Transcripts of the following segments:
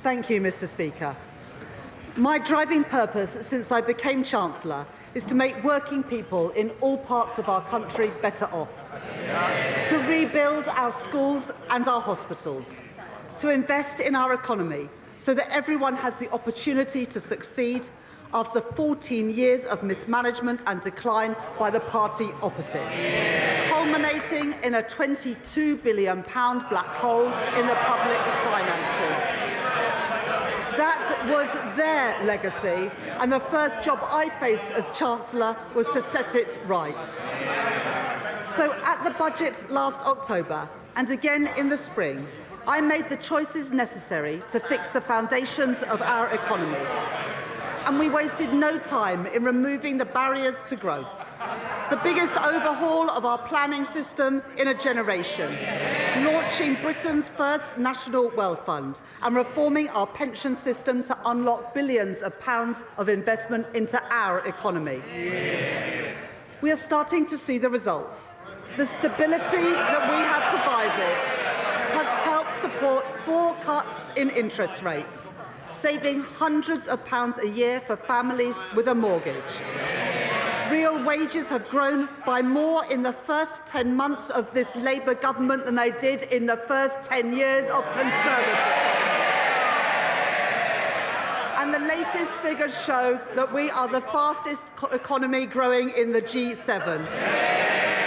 Thank you, Mr. Speaker. My driving purpose since I became Chancellor is to make working people in all parts of our country better off, to rebuild our schools and our hospitals, to invest in our economy so that everyone has the opportunity to succeed after 14 years of mismanagement and decline by the party opposite, culminating in a £22 billion black hole in the public finances. That was their legacy, and the first job I faced as Chancellor was to set it right. So at the budget last October, and again in the spring, I made the choices necessary to fix the foundations of our economy. And we wasted no time in removing the barriers to growth. The biggest overhaul of our planning system in a generation, launching Britain's first national wealth fund and reforming our pension system to unlock billions of pounds of investment into our economy. We are starting to see the results. The stability that we have provided has helped support 4 cuts in interest rates, saving hundreds of pounds a year for families with a mortgage. Real wages have grown by more in the first 10 months of this Labour government than they did in the first 10 years of Conservative governments. And the latest figures show that we are the fastest economy growing in the G7,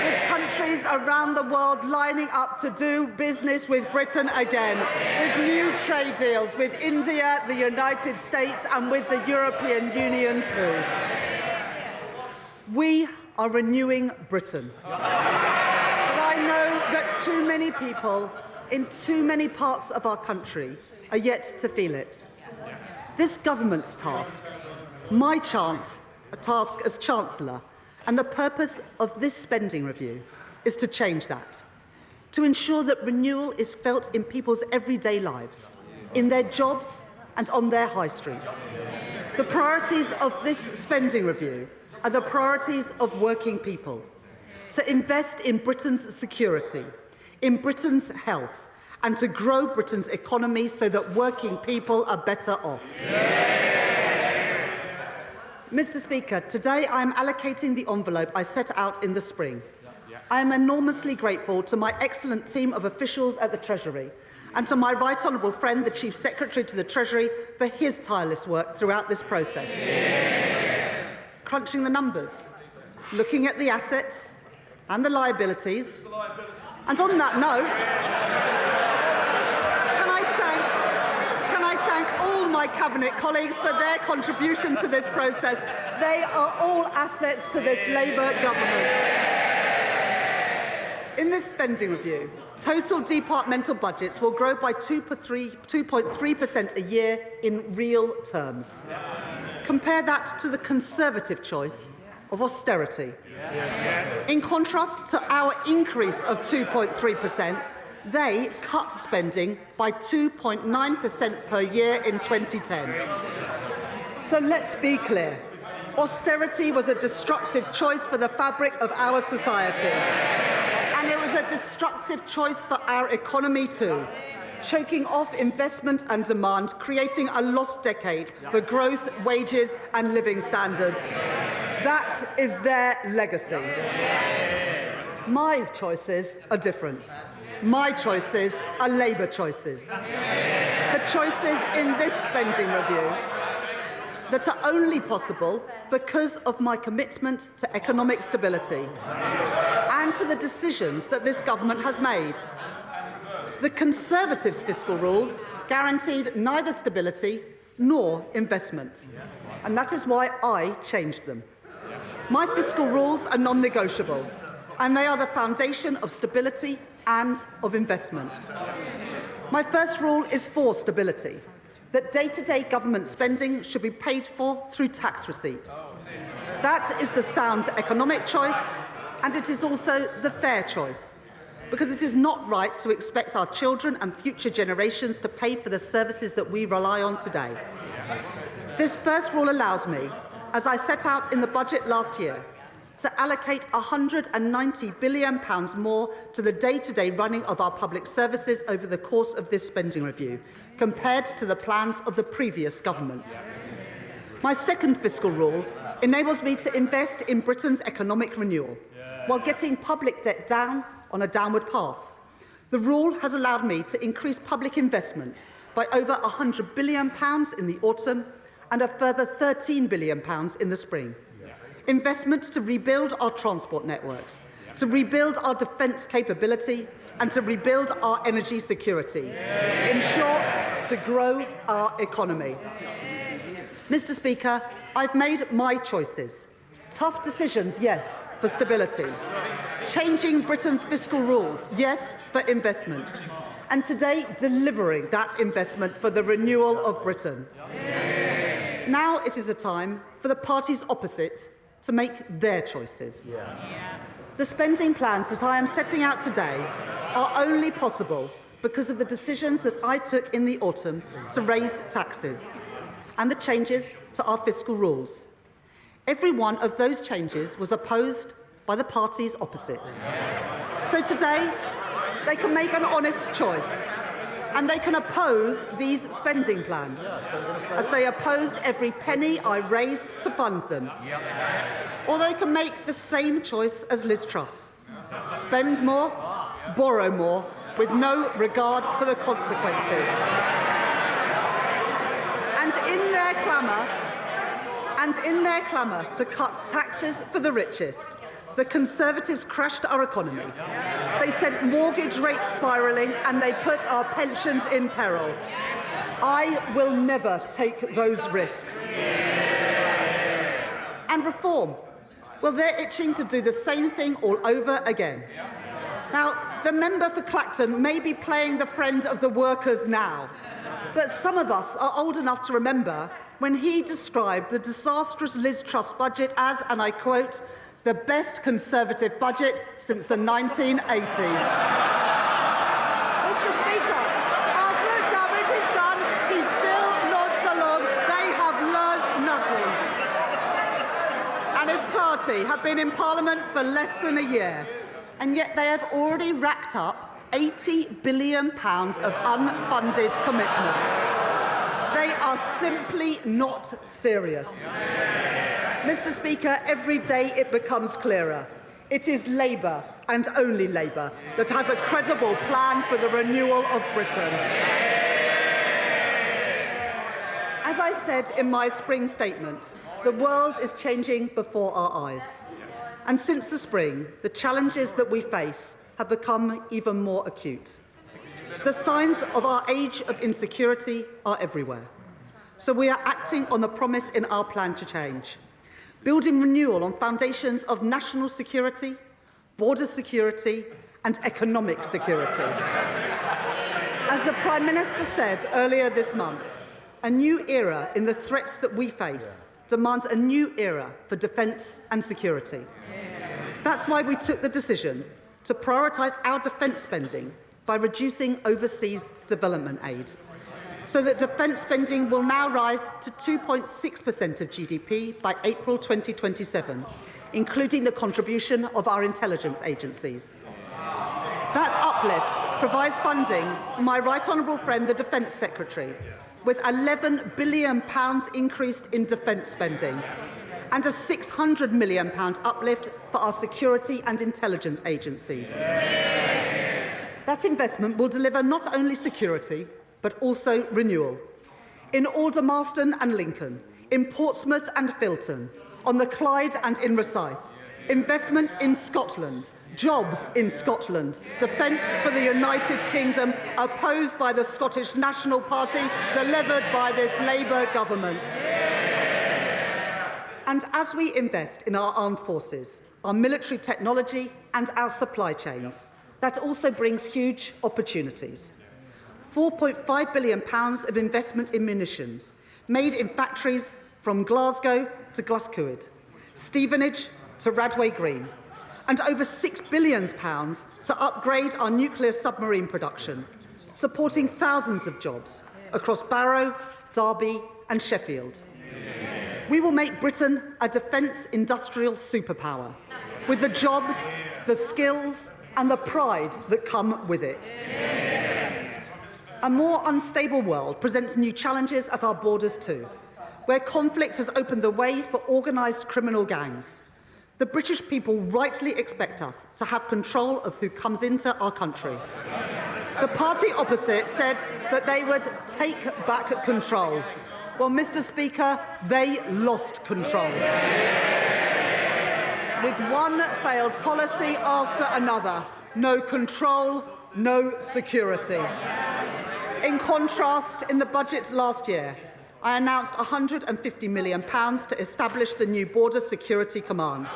with countries around the world lining up to do business with Britain again, with new trade deals with India, the United States and with the European Union too. We are renewing Britain. But I know that too many people in too many parts of our country are yet to feel it. This government's task, my task as Chancellor, and the purpose of this spending review is to change that, to ensure that renewal is felt in people's everyday lives, in their jobs and on their high streets. The priorities of this spending review are the priorities of working people, to invest in Britain's security, in Britain's health, and to grow Britain's economy so that working people are better off. Mr. Speaker, today I am allocating the envelope I set out in the spring. I am enormously grateful to my excellent team of officials at the Treasury and to my right honourable friend, the Chief Secretary to the Treasury, for his tireless work throughout this process. Crunching the numbers, looking at the assets and the liabilities. And on that note, can I thank all my Cabinet colleagues for their contribution to this process. They are all assets to this Labour government. In this spending review, total departmental budgets will grow by 2.3% a year in real terms. Compare that to the Conservative choice of austerity. In contrast to our increase of 2.3%, they cut spending by 2.9% per year in 2010. So let's be clear. Austerity was a destructive choice for the fabric of our society. And it was a destructive choice for our economy too, choking off investment and demand, creating a lost decade for growth, wages and living standards. That is their legacy. My choices are different. My choices are Labour choices. The choices in this spending review that are only possible because of my commitment to economic stability and to the decisions that this government has made. The Conservatives' fiscal rules guaranteed neither stability nor investment, and that is why I changed them. My fiscal rules are non-negotiable, and they are the foundation of stability and of investment. My first rule is for stability, that day-to-day government spending should be paid for through tax receipts. That is the sound economic choice, and it is also the fair choice, because it is not right to expect our children and future generations to pay for the services that we rely on today. This first rule allows me, as I set out in the budget last year, to allocate £190 billion more to the day-to-day running of our public services over the course of this spending review, compared to the plans of the previous government. My second fiscal rule enables me to invest in Britain's economic renewal, while getting public debt down on a downward path. The rule has allowed me to increase public investment by over £100 billion in the autumn and a further £13 billion in the spring. Investment to rebuild our transport networks, to rebuild our defence capability and to rebuild our energy security. In short, to grow our economy. Mr. Speaker, I've made my choices. Tough decisions, yes, for stability. Changing Britain's fiscal rules, yes, for investment. And today, delivering that investment for the renewal of Britain. Now it is a time for the parties opposite to make their choices. The spending plans that I am setting out today are only possible because of the decisions that I took in the autumn to raise taxes and the changes to our fiscal rules. Every one of those changes was opposed by the parties opposite. So today, they can make an honest choice, and they can oppose these spending plans, as they opposed every penny I raised to fund them. Or they can make the same choice as Liz Truss: spend more, borrow more, with no regard for the consequences. And in their clamour to cut taxes for the richest, the Conservatives crashed our economy. They sent mortgage rates spiralling and they put our pensions in peril. I will never take those risks. And reform, well, they're itching to do the same thing all over again. Now, the member for Clacton may be playing the friend of the workers now, but some of us are old enough to remember when he described the disastrous Liz Truss budget as, and I quote, the best Conservative budget since the 1980s. Mr. Speaker, after the damage is done, he still nods along. They have learnt nothing. And his party have been in Parliament for less than a year, and yet they have already racked up £80 billion of unfunded commitments. They are simply not serious. Mr. Speaker, every day it becomes clearer. It is Labour, and only Labour, that has a credible plan for the renewal of Britain. As I said in my spring statement, the world is changing before our eyes. And since the spring, the challenges that we face have become even more acute. The signs of our age of insecurity are everywhere. So we are acting on the promise in our plan to change, building renewal on foundations of national security, border security and economic security. As the Prime Minister said earlier this month, a new era in the threats that we face demands a new era for defence and security. That's why we took the decision to prioritise our defence spending by reducing overseas development aid, so that defence spending will now rise to 2.6% of GDP by April 2027, including the contribution of our intelligence agencies. That uplift provides funding for my right honourable friend, the Defence Secretary, with £11 billion increased in defence spending and a £600 million uplift for our security and intelligence agencies. That investment will deliver not only security, but also renewal. In Aldermaston and Lincoln, in Portsmouth and Filton, on the Clyde and in Rosyth, investment in Scotland, jobs in Scotland, defence for the United Kingdom, opposed by the Scottish National Party, delivered by this Labour government. And as we invest in our armed forces, our military technology and our supply chains, that also brings huge opportunities. £4.5 billion of investment in munitions, made in factories from Glasgow to Glasgow, Stevenage to Radway Green, and over £6 billion to upgrade our nuclear submarine production, supporting thousands of jobs across Barrow, Derby and Sheffield. We will make Britain a defence industrial superpower, with the jobs, the skills and the pride that come with it. A more unstable world presents new challenges at our borders too, where conflict has opened the way for organised criminal gangs. The British people rightly expect us to have control of who comes into our country. The party opposite said that they would take back control. Well, Mr. Speaker, they lost control. With one failed policy after another. No control, no security. In contrast, in the budget last year, I announced £150 million to establish the new Border Security Command.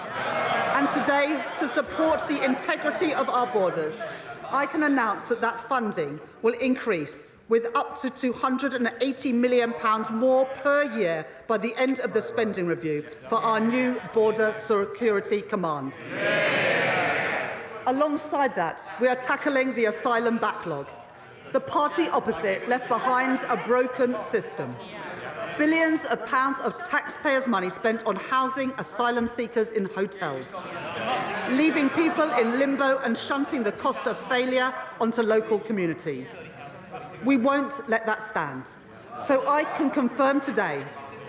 And today, to support the integrity of our borders, I can announce that that funding will increase with up to £280 million more per year by the end of the spending review for our new Border Security Command. Alongside that, we are tackling the asylum backlog. The party opposite left behind a broken system. Billions of pounds of taxpayers' money spent on housing asylum seekers in hotels, leaving people in limbo and shunting the cost of failure onto local communities. We won't let that stand. So I can confirm today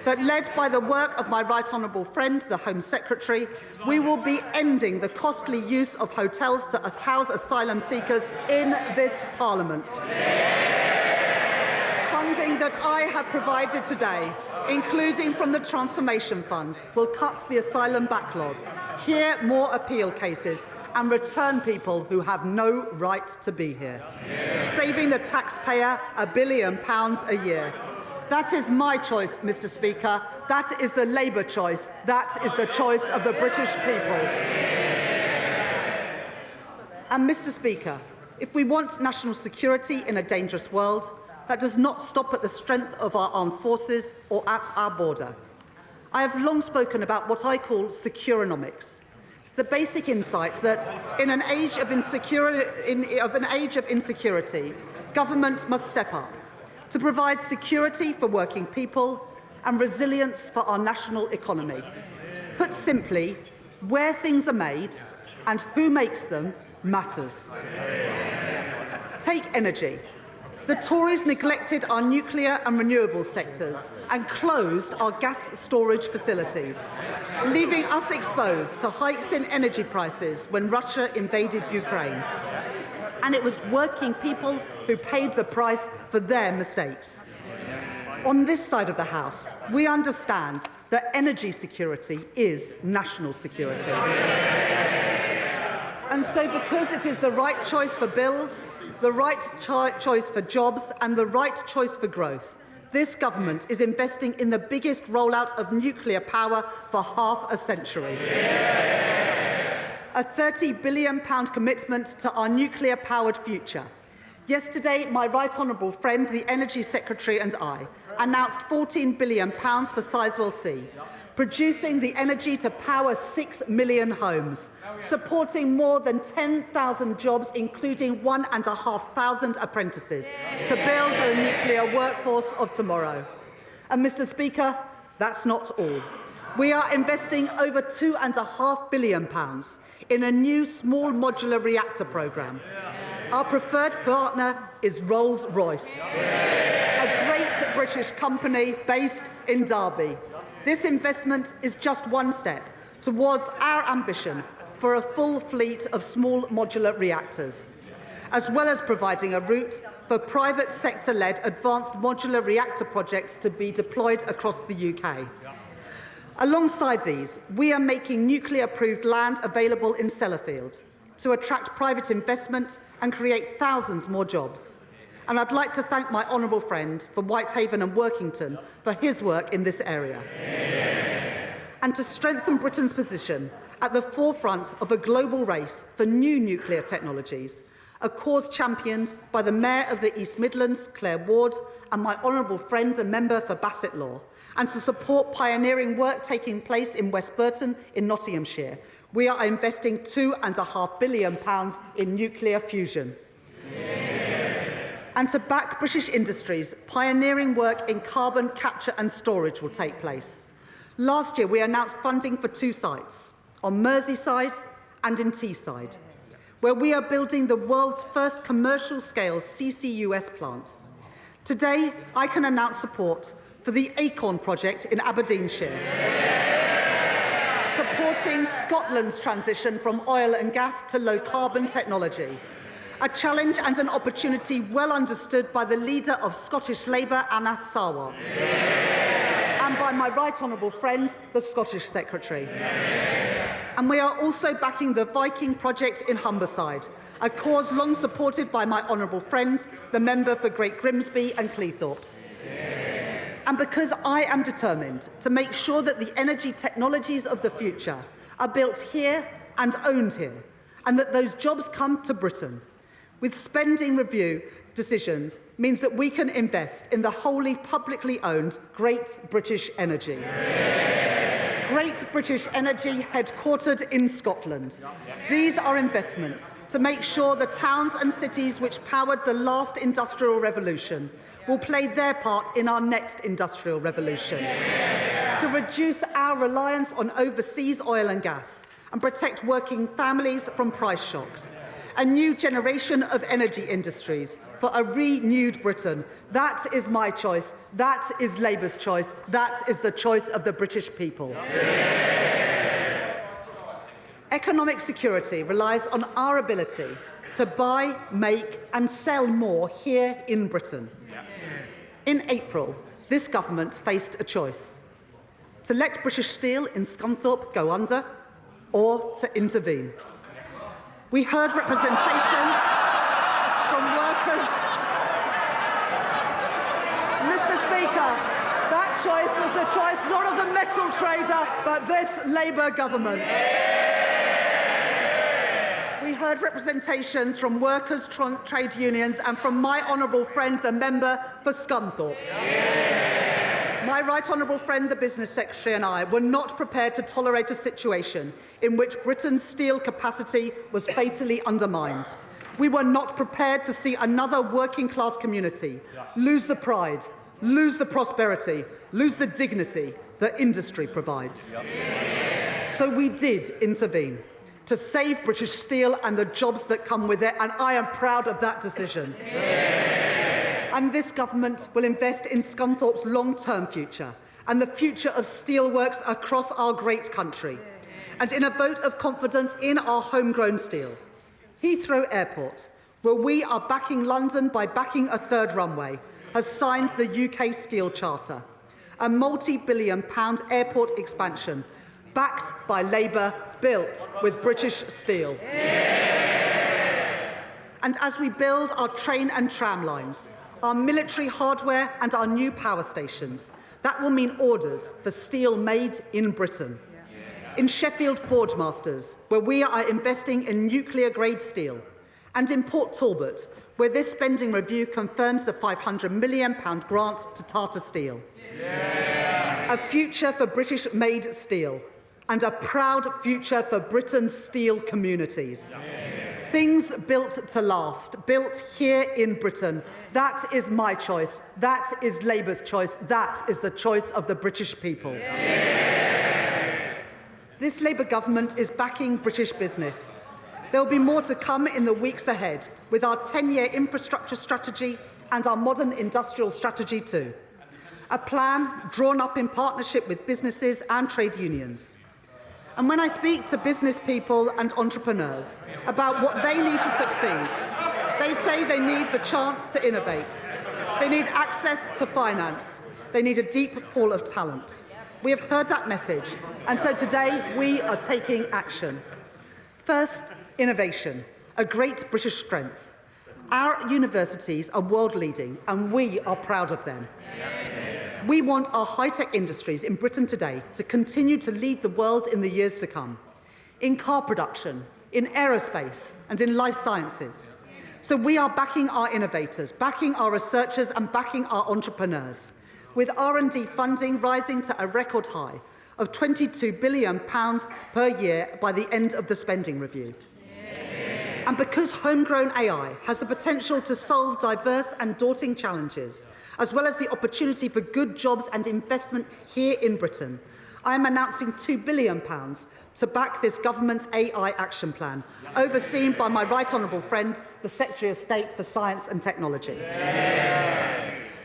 that, led by the work of my right honourable friend, the Home Secretary, we will be ending the costly use of hotels to house asylum seekers in this Parliament. Funding that I have provided today, including from the Transformation Fund, will cut the asylum backlog, hear more appeal cases and return people who have no right to be here, saving the taxpayer £1 billion a year. That is my choice, Mr. Speaker. That is the Labour choice. That is the choice of the British people. And, Mr. Speaker, if we want national security in a dangerous world, that does not stop at the strength of our armed forces or at our border. I have long spoken about what I call securonomics, the basic insight that in an age of insecurity, government must step up to provide security for working people and resilience for our national economy. Put simply, where things are made and who makes them matters. Take energy. The Tories neglected our nuclear and renewable sectors and closed our gas storage facilities, leaving us exposed to hikes in energy prices when Russia invaded Ukraine. And it was working people who paid the price for their mistakes. On this side of the House, we understand that energy security is national security. And so, because it is the right choice for bills, the right choice for jobs and the right choice for growth, this government is investing in the biggest rollout of nuclear power for half a century. A £30 billion commitment to our nuclear-powered future. Yesterday, my right honourable friend, the Energy Secretary, and I announced £14 billion for Sizewell C, producing the energy to power 6 million homes, supporting more than 10,000 jobs, including 1,500 apprentices, to build the nuclear workforce of tomorrow. And, Mr. Speaker, that's not all. We are investing over £2.5 billion in a new small modular reactor programme. Our preferred partner is Rolls-Royce, a great British company based in Derby. This investment is just one step towards our ambition for a full fleet of small modular reactors, as well as providing a route for private sector-led advanced modular reactor projects to be deployed across the UK. Alongside these, we are making nuclear-approved land available in Sellafield to attract private investment and create thousands more jobs. And I'd like to thank my honourable friend from Whitehaven and Workington for his work in this area. And to strengthen Britain's position at the forefront of a global race for new nuclear technologies, a cause championed by the Mayor of the East Midlands, Claire Ward, and my honourable friend, the member for Bassetlaw, and to support pioneering work taking place in West Burton in Nottinghamshire, we are investing £2.5 billion in nuclear fusion. And to back British industries, pioneering work in carbon capture and storage will take place. Last year, we announced funding for 2 sites, on Merseyside and in Teesside, where we are building the world's first commercial-scale CCUS plant. Today, I can announce support for the Acorn project in Aberdeenshire, supporting Scotland's transition from oil and gas to low-carbon technology, a challenge and an opportunity well understood by the leader of Scottish Labour, Anas Sarwar, and by my right honourable friend, the Scottish Secretary. And we are also backing the Viking project in Humberside, a cause long supported by my honourable friend, the member for Great Grimsby and Cleethorpes. And because I am determined to make sure that the energy technologies of the future are built here and owned here, and that those jobs come to Britain, with spending review decisions means that we can invest in the wholly publicly owned Great British Energy. Great British Energy, headquartered in Scotland. These are investments to make sure the towns and cities which powered the last industrial revolution will play their part in our next industrial revolution, to reduce our reliance on overseas oil and gas and protect working families from price shocks. A new generation of energy industries for a renewed Britain. That is my choice. That is Labour's choice. That is the choice of the British people. Economic security relies on our ability to buy, make and sell more here in Britain. In April, this government faced a choice: to let British Steel in Scunthorpe go under or to intervene. We heard representations from workers. Mr. Speaker, that choice was the choice not of the metal trader, but this Labour government. We heard representations from workers' trade unions and from my honourable friend, the member for Scunthorpe. My right honourable friend, the Business Secretary, and I were not prepared to tolerate a situation in which Britain's steel capacity was fatally undermined. We were not prepared to see another working-class community lose the pride, lose the prosperity, lose the dignity that industry provides. So we did intervene to save British steel and the jobs that come with it, and I am proud of that decision. And this government will invest in Scunthorpe's long-term future and the future of steelworks across our great country, and in a vote of confidence in our homegrown steel. Heathrow Airport, where we are backing London by backing a third runway, has signed the UK Steel Charter, a multi-billion-pound airport expansion backed by Labour, built with British steel. And as we build our train and tram lines, our military hardware and our new power stations, that will mean orders for steel made in Britain. In Sheffield Forgemasters, where we are investing in nuclear-grade steel, and in Port Talbot, where this spending review confirms the £500 million grant to Tata Steel. A future for British-made steel, and a proud future for Britain's steel communities. Things built to last, built here in Britain. That is my choice. That is Labour's choice. That is the choice of the British people. This Labour government is backing British business. There will be more to come in the weeks ahead with our 10-year infrastructure strategy and our modern industrial strategy too. A plan drawn up in partnership with businesses and trade unions. And when I speak to business people and entrepreneurs about what they need to succeed, they say they need the chance to innovate. They need access to finance. They need a deep pool of talent. We have heard that message, and so today we are taking action. First, innovation, a great British strength. Our universities are world-leading, and we are proud of them. We want our high-tech industries in Britain today to continue to lead the world in the years to come, in car production, in aerospace, and in life sciences. So we are backing our innovators, backing our researchers, and backing our entrepreneurs, with R&D funding rising to a record high of £22 billion per year by the end of the spending review. And because homegrown AI has the potential to solve diverse and daunting challenges, as well as the opportunity for good jobs and investment here in Britain, I am announcing £2 billion to back this government's AI action plan, overseen by my right honourable friend, the Secretary of State for Science and Technology.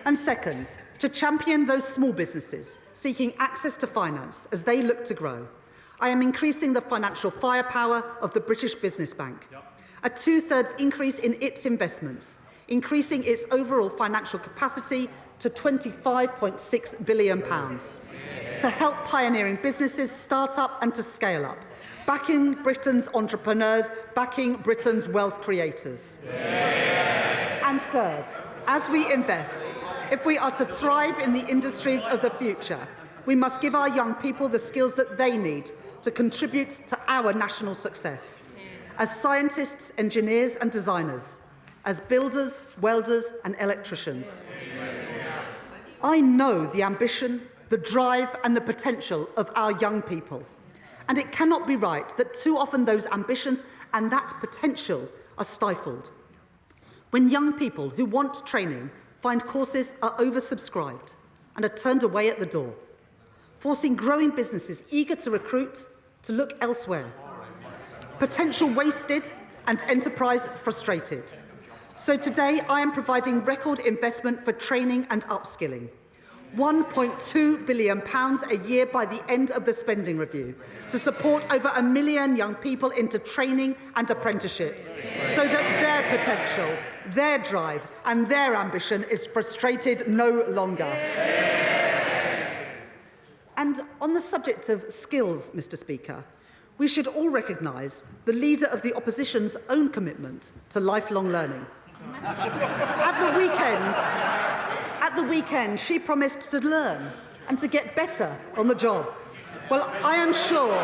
And second, to champion those small businesses seeking access to finance as they look to grow, I am increasing the financial firepower of the British Business Bank, a 2/3 increase in its investments, increasing its overall financial capacity to £25.6 billion, to help pioneering businesses start up and to scale up, backing Britain's entrepreneurs, backing Britain's wealth creators. And third, as we invest, if we are to thrive in the industries of the future, we must give our young people the skills that they need to contribute to our national success. As scientists, engineers and designers, as builders, welders and electricians. I know the ambition, the drive and the potential of our young people. And it cannot be right that too often those ambitions and that potential are stifled. When young people who want training find courses are oversubscribed and are turned away at the door, forcing growing businesses eager to recruit to look elsewhere. Potential wasted and enterprise frustrated. So today I am providing record investment for training and upskilling. £1.2 billion a year by the end of the spending review to support over 1 million young people into training and apprenticeships so that their potential, their drive and their ambition is frustrated no longer. And on the subject of skills, Mr. Speaker, we should all recognise the Leader of the Opposition's own commitment to lifelong learning. At the weekend, she promised to learn and to get better on the job. Well, I am sure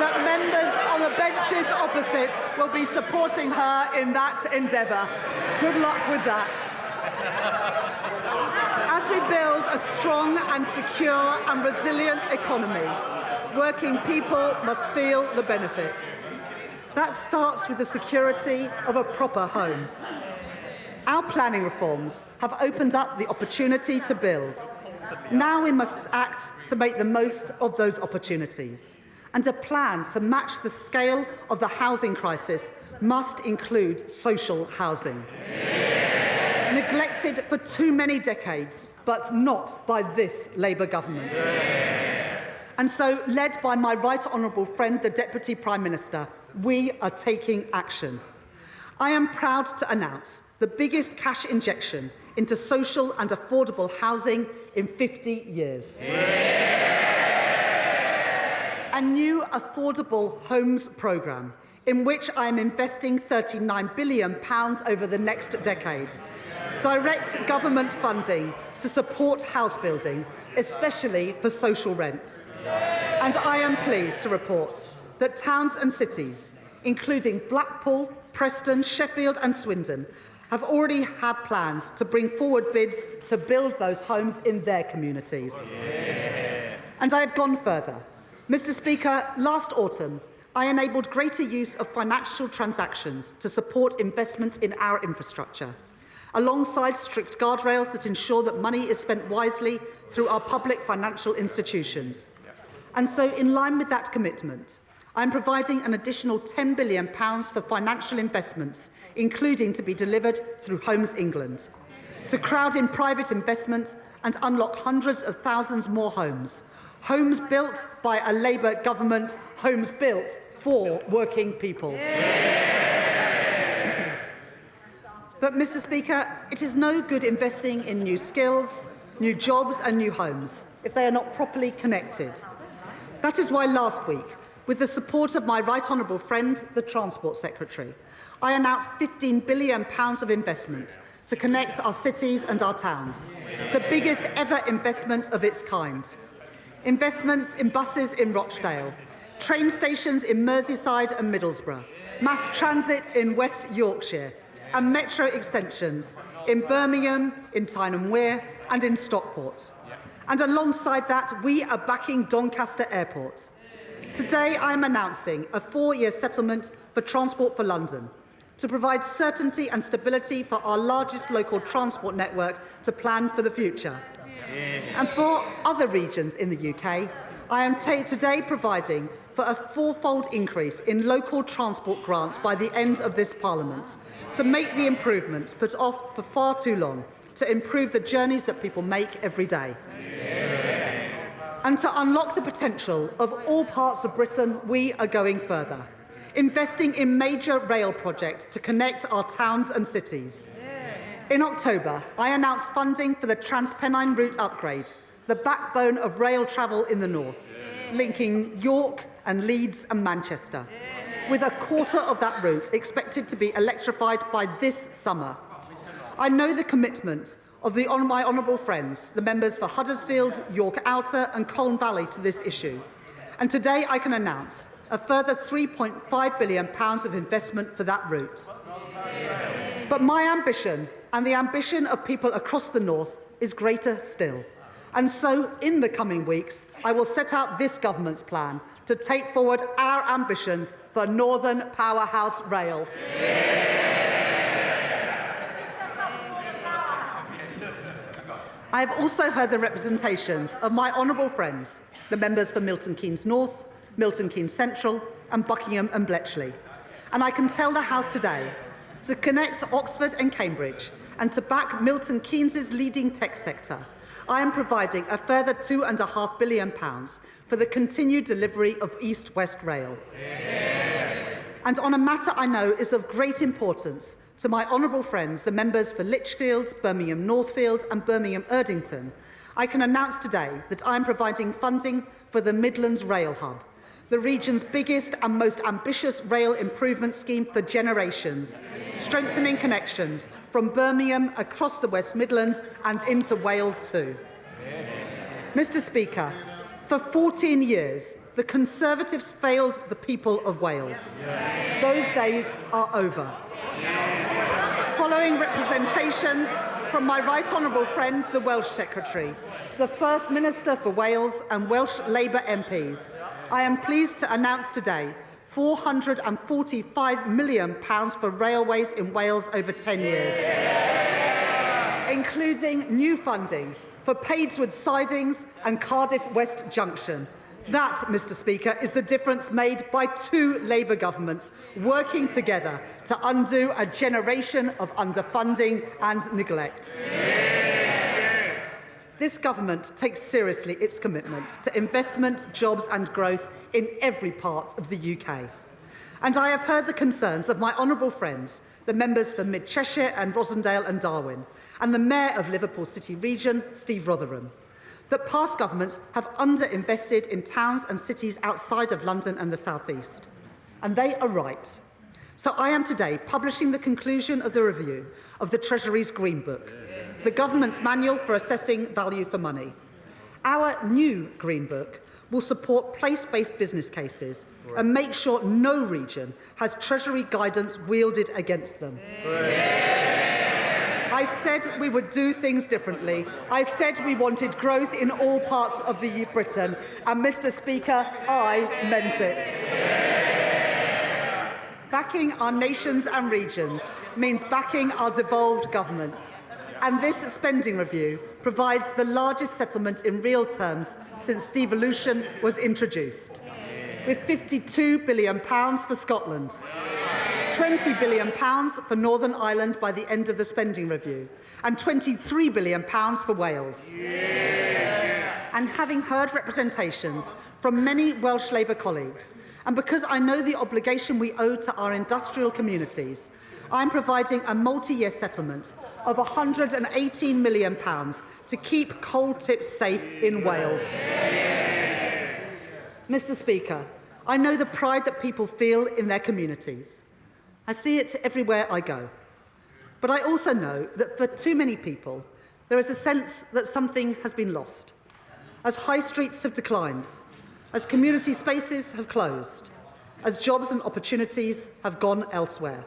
that members on the benches opposite will be supporting her in that endeavour. Good luck with that. As we build a strong and secure and resilient economy, working people must feel the benefits. That starts with the security of a proper home. Our planning reforms have opened up the opportunity to build. Now we must act to make the most of those opportunities. And a plan to match the scale of the housing crisis must include social housing. Neglected for too many decades, but not by this Labour government. And so, led by my right honourable friend, the Deputy Prime Minister, we are taking action. I am proud to announce the biggest cash injection into social and affordable housing in 50 years. A new affordable homes programme in which I am investing £39 billion over the next decade. Direct government funding to support house building, especially for social rent. And I am pleased to report that towns and cities, including Blackpool, Preston, Sheffield and Swindon, have already had plans to bring forward bids to build those homes in their communities. And I have gone further. Mr. Speaker, last autumn, I enabled greater use of financial transactions to support investment in our infrastructure, alongside strict guardrails that ensure that money is spent wisely through our public financial institutions. And so, in line with that commitment, I am providing an additional £10 billion for financial investments, including to be delivered through Homes England, to crowd in private investment and unlock hundreds of thousands more homes. Homes built by a Labour government, homes built for working people. But, Mr. Speaker, it is no good investing in new skills, new jobs and new homes if they are not properly connected. That is why last week, with the support of my right honourable friend, the Transport Secretary, I announced £15 billion of investment to connect our cities and our towns, the biggest ever investment of its kind. Investments in buses in Rochdale, train stations in Merseyside and Middlesbrough, mass transit in West Yorkshire, and metro extensions in Birmingham, in Tyne Wear and in Stockport. And alongside that, we are backing Doncaster Airport. Today, I am announcing a 4-year settlement for Transport for London to provide certainty and stability for our largest local transport network to plan for the future. And for other regions in the UK, I am today providing for a fourfold increase in local transport grants by the end of this Parliament to make the improvements put off for far too long to improve the journeys that people make every day. And to unlock the potential of all parts of Britain, we are going further, investing in major rail projects to connect our towns and cities. In October, I announced funding for the Transpennine route upgrade, the backbone of rail travel in the north, linking York and Leeds and Manchester, with a quarter of that route expected to be electrified by this summer. I know the commitment of my honourable friends, the members for Huddersfield, York Outer and Colne Valley to this issue. And today I can announce a further £3.5 billion of investment for that route. But my ambition and the ambition of people across the north is greater still. And so, in the coming weeks, I will set out this government's plan to take forward our ambitions for Northern Powerhouse Rail. I have also heard the representations of my honourable friends, the members for Milton Keynes North, Milton Keynes Central and Buckingham and Bletchley. And I can tell the House today, to connect Oxford and Cambridge and to back Milton Keynes' leading tech sector, I am providing a further £2.5 billion for the continued delivery of East-West Rail. And on a matter I know is of great importance to my honourable friends, the members for Lichfield, Birmingham Northfield and Birmingham Erdington, I can announce today that I am providing funding for the Midlands Rail Hub, the region's biggest and most ambitious rail improvement scheme for generations, strengthening connections from Birmingham across the West Midlands and into Wales too. Mr. Speaker, for 14 years, the Conservatives failed the people of Wales. Those days are over. Following representations from my right honourable friend, the Welsh Secretary, the First Minister for Wales and Welsh Labour MPs, I am pleased to announce today £445 million for railways in Wales over 10 years, including new funding for Padeswood Sidings and Cardiff West Junction. That, Mr. Speaker, is the difference made by two Labour governments working together to undo a generation of underfunding and neglect. This government takes seriously its commitment to investment, jobs and growth in every part of the UK. And I have heard the concerns of my honourable friends, the members for Mid Cheshire and Rossendale and Darwen, and the Mayor of Liverpool City Region, Steve Rotherham, that past governments have underinvested in towns and cities outside of London and the South East. And they are right. So I am today publishing the conclusion of the review of the Treasury's Green Book, the government's manual for assessing value for money. Our new Green Book will support place-based business cases and make sure no region has Treasury guidance wielded against them. I said we would do things differently. I said we wanted growth in all parts of Britain. And, Mr. Speaker, I meant it. Backing our nations and regions means backing our devolved governments. And this spending review provides the largest settlement in real terms since devolution was introduced, with £52 billion for Scotland, £20 billion for Northern Ireland by the end of the spending review, and £23 billion for Wales. And having heard representations from many Welsh Labour colleagues, and because I know the obligation we owe to our industrial communities, I am providing a multi-year settlement of £118 million to keep coal tips safe in Wales. Mr. Speaker, I know the pride that people feel in their communities. I see it everywhere I go. But I also know that for too many people, there is a sense that something has been lost, as high streets have declined, as community spaces have closed, as jobs and opportunities have gone elsewhere.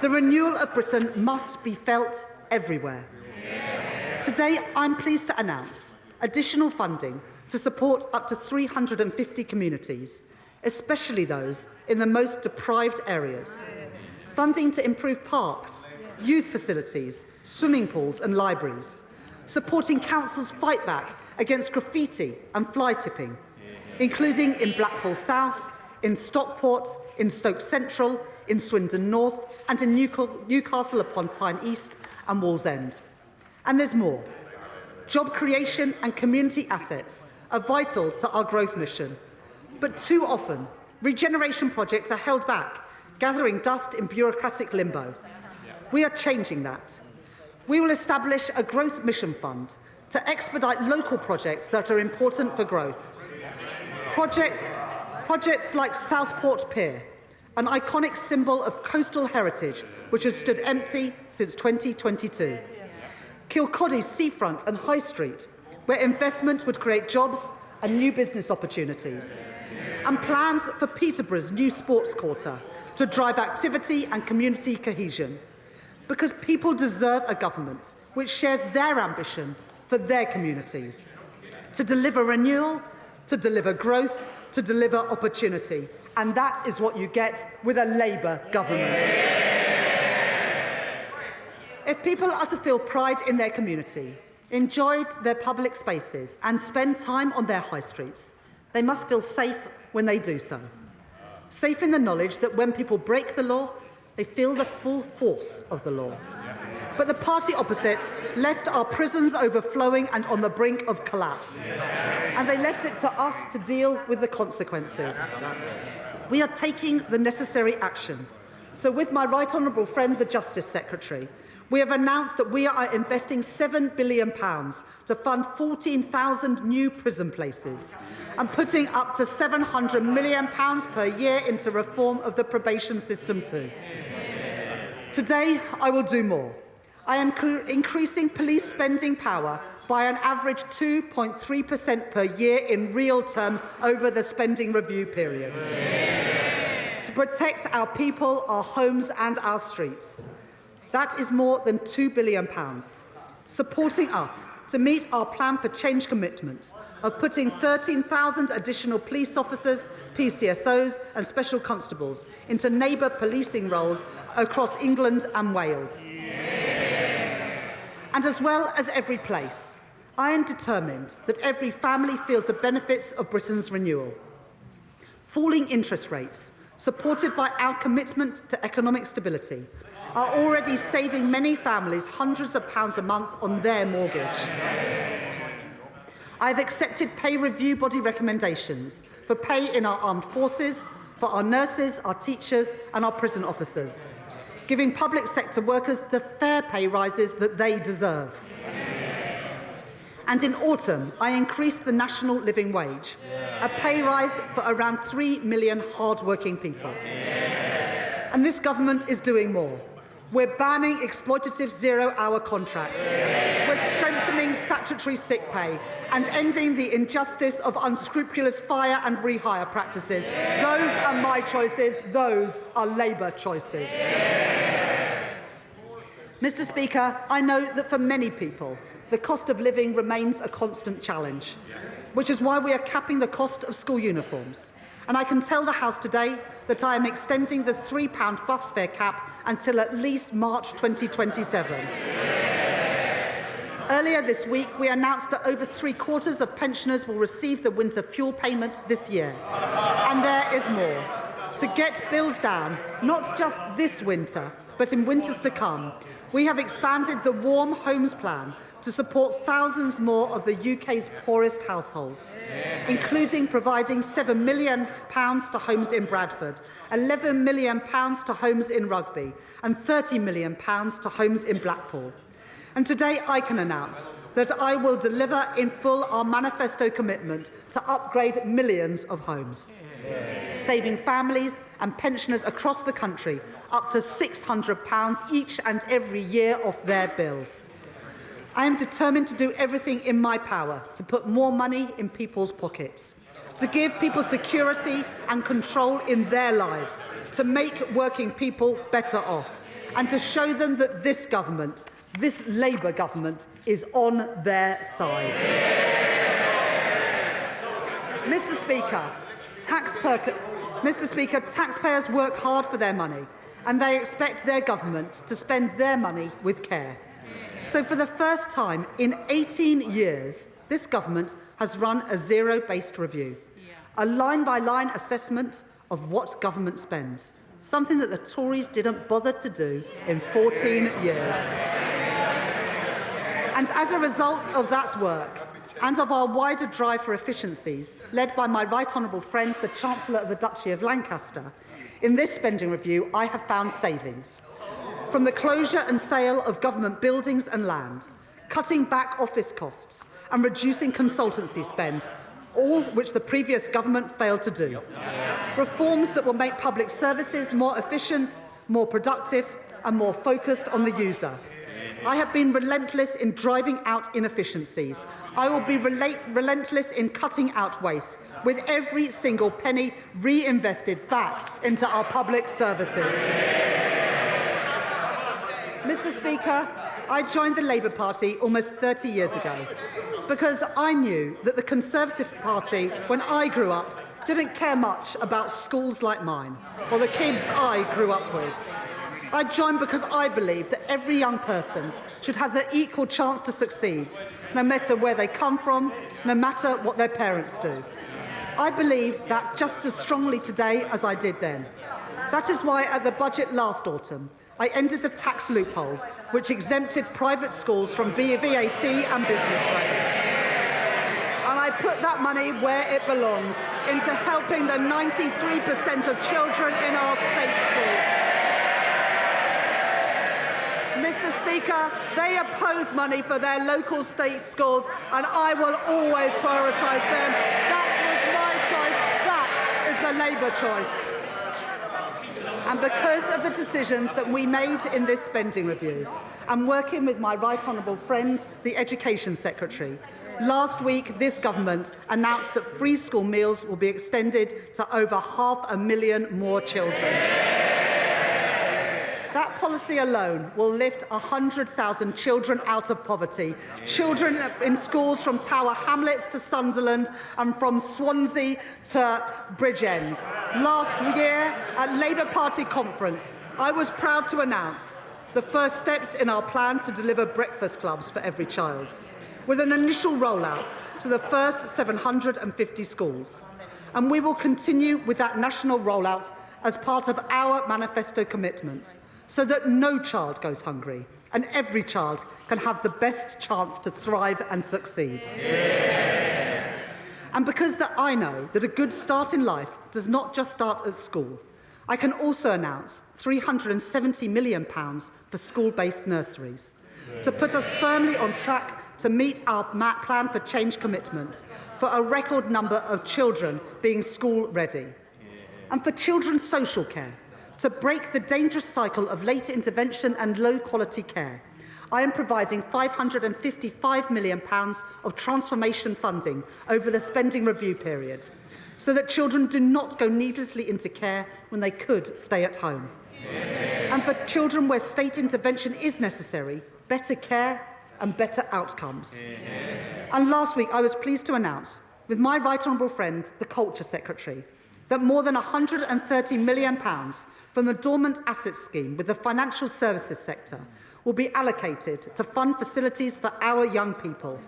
The renewal of Britain must be felt everywhere. Today, I'm pleased to announce additional funding to support up to 350 communities, especially those in the most deprived areas. Funding to improve parks, youth facilities, swimming pools and libraries. Supporting councils' fight back against graffiti and fly tipping. including in Blackpool South, in Stockport, in Stoke Central, in Swindon North, and in Newcastle upon Tyne East and Wallsend. And there's more. Job creation and community assets are vital to our growth mission. But too often, regeneration projects are held back, gathering dust in bureaucratic limbo. We are changing that. We will establish a growth mission fund to expedite local projects that are important for growth. Projects like Southport Pier, an iconic symbol of coastal heritage which has stood empty since 2022. Kilcody's seafront and High Street, where investment would create jobs and new business opportunities. And plans for Peterborough's new sports quarter to drive activity and community cohesion. Because people deserve a government which shares their ambition for their communities. To deliver renewal, to deliver growth, to deliver opportunity. And that is what you get with a Labour government. If people are to feel pride in their community, enjoy their public spaces and spend time on their high streets, they must feel safe when they do so. Safe in the knowledge that when people break the law, they feel the full force of the law. But the party opposite left our prisons overflowing and on the brink of collapse. And they left it to us to deal with the consequences. We are taking the necessary action. So with my right honourable friend, the Justice Secretary, we have announced that we are investing £7 billion to fund 14,000 new prison places and putting up to £700 million per year into reform of the probation system too. Today, I will do more. I am increasing police spending power by an average 2.3% per year in real terms over the spending review period. To protect our people, our homes and our streets. That is more than £2 billion, supporting us to meet our plan for change commitment of putting 13,000 additional police officers, PCSOs and special constables into neighbour policing roles across England and Wales. And as well as every place, I am determined that every family feels the benefits of Britain's renewal. Falling interest rates, supported by our commitment to economic stability, are already saving many families hundreds of pounds a month on their mortgage. I have accepted pay review body recommendations for pay in our armed forces, for our nurses, our teachers and our prison officers, giving public sector workers the fair pay rises that they deserve. And in autumn, I increased the national living wage, a pay rise for around 3 million hard-working people. And this government is doing more. We're banning exploitative zero-hour contracts. We're strengthening statutory sick pay and ending the injustice of unscrupulous fire and rehire practices. Those are my choices. Those are Labour choices. Mr. Speaker, I know that for many people, the cost of living remains a constant challenge, which is why we are capping the cost of school uniforms. And I can tell the House today that I am extending the £3 bus fare cap until at least March 2027. Earlier this week, we announced that over 3/4 of pensioners will receive the winter fuel payment this year. And there is more. To get bills down, not just this winter, but in winters to come, we have expanded the Warm Homes Plan to support thousands more of the UK's poorest households, including providing £7 million to homes in Bradford, £11 million to homes in Rugby, and £30 million to homes in Blackpool. And today I can announce that I will deliver in full our manifesto commitment to upgrade millions of homes, saving families and pensioners across the country up to £600 each and every year off their bills. I am determined to do everything in my power to put more money in people's pockets, to give people security and control in their lives, to make working people better off, and to show them that this government, this Labour government, is on their side. Mr. Speaker, taxpayers work hard for their money, and they expect their government to spend their money with care. So for the first time in 18 years, this government has run a zero-based review. a line-by-line assessment of what government spends, something that the Tories didn't bother to do in 14 years. And as a result of that work, and of our wider drive for efficiencies, led by my right honourable friend, the Chancellor of the Duchy of Lancaster, in this spending review, I have found savings. From the closure and sale of government buildings and land, cutting back office costs and reducing consultancy spend, all which the previous government failed to do. Reforms that will make public services more efficient, more productive and more focused on the user. I have been relentless in driving out inefficiencies. I will be relentless in cutting out waste, with every single penny reinvested back into our public services. Mr. Speaker, I joined the Labour Party almost 30 years ago because I knew that the Conservative Party, when I grew up, didn't care much about schools like mine or the kids I grew up with. I joined because I believe that every young person should have the equal chance to succeed, no matter where they come from, no matter what their parents do. I believe that just as strongly today as I did then. That is why at the budget last autumn, I ended the tax loophole which exempted private schools from VAT and business rates. And I put that money where it belongs, into helping the 93% of children in our state schools. Mr. Speaker, they oppose money for their local state schools, and I will always prioritise them. That was my choice. That is the Labour choice. And because of the decisions that we made in this spending review, and working with my right honourable friend, the Education Secretary, last week this government announced that free school meals will be extended to over 500,000 more children. That policy alone will lift 100,000 children out of poverty. Children in schools from Tower Hamlets to Sunderland and from Swansea to Bridgend. Last year at Labour Party conference, I was proud to announce the first steps in our plan to deliver breakfast clubs for every child, with an initial rollout to the first 750 schools. And we will continue with that national rollout as part of our manifesto commitment, so that no child goes hungry and every child can have the best chance to thrive and succeed. Yeah. And because I know that a good start in life does not just start at school, I can also announce £370 million for school-based nurseries, to put us firmly on track to meet our plan for change commitment for a record number of children being school-ready, and for children's social care, to break the dangerous cycle of late intervention and low-quality care. I am providing £555 million of transformation funding over the spending review period, so that children do not go needlessly into care when they could stay at home. Yeah. And for children where state intervention is necessary, better care and better outcomes. Yeah. And last week, I was pleased to announce, with my right honourable friend, the Culture Secretary, that more than £130 million from the Dormant Assets Scheme with the financial services sector will be allocated to fund facilities for our young people,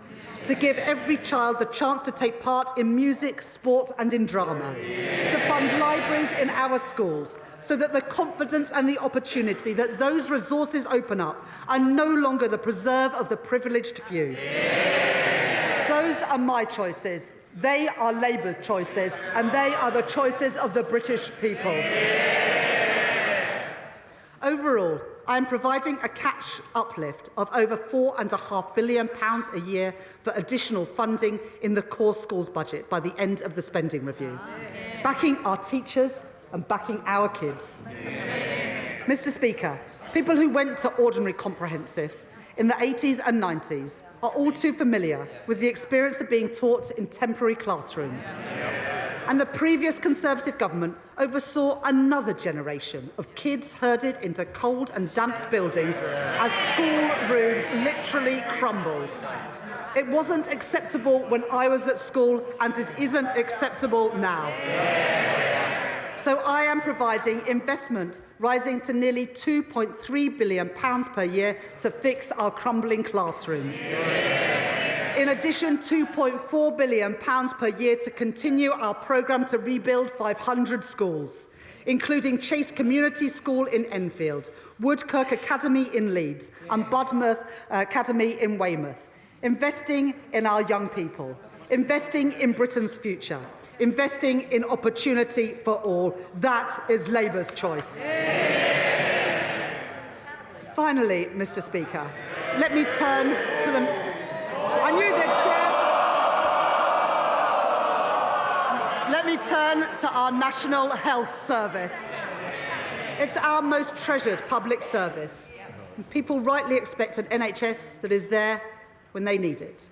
to give every child the chance to take part in music, sport and in drama, to fund libraries in our schools, so that the confidence and the opportunity that those resources open up are no longer the preserve of the privileged few. Those are my choices. They are Labour choices, and they are the choices of the British people. Overall, I am providing a cash uplift of over £4.5 billion a year for additional funding in the core schools budget by the end of the spending review, backing our teachers and backing our kids. Mr. Speaker, people who went to ordinary comprehensives in the 80s and 90s are all too familiar with the experience of being taught in temporary classrooms. And the previous Conservative government oversaw another generation of kids herded into cold and damp buildings as school roofs literally crumbled. It wasn't acceptable when I was at school, and it isn't acceptable now. So I am providing investment rising to nearly £2.3 billion per year to fix our crumbling classrooms. In addition, £2.4 billion per year to continue our programme to rebuild 500 schools, including Chase Community School in Enfield, Woodkirk Academy in Leeds and Budmouth Academy in Weymouth. Investing in our young people, investing in Britain's future, investing in opportunity for all. That is Labour's choice. Finally, Mr. Speaker, let me turn to the... I knew that, Chair. Let me turn to our National Health Service. It's our most treasured public service. And people rightly expect an NHS that is there when they need it,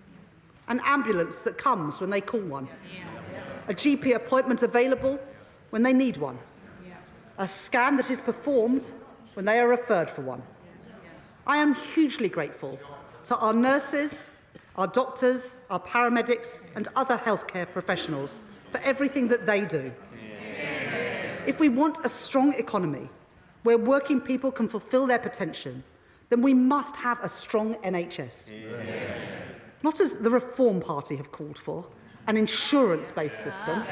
an ambulance that comes when they call one, a GP appointment available when they need one, a scan that is performed when they are referred for one. I am hugely grateful to our nurses, our doctors, our paramedics and other healthcare professionals for everything that they do. If we want a strong economy where working people can fulfil their potential, then we must have a strong NHS. Not as the Reform Party have called for, an insurance-based system.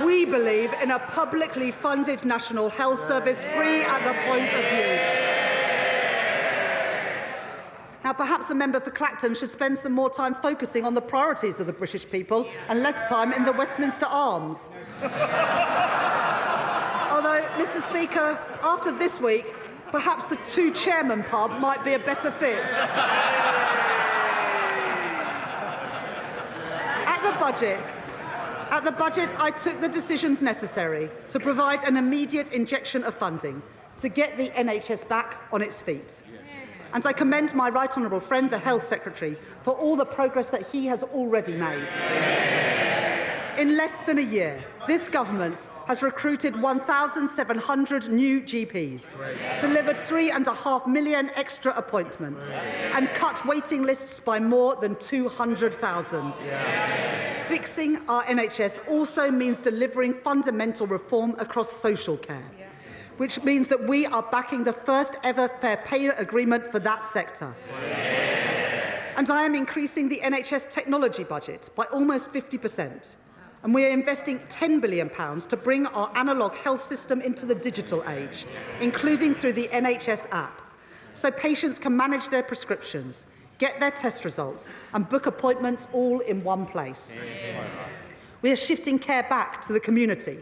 We believe in a publicly funded National Health Service free at the point of use. Now, perhaps the member for Clacton should spend some more time focusing on the priorities of the British people and less time in the Westminster Arms. Although, Mr. Speaker, after this week, perhaps the Two Chairman pub might be a better fit. At the budget, I took the decisions necessary to provide an immediate injection of funding to get the NHS back on its feet. And I commend my right honourable friend, the Health Secretary, for all the progress that he has already made. In less than a year, this government has recruited 1,700 new GPs, delivered 3.5 million extra appointments, and cut waiting lists by more than 200,000. Fixing our NHS also means delivering fundamental reform across social care, which means that we are backing the first ever fair pay agreement for that sector. And I am increasing the NHS technology budget by almost 50%. And we are investing £10 billion to bring our analogue health system into the digital age, including through the NHS app, so patients can manage their prescriptions, get their test results and book appointments all in one place. We are shifting care back to the community,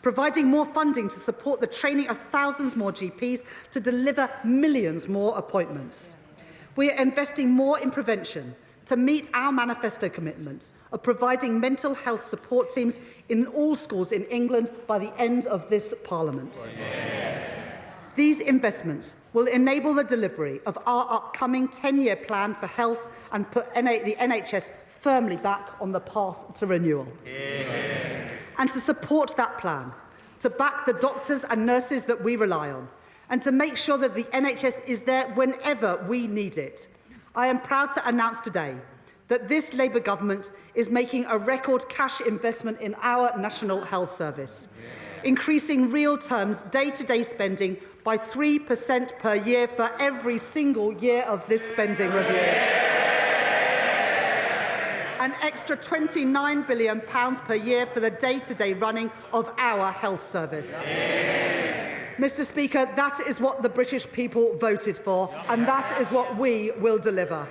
providing more funding to support the training of thousands more GPs to deliver millions more appointments. We are investing more in prevention to meet our manifesto commitment of providing mental health support teams in all schools in England by the end of this Parliament. These investments will enable the delivery of our upcoming 10-year plan for health and put the NHS firmly back on the path to renewal. And to support that plan, to back the doctors and nurses that we rely on, and to make sure that the NHS is there whenever we need it, I am proud to announce today that this Labour government is making a record cash investment in our National Health Service, increasing real terms day-to-day spending by 3% per year for every single year of this spending review. An extra £29 billion per year for the day-to-day running of our health service. Mr. Speaker, that is what the British people voted for, and that is what we will deliver.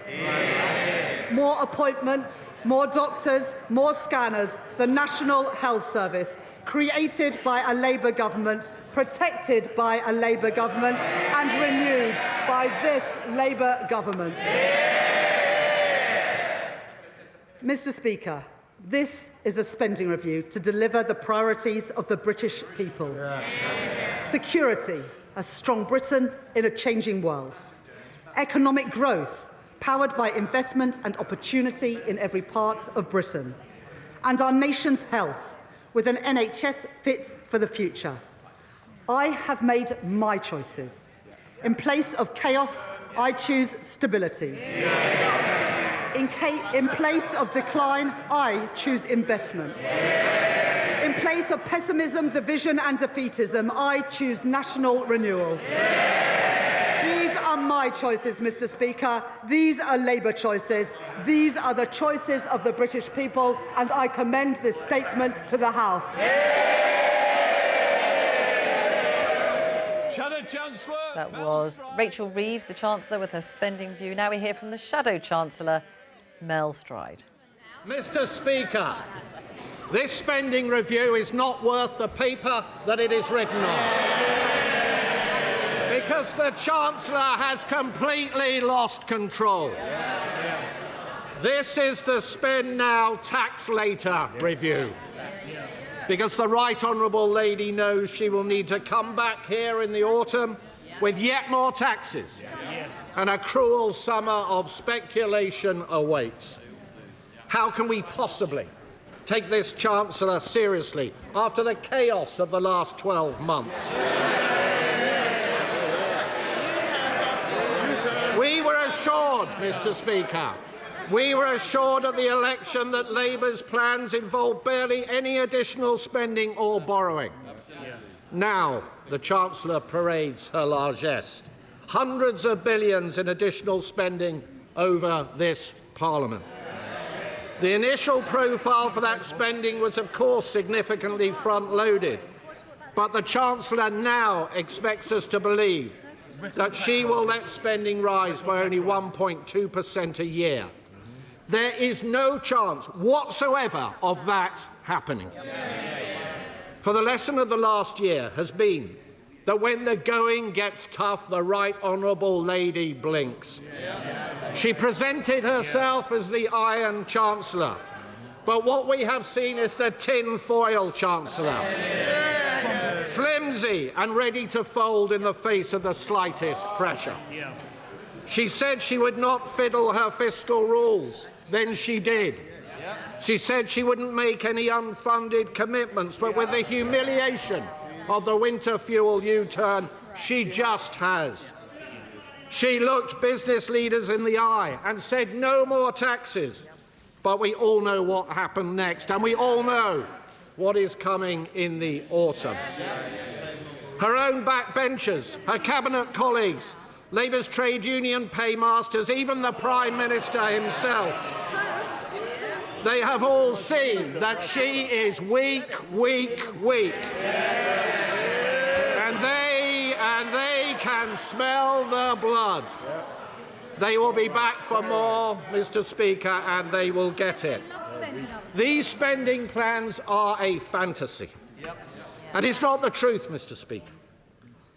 More appointments, more doctors, more scanners, the National Health Service, created by a Labour government, protected by a Labour government, and renewed by this Labour government. Mr. Speaker, this is a spending review to deliver the priorities of the British people. Security, a strong Britain in a changing world. Economic growth, powered by investment and opportunity in every part of Britain. And our nation's health, with an NHS fit for the future. I have made my choices. In place of chaos, I choose stability. In place of decline, I choose investments. In place of pessimism, division and defeatism, I choose national renewal. These are are my choices, Mr. Speaker. These are Labour choices. These are the choices of the British people, and I commend this statement to the House. Shadow Chancellor. That was Rachel Reeves, the Chancellor, with her spending view. Now we hear from the Shadow Chancellor, Mel Stride. Mr. Speaker, this spending review is not worth the paper that it is written on. Because the Chancellor has completely lost control. This is the spend now, tax later review. Because the Right Honourable Lady knows she will need to come back here in the autumn with yet more taxes. And a cruel summer of speculation awaits. How can we possibly take this Chancellor seriously after the chaos of the last 12 months? We were assured, Mr. Speaker, we were assured at the election that Labour's plans involved barely any additional spending or borrowing. Now the Chancellor parades her largesse. Hundreds of billions in additional spending over this Parliament. The initial profile for that spending was, of course, significantly front-loaded, but the Chancellor now expects us to believe that she will let spending rise by only 1.2% a year. There is no chance whatsoever of that happening. For the lesson of the last year has been that when the going gets tough, the Right Honourable Lady blinks. She presented herself as the Iron Chancellor, but what we have seen is the tin-foil Chancellor. Flimsy and ready to fold in the face of the slightest pressure. She said she would not fiddle her fiscal rules. Then she did. She said she wouldn't make any unfunded commitments, but with the humiliation of the winter fuel U-turn, she just has. She looked business leaders in the eye and said no more taxes. But we all know what happened next, and we all know what is coming in the autumn. Her own backbenchers, her cabinet colleagues, Labour's trade union paymasters, even the Prime Minister himself, they have all seen that she is weak, weak, weak. And they can smell the blood. They will be back for more, Mr. Speaker, and they will get it. These spending plans are a fantasy. And it's not the truth, Mr. Speaker,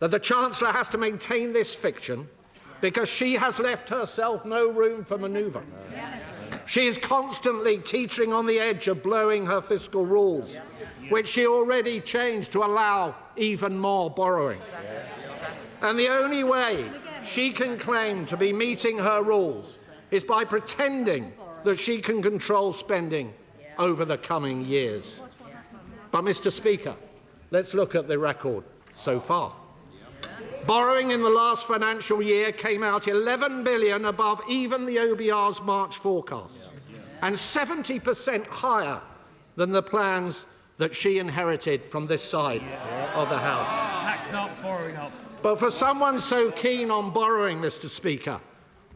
that the Chancellor has to maintain this fiction because she has left herself no room for manoeuvre. She is constantly teetering on the edge of blowing her fiscal rules, which she already changed to allow even more borrowing. And the only way she can claim to be meeting her rules is by pretending that she can control spending over the coming years. But, Mr. Speaker, let's look at the record so far. Borrowing in the last financial year came out £11 billion above even the OBR's March forecasts, and 70% higher than the plans that she inherited from this side of the House. Tax up, borrowing up. But for someone so keen on borrowing, Mr. Speaker,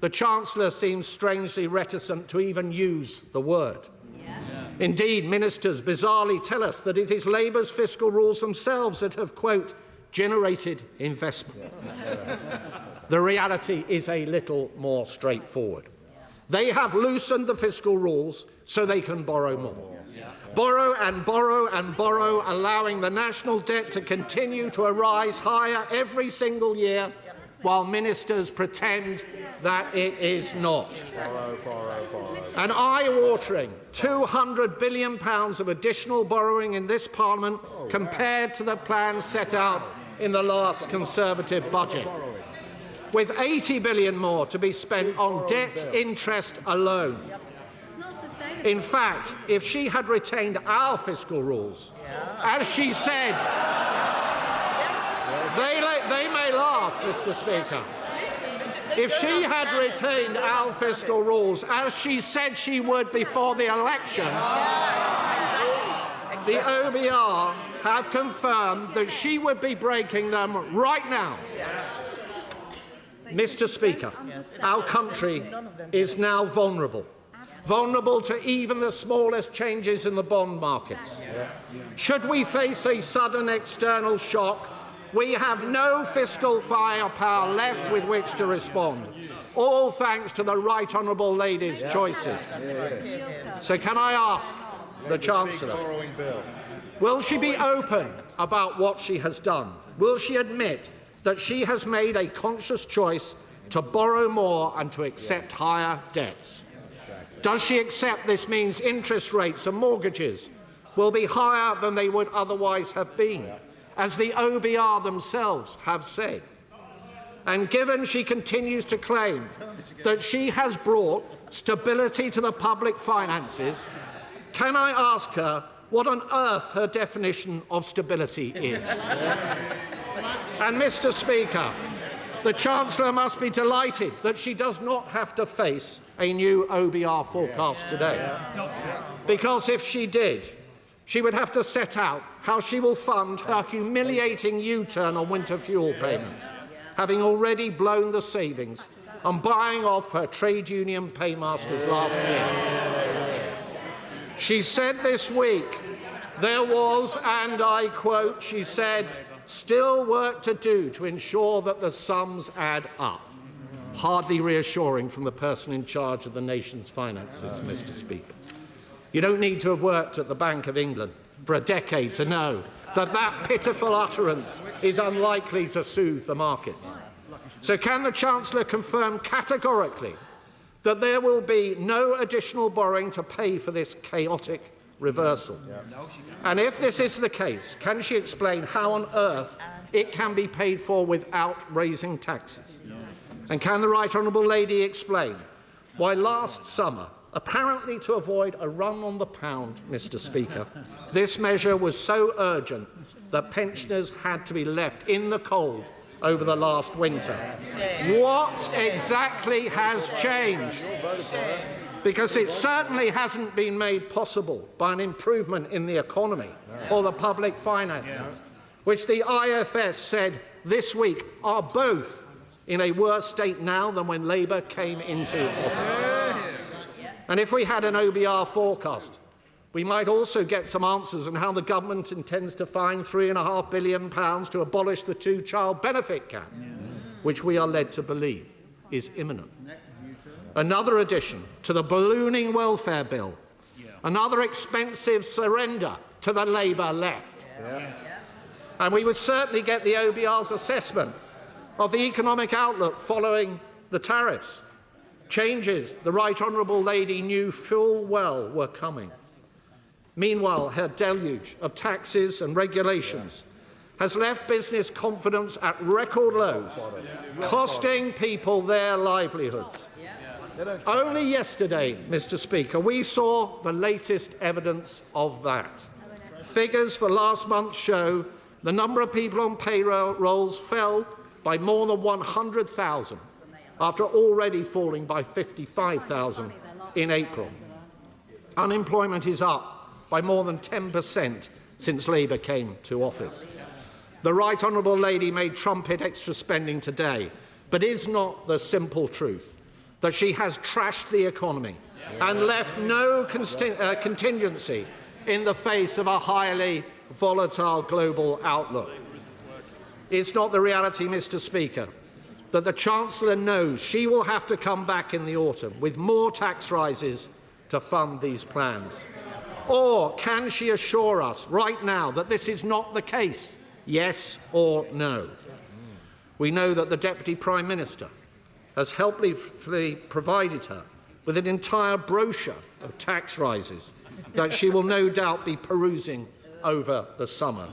the Chancellor seems strangely reticent to even use the word. Indeed, ministers bizarrely tell us that it is Labour's fiscal rules themselves that have, quote, generated investment. The reality is a little more straightforward. They have loosened the fiscal rules so they can borrow more. Borrow and borrow and borrow, allowing the national debt to continue to rise higher every single year, while ministers pretend that it is not. An eye-watering £200 billion of additional borrowing in this Parliament compared to the plans set out in the last Conservative budget, with £80 billion more to be spent on debt interest alone. In fact, if she had retained our fiscal rules, as she said, they may laugh, Mr. Speaker. If she had retained our fiscal rules, as she said she would before the election, the OBR have confirmed that she would be breaking them right now. Mr. Speaker, our country is now vulnerable. Vulnerable to even the smallest changes in the bond markets. Should we face a sudden external shock, we have no fiscal firepower left with which to respond, all thanks to the Right Honourable Lady's choices. So can I ask the Chancellor, will she be open about what she has done? Will she admit that she has made a conscious choice to borrow more and to accept higher debts? Does she accept this means interest rates and mortgages will be higher than they would otherwise have been, as the OBR themselves have said? And given she continues to claim that she has brought stability to the public finances, can I ask her what on earth her definition of stability is? And, Mr. Speaker, the Chancellor must be delighted that she does not have to face a new OBR forecast today. Because if she did, she would have to set out how she will fund her humiliating U-turn on winter fuel payments, having already blown the savings on buying off her trade union paymasters last year. She said this week there was, and I quote, she said, still work to do to ensure that the sums add up. Hardly reassuring from the person in charge of the nation's finances, Mr. Speaker. You don't need to have worked at the Bank of England for a decade to know that that pitiful utterance is unlikely to soothe the markets. So can the Chancellor confirm categorically that there will be no additional borrowing to pay for this chaotic reversal? And if this is the case, can she explain how on earth it can be paid for without raising taxes? And can the Right Honourable Lady explain why last summer, apparently to avoid a run on the pound, Mr. Speaker, this measure was so urgent that pensioners had to be left in the cold over the last winter? What exactly has changed? Because it certainly hasn't been made possible by an improvement in the economy or the public finances, which the IFS said this week are both in a worse state now than when Labour came into office. And if we had an OBR forecast, we might also get some answers on how the government intends to find £3.5 billion to abolish the two-child benefit cap, which we are led to believe is imminent. Another addition to the ballooning welfare bill, another expensive surrender to the Labour left. And we would certainly get the OBR's assessment of the economic outlook following the tariffs. Changes the Right Honourable Lady knew full well were coming. Meanwhile, her deluge of taxes and regulations has left business confidence at record lows, costing people their livelihoods. Only yesterday, Mr. Speaker, we saw the latest evidence of that. Figures for last month show the number of people on payrolls fell by more than 100,000, after already falling by 55,000 in April. Unemployment is up by more than 10% since Labour came to office. The Right Honourable Lady may trumpet extra spending today, but is not the simple truth that she has trashed the economy and left no contingency in the face of a highly volatile global outlook? It's not the reality, Mr. Speaker, that the Chancellor knows she will have to come back in the autumn with more tax rises to fund these plans? Or can she assure us right now that this is not the case? Yes or no? We know that the Deputy Prime Minister has helpfully provided her with an entire brochure of tax rises that she will no doubt be perusing over the summer.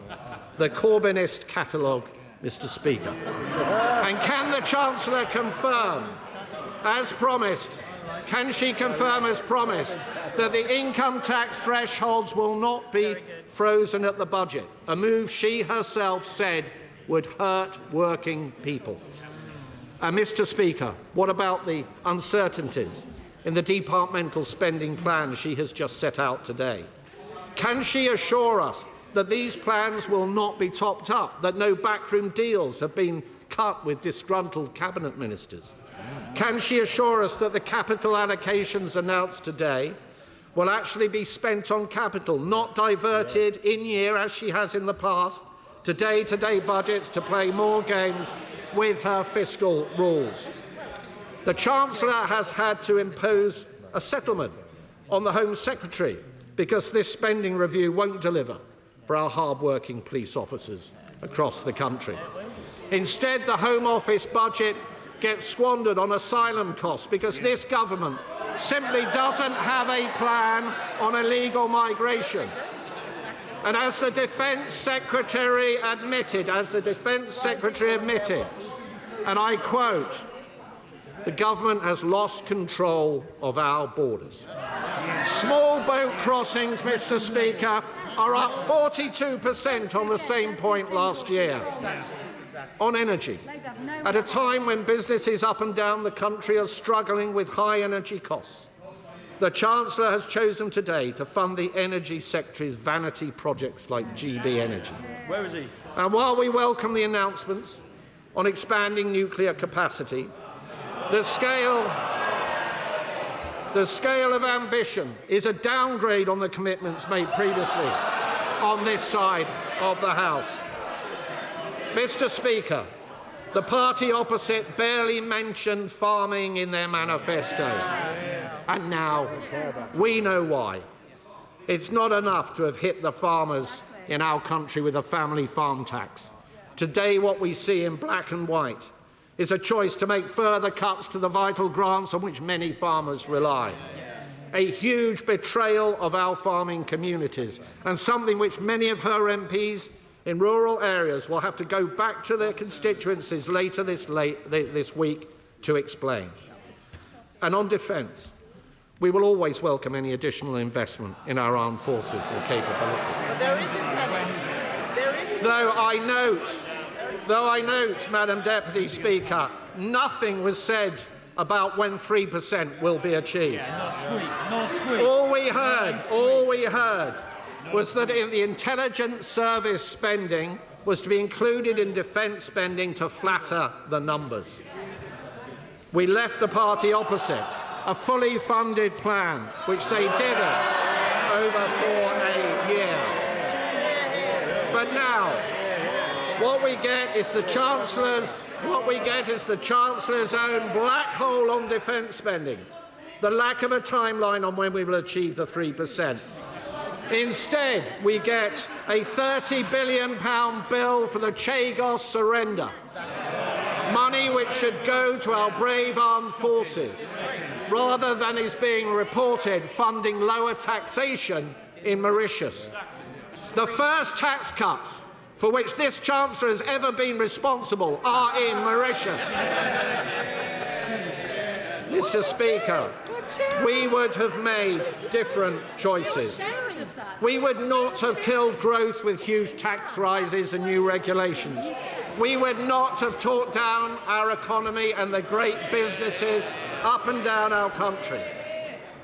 The Corbynist catalogue, Mr. Speaker. And can the Chancellor confirm, as promised, can she confirm as promised, that the income tax thresholds will not be frozen at the budget, a move she herself said would hurt working people? And, Mr. Speaker, what about the uncertainties in the departmental spending plan she has just set out today? Can she assure us that these plans will not be topped up, that no backroom deals have been cut with disgruntled cabinet ministers? Can she assure us that the capital allocations announced today will actually be spent on capital, not diverted in year, as she has in the past, to day-to-day budgets to play more games with her fiscal rules? The Chancellor has had to impose a settlement on the Home Secretary because this spending review won't deliver for our hard-working police officers across the country. Instead, the Home Office budget gets squandered on asylum costs because this government simply doesn't have a plan on illegal migration. And as the Defence Secretary admitted, and I quote, the government has lost control of our borders. Small boat crossings, Mr. Speaker, are up 42% on the same point last year. On energy, at a time when businesses up and down the country are struggling with high energy costs, the Chancellor has chosen today to fund the Energy Secretary's vanity projects like GB Energy. Where is he? And while we welcome the announcements on expanding nuclear capacity, the scale of ambition is a downgrade on the commitments made previously on this side of the House. Mr. Speaker, the party opposite barely mentioned farming in their manifesto. And now we know why. It's not enough to have hit the farmers in our country with a family farm tax. Today, what we see in black and white is a choice to make further cuts to the vital grants on which many farmers rely. A huge betrayal of our farming communities, and something which many of her MPs in rural areas will have to go back to their constituencies later this week to explain. And on defence, we will always welcome any additional investment in our armed forces and capability. But there isn't any. Though I note, Madam Deputy Speaker, nothing was said about when 3% will be achieved. Yeah, no squeak. All we heard was that in the intelligence service spending was to be included in defence spending to flatter the numbers. We left the party opposite a fully funded plan, which they didn't over for a year. But now, what we get is the Chancellor's own black hole on defence spending, the lack of a timeline on when we will achieve the 3%. Instead, we get a £30 billion bill for the Chagos surrender, money which should go to our brave armed forces, rather than is being reported funding lower taxation in Mauritius. The first tax cuts for which this Chancellor has ever been responsible are in Mauritius. Mr. Speaker, we would have made different choices. We would not have killed growth with huge tax rises and new regulations. We would not have taught down our economy and the great businesses up and down our country.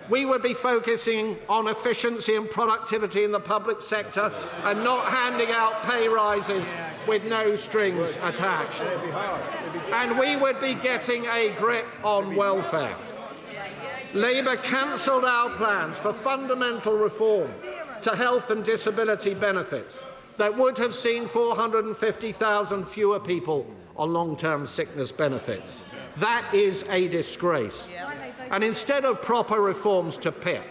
We would be focusing on efficiency and productivity in the public sector and not handing out pay rises with no strings attached. And we would be getting a grip on welfare. Labour cancelled our plans for fundamental reform to health and disability benefits that would have seen 450,000 fewer people on long-term sickness benefits. That is a disgrace. And instead of proper reforms to PIP,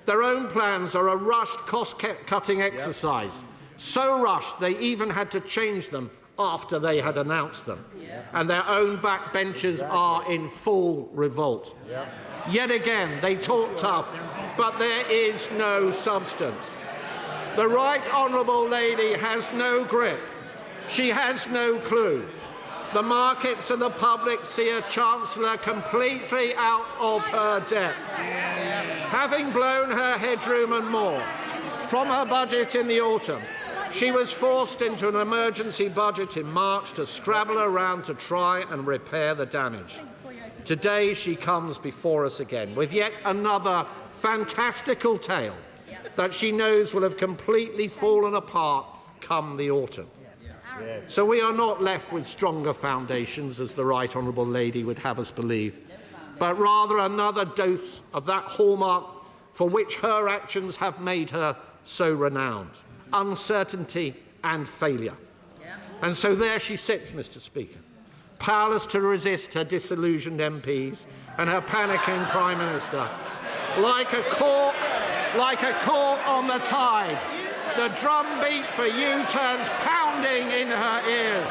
their own plans are a rushed cost-cutting exercise, so rushed they even had to change them after they had announced them. And their own backbenchers are in full revolt. Yet again, they talk tough, but there is no substance. The Right Honourable Lady has no grip. She has no clue. The markets and the public see a Chancellor completely out of her depth. Having blown her headroom and more from her budget in the autumn, she was forced into an emergency budget in March to scrabble around to try and repair the damage. Today she comes before us again with yet another fantastical tale that she knows will have completely fallen apart come the autumn. So we are not left with stronger foundations, as the Right Honourable Lady would have us believe, but rather another dose of that hallmark for which her actions have made her so renowned: uncertainty and failure. And so there she sits, Mr. Speaker, powerless to resist her disillusioned MPs and her panicking Prime Minister. Like a cork on the tide, the drumbeat for U-turns pounding in her ears.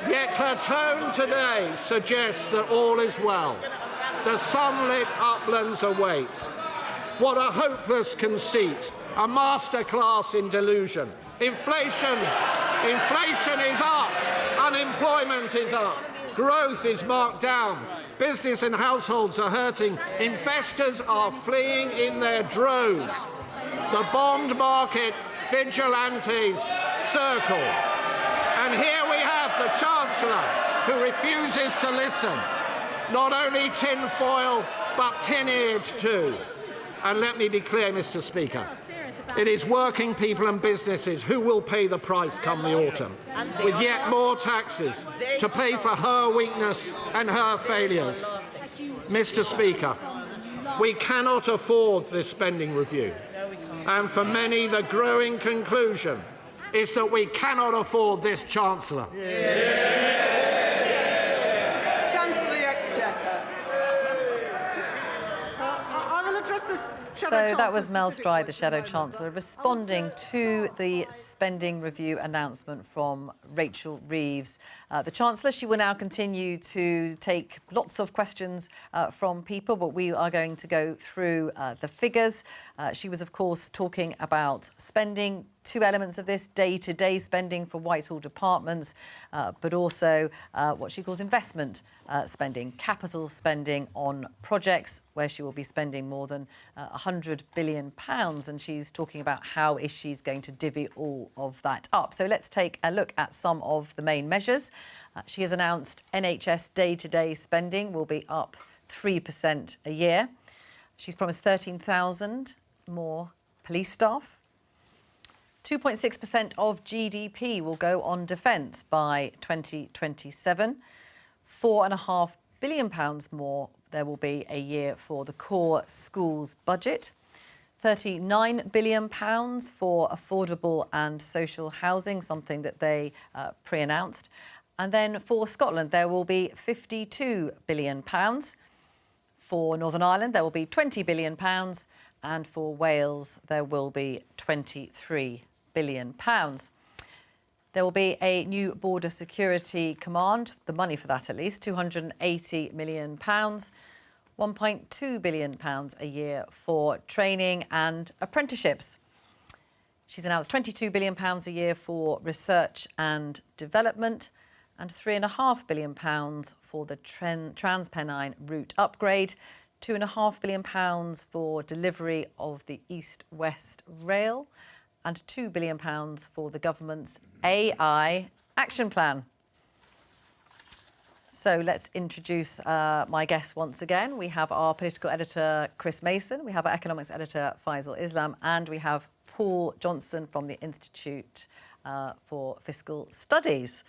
Yet her tone today suggests that all is well. The sunlit uplands await. What a hopeless conceit, a masterclass in delusion. Inflation is up, unemployment is up, growth is marked down, business and households are hurting, investors are fleeing in their droves. The bond market vigilantes circle. And here we have the Chancellor, who refuses to listen. Not only tinfoil, but tin-eared too. And let me be clear, Mr. Speaker, it is working people and businesses who will pay the price come the autumn, with yet more taxes to pay for her weakness and her failures. Mr. Speaker, we cannot afford this spending review. And for many, the growing conclusion is that we cannot afford this Chancellor. Chancellor of the Exchequer. I will address the So that was Mel Stride, the Shadow Chancellor, responding to the spending review announcement from Rachel Reeves. The Chancellor, she will now continue to take lots of questions from people, but we are going to go through the figures. She was, of course, talking about spending, two elements of this: day-to-day spending for Whitehall departments, but also what she calls investment spending, capital spending on projects, where she will be spending more than £100 billion. And she's talking about how is she's going to divvy all of that up. So let's take a look at some of the main measures. She has announced NHS day-to-day spending will be up 3% a year. She's promised 13,000 more police staff. 2.6% of GDP will go on defence by 2027. £4.5 billion more there will be a year for the core schools budget. £39 billion for affordable and social housing, something that they pre-announced. And then for Scotland, there will be £52 billion. For Northern Ireland, there will be £20 billion. And for Wales, there will be £23 billion. There will be a new border security command, the money for that at least, £280 million. £1.2 billion a year for training and apprenticeships. She's announced £22 billion a year for research and development and £3.5 billion for the Transpennine route upgrade, £2.5 billion for delivery of the East-West Rail and £2 billion for the government's AI action plan. So let's introduce my guests once again. We have our political editor, Chris Mason. We have our economics editor, Faisal Islam. And we have Paul Johnston from the Institute for Fiscal Studies.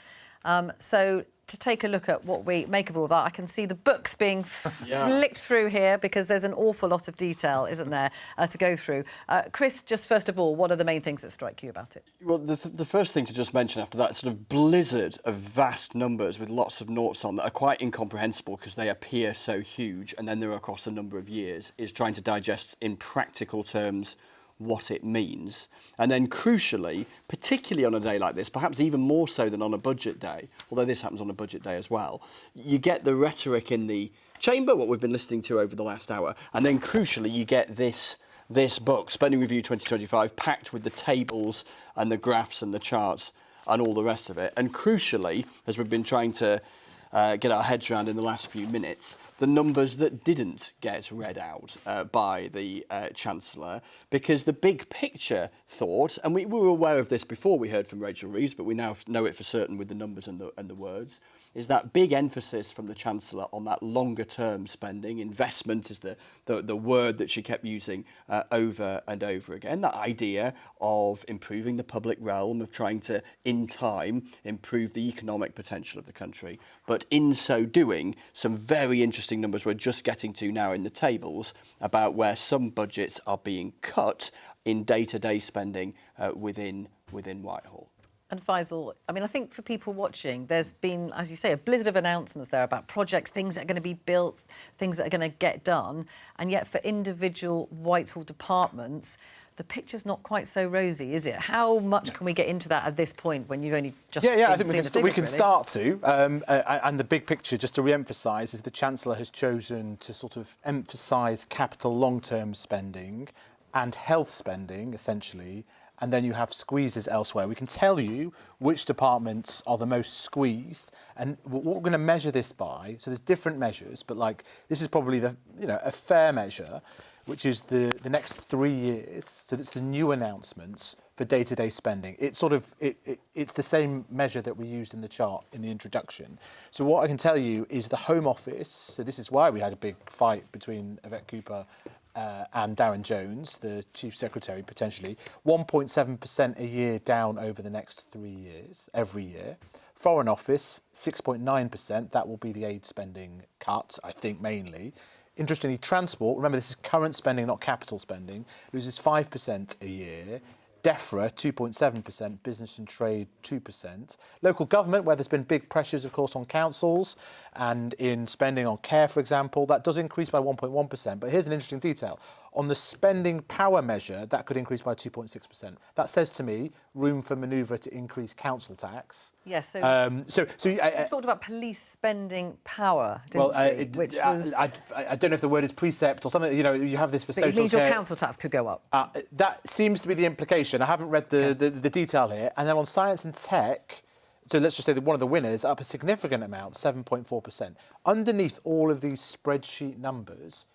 So to take a look at what we make of all that, I can see the books being flicked through here because there's an awful lot of detail, isn't there, to go through. Chris, just first of all, what are the main things that strike you about it? Well, the first thing to just mention after that sort of blizzard of vast numbers with lots of noughts on that are quite incomprehensible because they appear so huge and then they're across a number of years, is trying to digest in practical terms what it means. And then crucially, particularly on a day like this, perhaps even more so than on a budget day, although this happens on a budget day as well, you get the rhetoric in the chamber, what we've been listening to over the last hour, and then crucially you get this book, Spending Review 2025, packed with the tables and the graphs and the charts and all the rest of it. And crucially, as we've been trying to get our heads around in the last few minutes, the numbers that didn't get read out by the Chancellor, because the big picture thought, and we were aware of this before we heard from Rachel Reeves, but we now know it for certain with the numbers and the words, is that big emphasis from the Chancellor on that longer-term spending. Investment is the word that she kept using over and over again. That idea of improving the public realm, of trying to, in time, improve the economic potential of the country. But in so doing, some very interesting numbers we're just getting to now in the tables about where some budgets are being cut in day-to-day spending within Whitehall. And Faisal, I mean, I think for people watching, there's been, as you say, a blizzard of announcements there about projects, things that are going to be built, things that are going to get done. And yet for individual Whitehall departments, the picture's not quite so rosy, is it? How much can we get into that at this point when you've only just I think we can really start to. And the big picture, just to re-emphasise, is the Chancellor has chosen to sort of emphasise capital long-term spending and health spending, essentially, and then you have squeezes elsewhere. We can tell you which departments are the most squeezed, and what we're going to measure this by, so there's different measures, but like this is probably a fair measure, which is the next 3 years. So it's the new announcements for day-to-day spending. It's it's the same measure that we used in the chart in the introduction. So what I can tell you is the Home Office, so this is why we had a big fight between Yvette Cooper and Darren Jones, the Chief Secretary, potentially, 1.7% a year down over the next 3 years, every year. Foreign Office, 6.9%. That will be the aid spending cut, I think, mainly. Interestingly, transport, remember this is current spending, not capital spending, loses 5% a year. DEFRA, 2.7%, business and trade, 2%. Local government, where there's been big pressures, of course, on councils and in spending on care, for example, that does increase by 1.1%. But here's an interesting detail. On the spending power measure, that could increase by 2.6%. That says to me room for manoeuvre to increase council tax. Yes, you talked about police spending power, didn't you? I don't know if the word is precept or something. You know, you have this for social care. It means your council tax could go up. That seems to be the implication. I haven't read the detail here. And then on science and tech, so let's just say that one of the winners up a significant amount, 7.4%. Underneath all of these spreadsheet numbers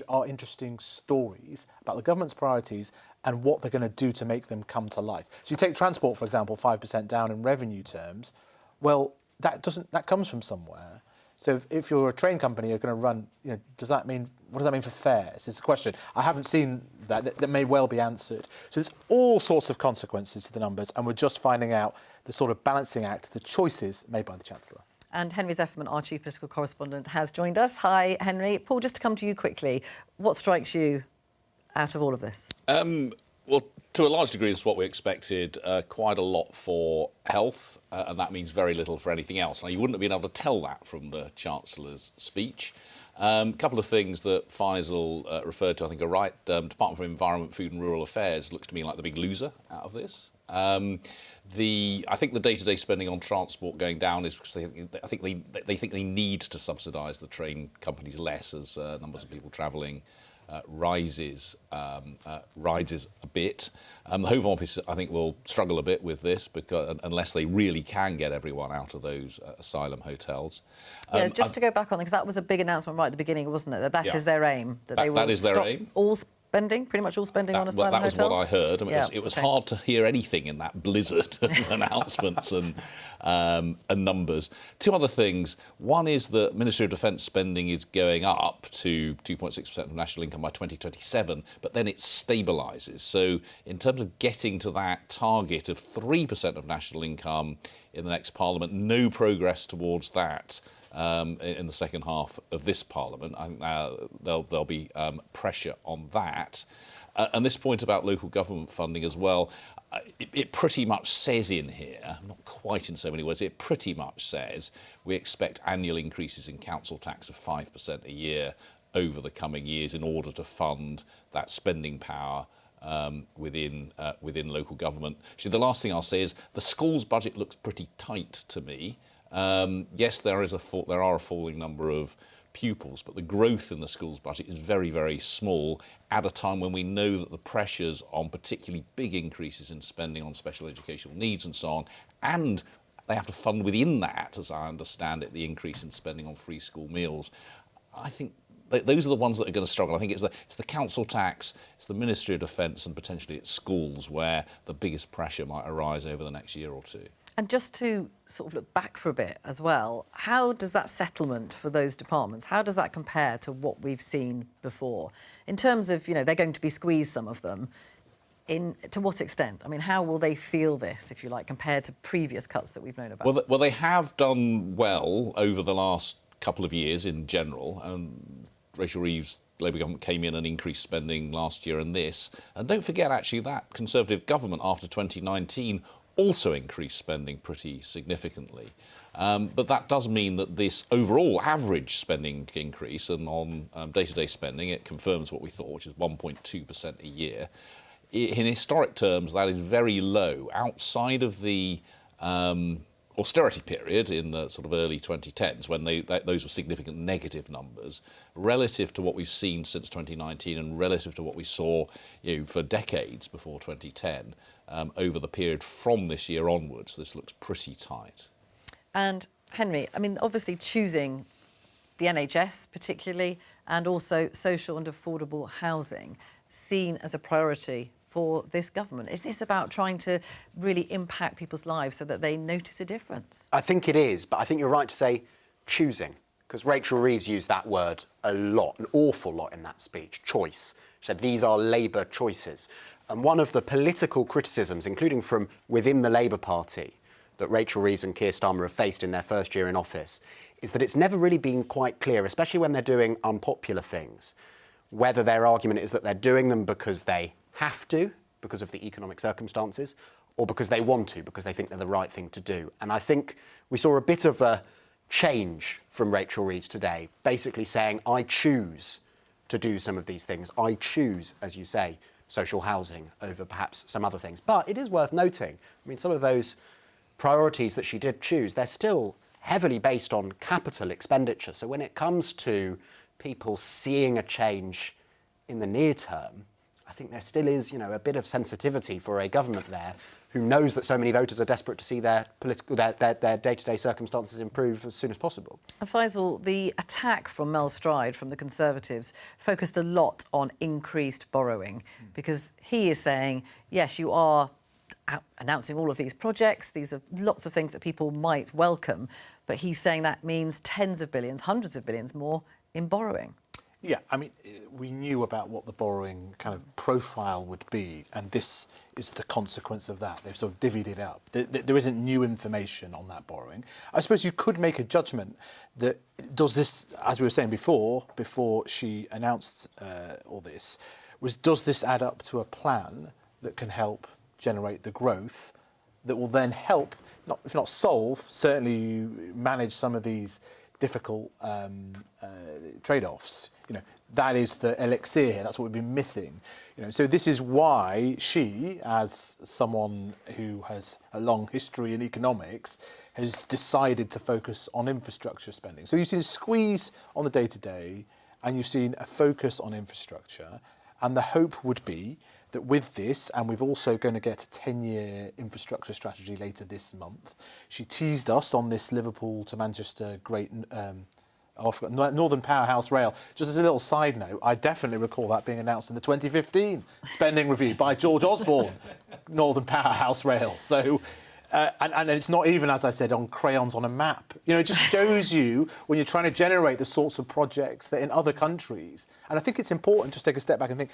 are interesting stories about the government's priorities and what they're going to do to make them come to life. So you take transport, for example, 5% down in revenue terms. Well, that comes from somewhere. So if you're a train company, you're going to run, what does that mean for fares? It's a question. I haven't seen that may well be answered. So there's all sorts of consequences to the numbers, and we're just finding out the sort of balancing act, the choices made by the Chancellor. And Henry Zefferman, our Chief Political Correspondent, has joined us. Hi, Henry. Paul, just to come to you quickly, what strikes you out of all of this? Well, to a large degree, it's what we expected. Quite a lot for health, and that means very little for anything else. Now, you wouldn't have been able to tell that from the Chancellor's speech. A couple of things that Faisal referred to, I think, are right. Department for Environment, Food and Rural Affairs looks to me like the big loser out of this. I think the day-to-day spending on transport going down is because they think they need to subsidise the train companies less as numbers of people travelling rises a bit. The Home Office, I think, will struggle a bit with this because unless they really can get everyone out of those asylum hotels. Just to go back on, because that was a big announcement right at the beginning, wasn't it? That is their aim. That is their aim. All spending, pretty much all spending on asylum hotels? That was what I heard. I mean, it was hard to hear anything in that blizzard of announcements and numbers. Two other things. One is that Ministry of Defence spending is going up to 2.6% of national income by 2027, but then it stabilises. So in terms of getting to that target of 3% of national income in the next Parliament, no progress towards that. In the second half of this Parliament. I think there'll be pressure on that. And this point about local government funding as well, it pretty much says in here, not quite in so many words, it pretty much says we expect annual increases in council tax of 5% a year over the coming years in order to fund that spending power within local government. Actually, the last thing I'll say is the schools budget looks pretty tight to me. Yes, there are a falling number of pupils, but the growth in the schools budget is very, very small at a time when we know that the pressures on particularly big increases in spending on special educational needs and so on, and they have to fund within that, as I understand it, the increase in spending on free school meals. I think those are the ones that are going to struggle. I think it's the council tax, it's the Ministry of Defence, and potentially it's schools where the biggest pressure might arise over the next year or two. And just to sort of look back for a bit as well, how does that settlement for those departments, how does that compare to what we've seen before? In terms of, you know, they're going to be squeezed, some of them. To what extent? I mean, how will they feel this, if you like, compared to previous cuts that we've known about? Well, they have done well over the last couple of years in general. Rachel Reeves' Labour government came in and increased spending last year and this. And don't forget, actually, that Conservative government after 2019 also increased spending pretty significantly. But that does mean that this overall average spending increase, and on day-to-day spending, it confirms what we thought, which is 1.2% a year. In historic terms, that is very low. Outside of the austerity period in the sort of early 2010s, when those were significant negative numbers, relative to what we've seen since 2019 and relative to what we saw, you know, for decades before 2010, over the period from this year onwards, this looks pretty tight. And Henry, I mean, obviously choosing the NHS particularly, and also social and affordable housing, seen as a priority for this government. Is this about trying to really impact people's lives so that they notice a difference? I think it is, but I think you're right to say choosing, because Rachel Reeves used that word a lot, an awful lot in that speech, choice. She said these are Labour choices. And one of the political criticisms, including from within the Labour Party, that Rachel Reeves and Keir Starmer have faced in their first year in office, is that it's never really been quite clear, especially when they're doing unpopular things, whether their argument is that they're doing them because they have to, because of the economic circumstances, or because they want to, because they think they're the right thing to do. And I think we saw a bit of a change from Rachel Reeves today, basically saying, I choose to do some of these things. I choose, as you say, social housing over perhaps some other things. But it is worth noting, I mean, some of those priorities that she did choose, they're still heavily based on capital expenditure. So when it comes to people seeing a change in the near term, I think there still is, you know, a bit of sensitivity for a government there who knows that so many voters are desperate to see their day-to-day circumstances improve as soon as possible. And Faisal, the attack from Mel Stride from the Conservatives focused a lot on increased borrowing, because he is saying, yes, you are announcing all of these projects, these are lots of things that people might welcome, but he's saying that means tens of billions, hundreds of billions more in borrowing. Yeah, I mean, we knew about what the borrowing kind of profile would be, and this is the consequence of that. They've sort of divvied it up. There isn't new information on that borrowing. I suppose you could make a judgment that does this, as we were saying before she announced all this, does this add up to a plan that can help generate the growth that will then help, if not solve, certainly manage some of these difficult trade-offs. You know, that is the elixir here. That's what we've been missing. You know, so this is why she, as someone who has a long history in economics, has decided to focus on infrastructure spending. So you've seen a squeeze on the day-to-day, and you've seen a focus on infrastructure, and the hope would be that with this, and we're also going to get a 10-year infrastructure strategy later this month. She teased us on this Liverpool to Manchester Northern Powerhouse Rail. Just as a little side note, I definitely recall that being announced in the 2015 spending review by George Osborne, Northern Powerhouse Rail. So, and it's not even, as I said, on crayons on a map. You know, it just shows you when you're trying to generate the sorts of projects that in other countries. And I think it's important just to take a step back and think,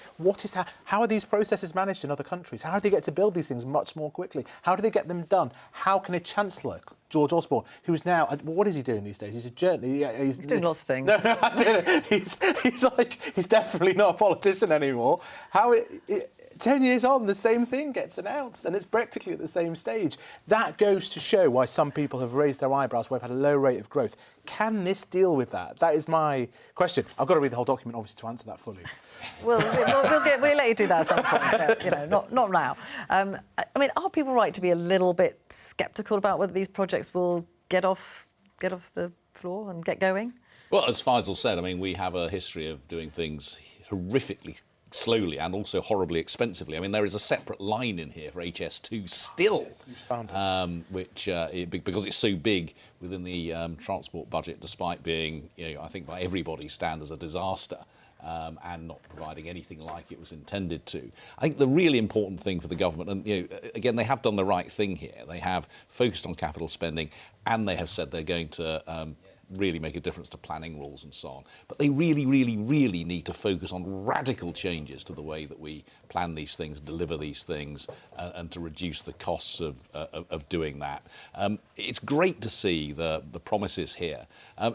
how are these processes managed in other countries? How do they get to build these things much more quickly? How do they get them done? How can a chancellor, George Osborne, who's now, what is he doing these days? He's a journalist. He's doing lots of things. No, I didn't. He's definitely not a politician anymore. 10 years on, the same thing gets announced, and it's practically at the same stage. That goes to show why some people have raised their eyebrows, why we've had a low rate of growth. Can this deal with that? That is my question. I've got to read the whole document, obviously, to answer that fully. We'll let you do that at some point, you know, not now. I mean, are people right to be a little bit sceptical about whether these projects will get off the floor and get going? Well, as Faisal said, I mean, we have a history of doing things horrifically slowly and also horribly expensively. I mean, there is a separate line in here for HS2 still, because it's so big within the transport budget, despite being, I think by everybody's standards, a disaster. And not providing anything like it was intended to. I think the really important thing for the government, and again, they have done the right thing here. They have focused on capital spending, and they have said they're going to really make a difference to planning rules and so on. But they really, really, really need to focus on radical changes to the way that we plan these things, deliver these things, and to reduce the costs of doing that. It's great to see the promises here.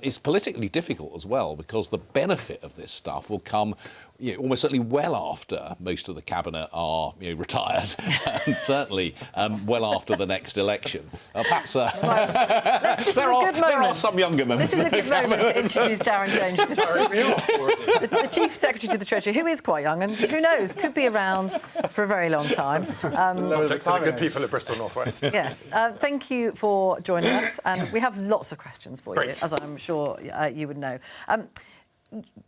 It's politically difficult as well, because the benefit of this stuff will come almost certainly well after most of the cabinet are retired, and certainly well after the next election. Perhaps there are some younger members. This is a good moment to introduce Darren Jones, the Chief Secretary to the Treasury, who is quite young and who knows, could be around for a very long time. Subject to the good people of Bristol North West. Yes. Thank you for joining us. And we have lots of questions for you, as I'm sure you would know.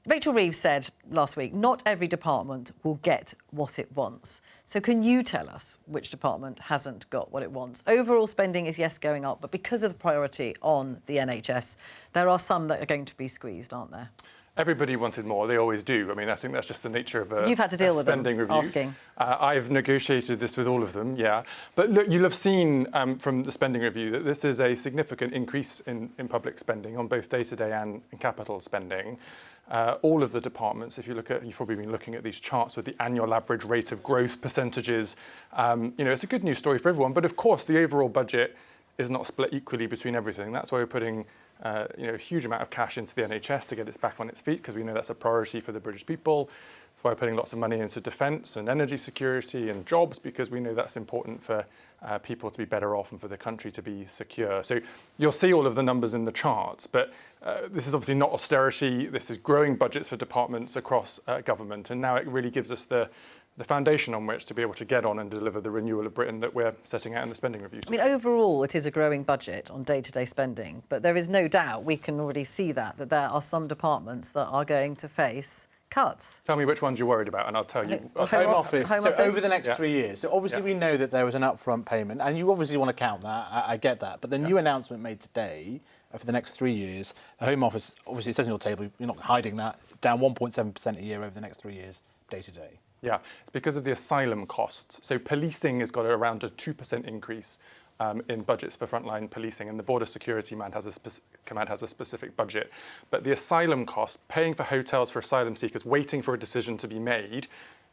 Rachel Reeves said last week, not every department will get what it wants. So can you tell us which department hasn't got what it wants? Overall spending is, yes, going up, but because of the priority on the NHS, there are some that are going to be squeezed, aren't there? Everybody wanted more. They always do. I mean, I think that's just the nature of You've had to deal with spending them, review. Asking. I've negotiated this with all of them, yeah. But look, you'll have seen from the spending review that this is a significant increase in public spending on both day-to-day and capital spending. All of the departments, if you look at, you've probably been looking at these charts with the annual average rate of growth percentages. It's a good news story for everyone. But of course, the overall budget is not split equally between everything. That's why we're putting a huge amount of cash into the NHS to get it back on its feet, because we know that's a priority for the British people. That's why we're putting lots of money into defence and energy security and jobs, because we know that's important for people to be better off and for the country to be secure. So you'll see all of the numbers in the charts, but this is obviously not austerity. This is growing budgets for departments across government, and now it really gives us the foundation on which to be able to get on and deliver the renewal of Britain that we're setting out in the spending review. I mean, overall, it is a growing budget on day-to-day spending, but there is no doubt, we can already see that there are some departments that are going to face cuts. Tell me which ones you're worried about, and I'll tell you. Home Office. So over the next 3 years. So obviously we know that there was an upfront payment, and you obviously want to count that. I get that. But the new announcement made today for the next 3 years, the Home Office, obviously it says on your table, you're not hiding that, down 1.7% a year over the next 3 years, day to day. Yeah, it's because of the asylum costs. So policing has got around a 2% increase in budgets for frontline policing, and the Border Security Command has a specific budget. But the asylum cost, paying for hotels for asylum seekers, waiting for a decision to be made,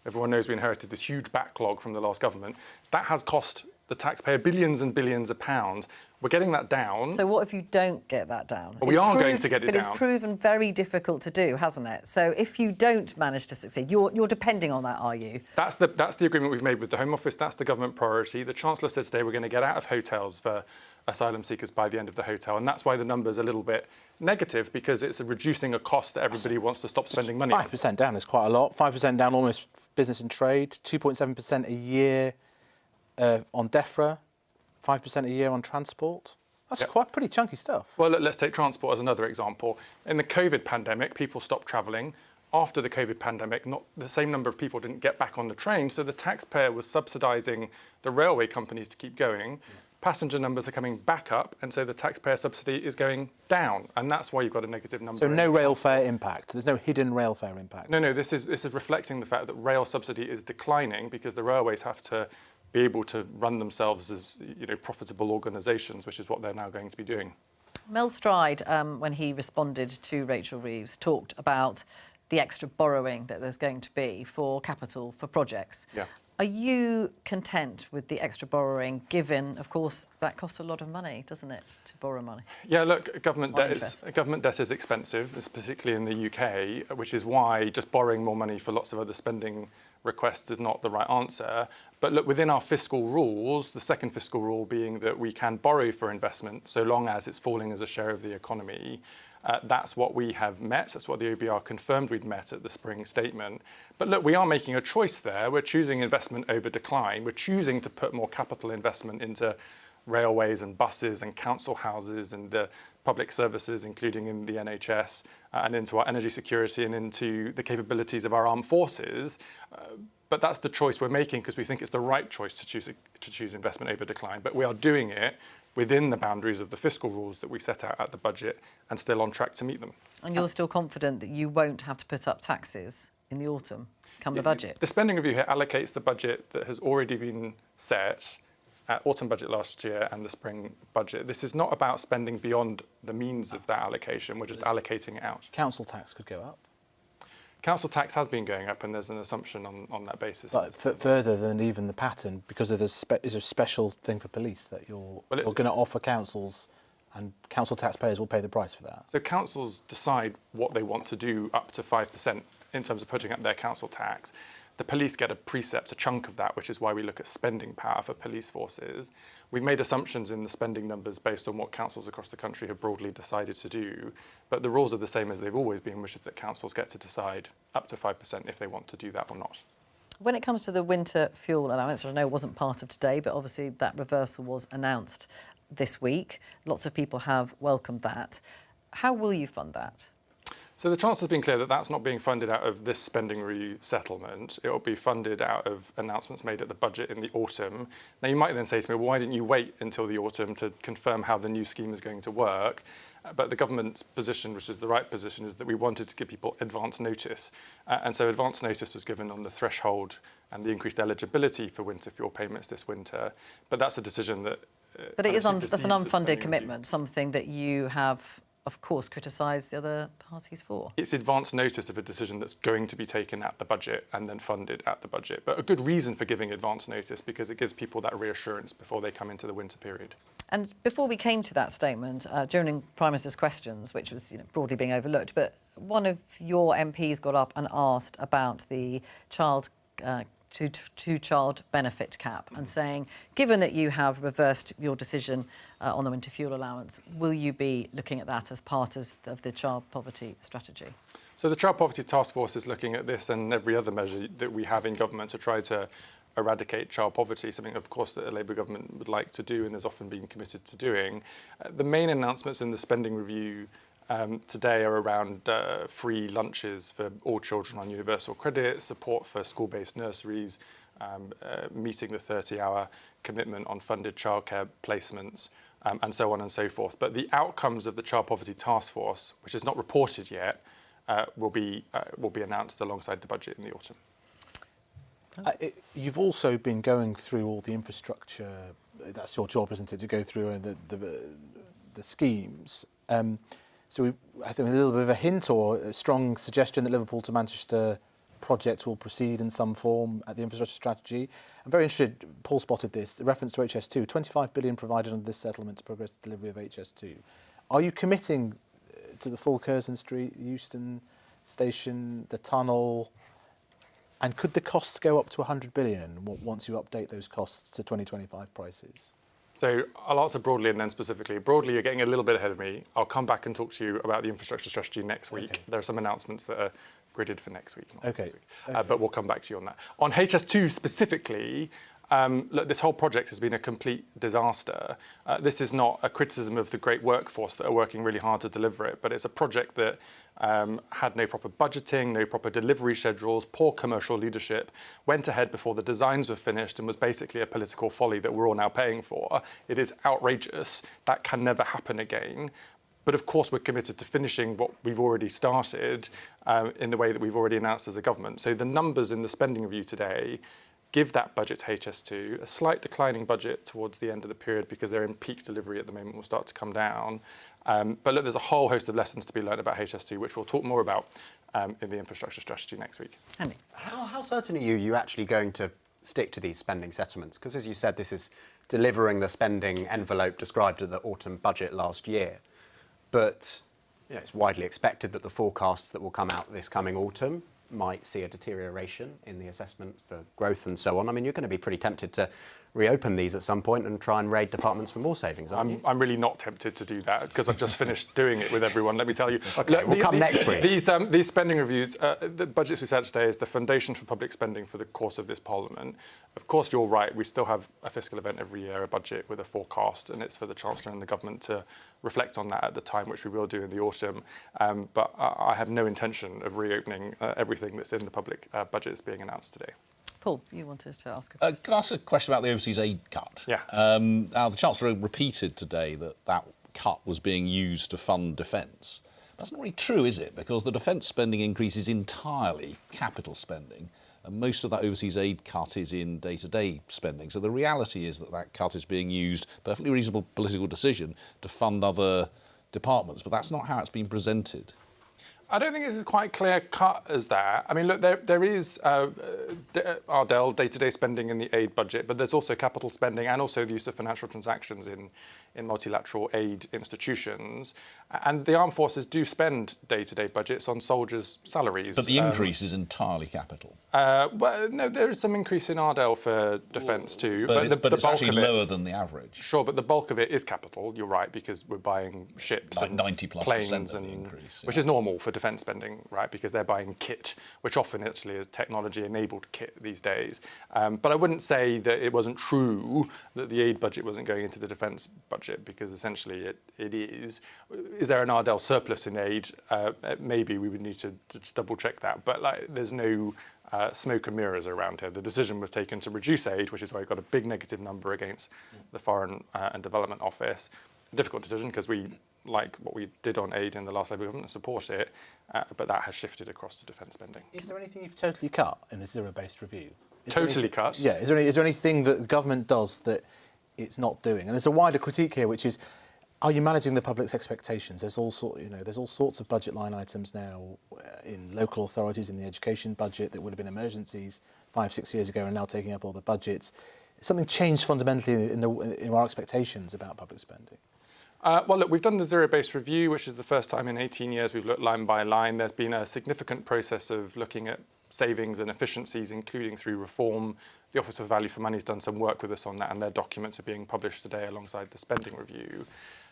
everyone knows we inherited this huge backlog from the last government, that has cost the taxpayer billions and billions of pounds. We're getting that down. So what if you don't get that down? Well, we are going to get it down. But it's proven very difficult to do, hasn't it? So if you don't manage to succeed, you're depending on that, are you? That's the agreement we've made with the Home Office. That's the government priority. The Chancellor said today we're going to get out of hotels for asylum seekers by the end of the hotel, and that's why the number's a little bit negative, because it's reducing a cost that everybody wants to stop spending money on. 5% down is quite a lot. 5% down almost business and trade, 2.7% a year on DEFRA, 5% a year on transport. That's quite pretty chunky stuff. Well, let's take transport as another example. In the COVID pandemic, people stopped travelling. After the COVID pandemic, not the same number of people didn't get back on the train, so the taxpayer was subsidising the railway companies to keep going. Passenger numbers are coming back up, and so the taxpayer subsidy is going down, and that's why you've got a negative number. So no rail fare impact. There's no hidden rail fare impact. No. This is reflecting the fact that rail subsidy is declining because the railways have to be able to run themselves as profitable organisations, which is what they're now going to be doing. Mel Stride, when he responded to Rachel Reeves, talked about the extra borrowing that there's going to be for capital, for projects. Yeah. Are you content with the extra borrowing, given, of course, that costs a lot of money, doesn't it, to borrow money? Yeah, look, government debt is expensive, particularly in the UK, which is why just borrowing more money for lots of other spending requests is not the right answer. But look, within our fiscal rules, the second fiscal rule being that we can borrow for investment so long as it's falling as a share of the economy. That's what we have met. That's what the OBR confirmed we'd met at the spring statement. But look, we are making a choice there. We're choosing investment over decline. We're choosing to put more capital investment into railways and buses and council houses and the public services, including in the NHS, and into our energy security and into the capabilities of our armed forces. But that's the choice we're making because we think it's the right choice to choose investment over decline. But we are doing it within the boundaries of the fiscal rules that we set out at the budget and still on track to meet them. And you're still confident that you won't have to put up taxes in the autumn, come the budget? The spending review here allocates the budget that has already been set at autumn budget last year and the spring budget. This is not about spending beyond the means of that allocation. We're just allocating it out. Council tax could go up. Council tax has been going up, and there's an assumption on that basis. But further than even the pattern, because is a special thing for police that you're going to offer councils, and council taxpayers will pay the price for that. So councils decide what they want to do up to 5% in terms of putting up their council tax. The police get a precept, a chunk of that, which is why we look at spending power for police forces. We've made assumptions in the spending numbers based on what councils across the country have broadly decided to do. But the rules are the same as they've always been, which is that councils get to decide up to 5% if they want to do that or not. When it comes to the winter fuel allowance, which I know wasn't part of today, but obviously that reversal was announced this week. Lots of people have welcomed that. How will you fund that? So the Chancellor's been clear that that's not being funded out of this spending review settlement. It will be funded out of announcements made at the budget in the autumn. Now, you might then say to me, well, why didn't you wait until the autumn to confirm how the new scheme is going to work? But the government's position, which is the right position, is that we wanted to give people advance notice. And so advance notice was given on the threshold and the increased eligibility for winter fuel payments this winter. But that's a decision that... But it is that's an unfunded commitment, something that you have, of course, criticised the other parties for. It's advance notice of a decision that's going to be taken at the budget and then funded at the budget. But a good reason for giving advance notice because it gives people that reassurance before they come into the winter period. And before we came to that statement, during Prime Minister's questions, which was broadly being overlooked, but one of your MPs got up and asked about the two-child benefit cap and saying, given that you have reversed your decision on the winter fuel allowance, will you be looking at that as part of the child poverty strategy? So the Child Poverty Task Force is looking at this and every other measure that we have in government to try to eradicate child poverty, something, of course, that a Labour government would like to do and has often been committed to doing. The main announcements in the spending review today are around free lunches for all children on universal credit, support for school-based nurseries, meeting the 30-hour commitment on funded childcare placements, and so on and so forth. But the outcomes of the Child Poverty Task Force, which is not reported yet, will be announced alongside the budget in the autumn. You've also been going through all the infrastructure. That's your job, isn't it, to go through the schemes. So I think a little bit of a hint or a strong suggestion that Liverpool to Manchester project will proceed in some form at the infrastructure strategy. I'm very interested, Paul spotted this, the reference to HS2, 25 billion provided under this settlement to progress the delivery of HS2. Are you committing to the full Curzon Street, Euston Station, the tunnel? And could the costs go up to 100 billion once you update those costs to 2025 prices? So I'll answer broadly and then specifically. Broadly, you're getting a little bit ahead of me. I'll come back and talk to you about the infrastructure strategy next week. Okay. There are some announcements that are gridded for next week. Not okay. Next week. But we'll come back to you on that. On HS2 specifically, look, this whole project has been a complete disaster. This is not a criticism of the great workforce that are working really hard to deliver it, but it's a project that had no proper budgeting, no proper delivery schedules, poor commercial leadership, went ahead before the designs were finished and was basically a political folly that we're all now paying for. It is outrageous. That can never happen again. But of course, we're committed to finishing what we've already started in the way that we've already announced as a government. So the numbers in the spending review today give that budget to HS2, a slight declining budget towards the end of the period because they're in peak delivery at the moment, will start to come down. But look, there's a whole host of lessons to be learned about HS2, which we'll talk more about in the infrastructure strategy next week. Andy. How certain are you actually going to stick to these spending settlements? Because as you said, this is delivering the spending envelope described at the autumn budget last year. But it's widely expected that the forecasts that will come out this coming autumn might see a deterioration in the assessment for growth and so on. I mean, you're going to be pretty tempted to reopen these at some point and try and raid departments for more savings, aren't you? I'm really not tempted to do that because I've just finished doing it with everyone, let me tell you. Okay, we'll come next week. These spending reviews, the budgets we set today is the foundation for public spending for the course of this Parliament. Of course, you're right, we still have a fiscal event every year, a budget with a forecast, and it's for the Chancellor and the Government to reflect on that at the time, which we will do in the autumn. But I have no intention of reopening everything that's in the public budget that's being announced today. Paul, you wanted to ask a question. Can I ask a question about the overseas aid cut? Yeah. Now, the Chancellor repeated today that that cut was being used to fund defence. That's not really true, is it? Because the defence spending increase is entirely capital spending, and most of that overseas aid cut is in day-to-day spending. So the reality is that that cut is being used, perfectly reasonable political decision, to fund other departments. But that's not how it's been presented. I don't think it's as quite clear-cut as that. I mean, look, there is Ardell day-to-day spending in the aid budget, but there's also capital spending and also the use of financial transactions in multilateral aid institutions. And the armed forces do spend day-to-day budgets on soldiers' salaries. But the increase is entirely capital. Well, no, there is some increase in Ardell for defence too. But it's bulk actually of it, lower than the average. Sure, but the bulk of it is capital, you're right, because we're buying ships Like and 90+% planes, of the and, increase, which is normal for defence spending, right, because they're buying kit, which often actually is technology-enabled kit these days. But I wouldn't say that it wasn't true that the aid budget wasn't going into the defence budget, because essentially it is. Is there an Ardell surplus in aid? Maybe we would need to double-check that, but there's no smoke and mirrors around here. The decision was taken to reduce aid, which is why we got a big negative number against the Foreign and Development Office. A difficult decision because we like what we did on aid in the last Labour government and support it, but that has shifted across to defence spending. Is there anything you've totally cut in the zero-based review? Totally cut? Yeah. Is there anything that the government does that it's not doing? And there's a wider critique here, which is, are you managing the public's expectations? There's all sorts of budget line items now in local authorities, in the education budget that would have been emergencies 5-6 years ago and now taking up all the budgets. Something changed fundamentally in our expectations about public spending. Well, look, we've done the zero-based review, which is the first time in 18 years we've looked line by line. There's been a significant process of looking at savings and efficiencies, including through reform. The Office for Value for Money has done some work with us on that, and their documents are being published today alongside the spending review.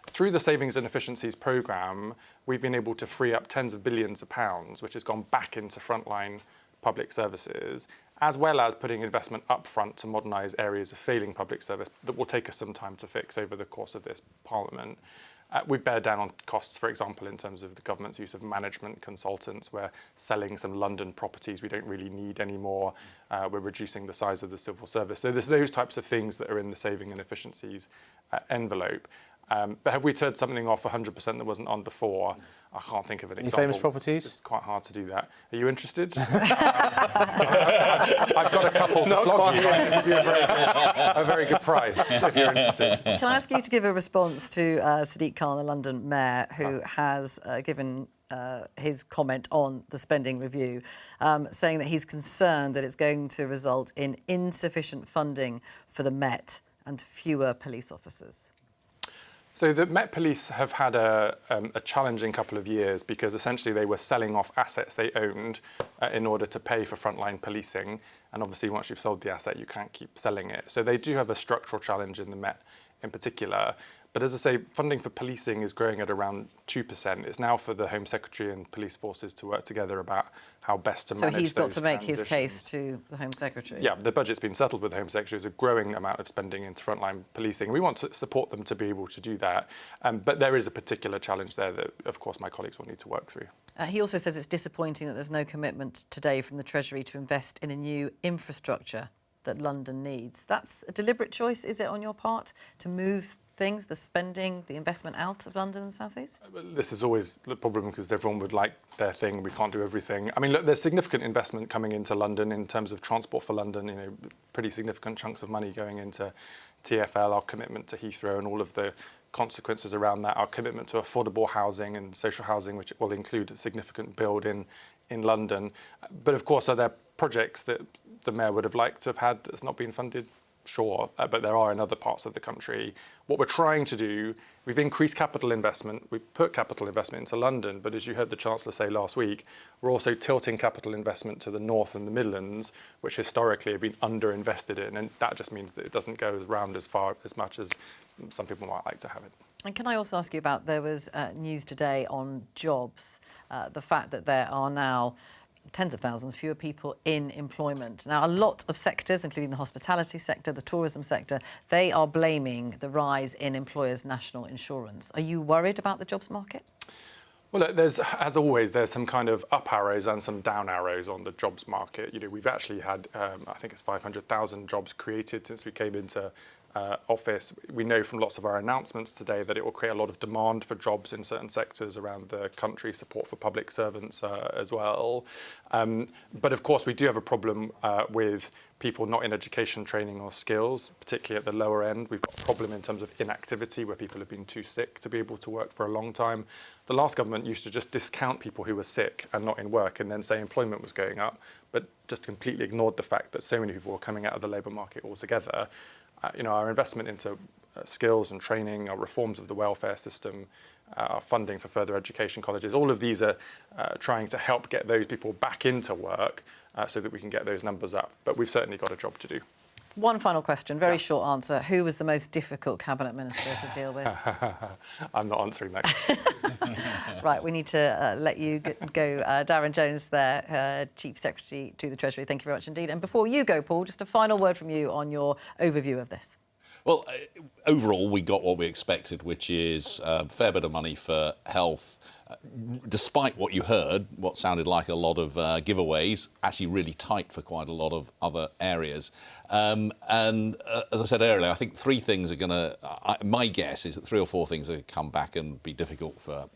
Through the Savings and Efficiencies programme, we've been able to free up tens of billions of pounds, which has gone back into frontline public services, as well as putting investment up front to modernise areas of failing public service that will take us some time to fix over the course of this Parliament. We've bared down on costs, for example, in terms of the government's use of management consultants. We're selling some London properties we don't really need anymore. We're reducing the size of the civil service. So there's those types of things that are in the saving and efficiencies envelope. But have we turned something off 100% that wasn't on before? I can't think of an example. Any famous properties? It's quite hard to do that. Are you interested? I've got a couple to flog you. I can give you a very good price if you're interested. Can I ask you to give a response to Sadiq Khan, the London mayor, who has given his comment on the spending review, saying that he's concerned that it's going to result in insufficient funding for the Met and fewer police officers? So the Met Police have had a challenging couple of years because essentially they were selling off assets they owned in order to pay for frontline policing. And obviously once you've sold the asset, you can't keep selling it. So they do have a structural challenge in the Met in particular. But as I say, funding for policing is growing at around 2%. It's now for the Home Secretary and police forces to work together about how best to manage those. So he's got to make his transitions. case to the Home Secretary. Yeah, the budget's been settled with the Home Secretary. There's a growing amount of spending into frontline policing. We want to support them to be able to do that. But there is a particular challenge there that, of course, my colleagues will need to work through. He also says it's disappointing that there's no commitment today from the Treasury to invest in a new infrastructure that London needs. That's a deliberate choice, is it, on your part, to move things, the spending, the investment out of London and South East? This is always the problem because everyone would like their thing. We can't do everything. I mean, look, there's significant investment coming into London in terms of transport for London, you know, pretty significant chunks of money going into TfL, our commitment to Heathrow and all of the consequences around that, our commitment to affordable housing and social housing, which will include a significant build in London. But of course, are there projects that the Mayor would have liked to have had that's not been funded sure, but there are in other parts of the country. What we're trying to do, we've increased capital investment. We've put capital investment into London, but as you heard the Chancellor say last week, we're also tilting capital investment to the North and the Midlands, which historically have been underinvested in, and that just means that it doesn't go around as much as some people might like to have it. And can I also ask you about, there was news today on jobs, the fact that there are now tens of thousands fewer people in employment. Now, a lot of sectors, including the hospitality sector, the tourism sector, they are blaming the rise in employers' national insurance. Are you worried about the jobs market? Well, as always, there's some kind of up arrows and some down arrows on the jobs market. We've actually had, I think it's 500,000 jobs created since we came into office. We know from lots of our announcements today that it will create a lot of demand for jobs in certain sectors around the country, support for public servants as well. But of course, we do have a problem with people not in education, training or skills, particularly at the lower end. We've got a problem in terms of inactivity, where people have been too sick to be able to work for a long time. The last government used to just discount people who were sick and not in work and then say employment was going up, but just completely ignored the fact that so many people were coming out of the labour market altogether. Our investment into skills and training, our reforms of the welfare system, our funding for further education colleges, all of these are trying to help get those people back into work so that we can get those numbers up. But we've certainly got a job to do. One final question, very short answer. Who was the most difficult cabinet minister to deal with? I'm not answering that question. Right, we need to let you go. Darren Jones there, Chief Secretary to the Treasury. Thank you very much indeed. And before you go, Paul, just a final word from you on your overview of this. Well, overall, we got what we expected, which is a fair bit of money for health. Despite what you heard, what sounded like a lot of giveaways, actually really tight for quite a lot of other areas. And as I said earlier, I think three things are going to, my guess is that 3 or 4 things are going to come back and be difficult for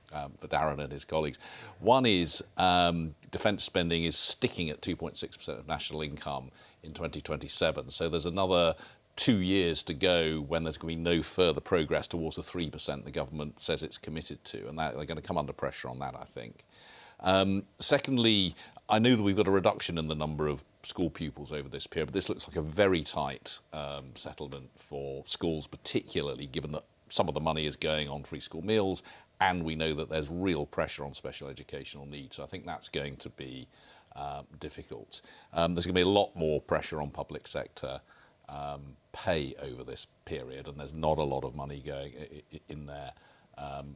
Darren and his colleagues. One is defence spending is sticking at 2.6% of national income in 2027. So there's another 2 years to go when there's going to be no further progress towards the 3% the government says it's committed to, and that they're going to come under pressure on that, I think. Secondly, I know that we've got a reduction in the number of school pupils over this period, but this looks like a very tight settlement for schools, particularly given that some of the money is going on free school meals, and we know that there's real pressure on special educational needs. So I think that's going to be difficult. There's going to be a lot more pressure on public sector pay over this period, and there's not a lot of money going in there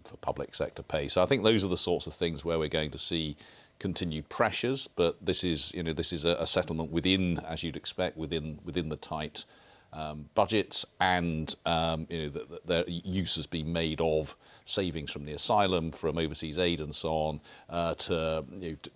for public sector pay. So I think those are the sorts of things where we're going to see continued pressures, but this is a settlement within, as you'd expect, within the tight budgets, and the use has been made of savings from the asylum, from overseas aid, and so on, to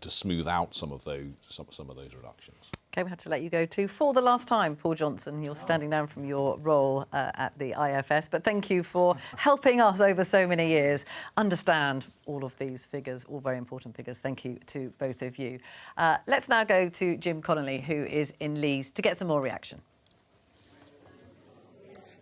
smooth out some of those reductions. OK, we have to let you go too. For the last time, Paul Johnson, you're standing down from your role at the IFS, but thank you for helping us over so many years understand all of these figures, all very important figures. Thank you to both of you. Let's now go to Jim Connolly, who is in Leeds, to get some more reaction.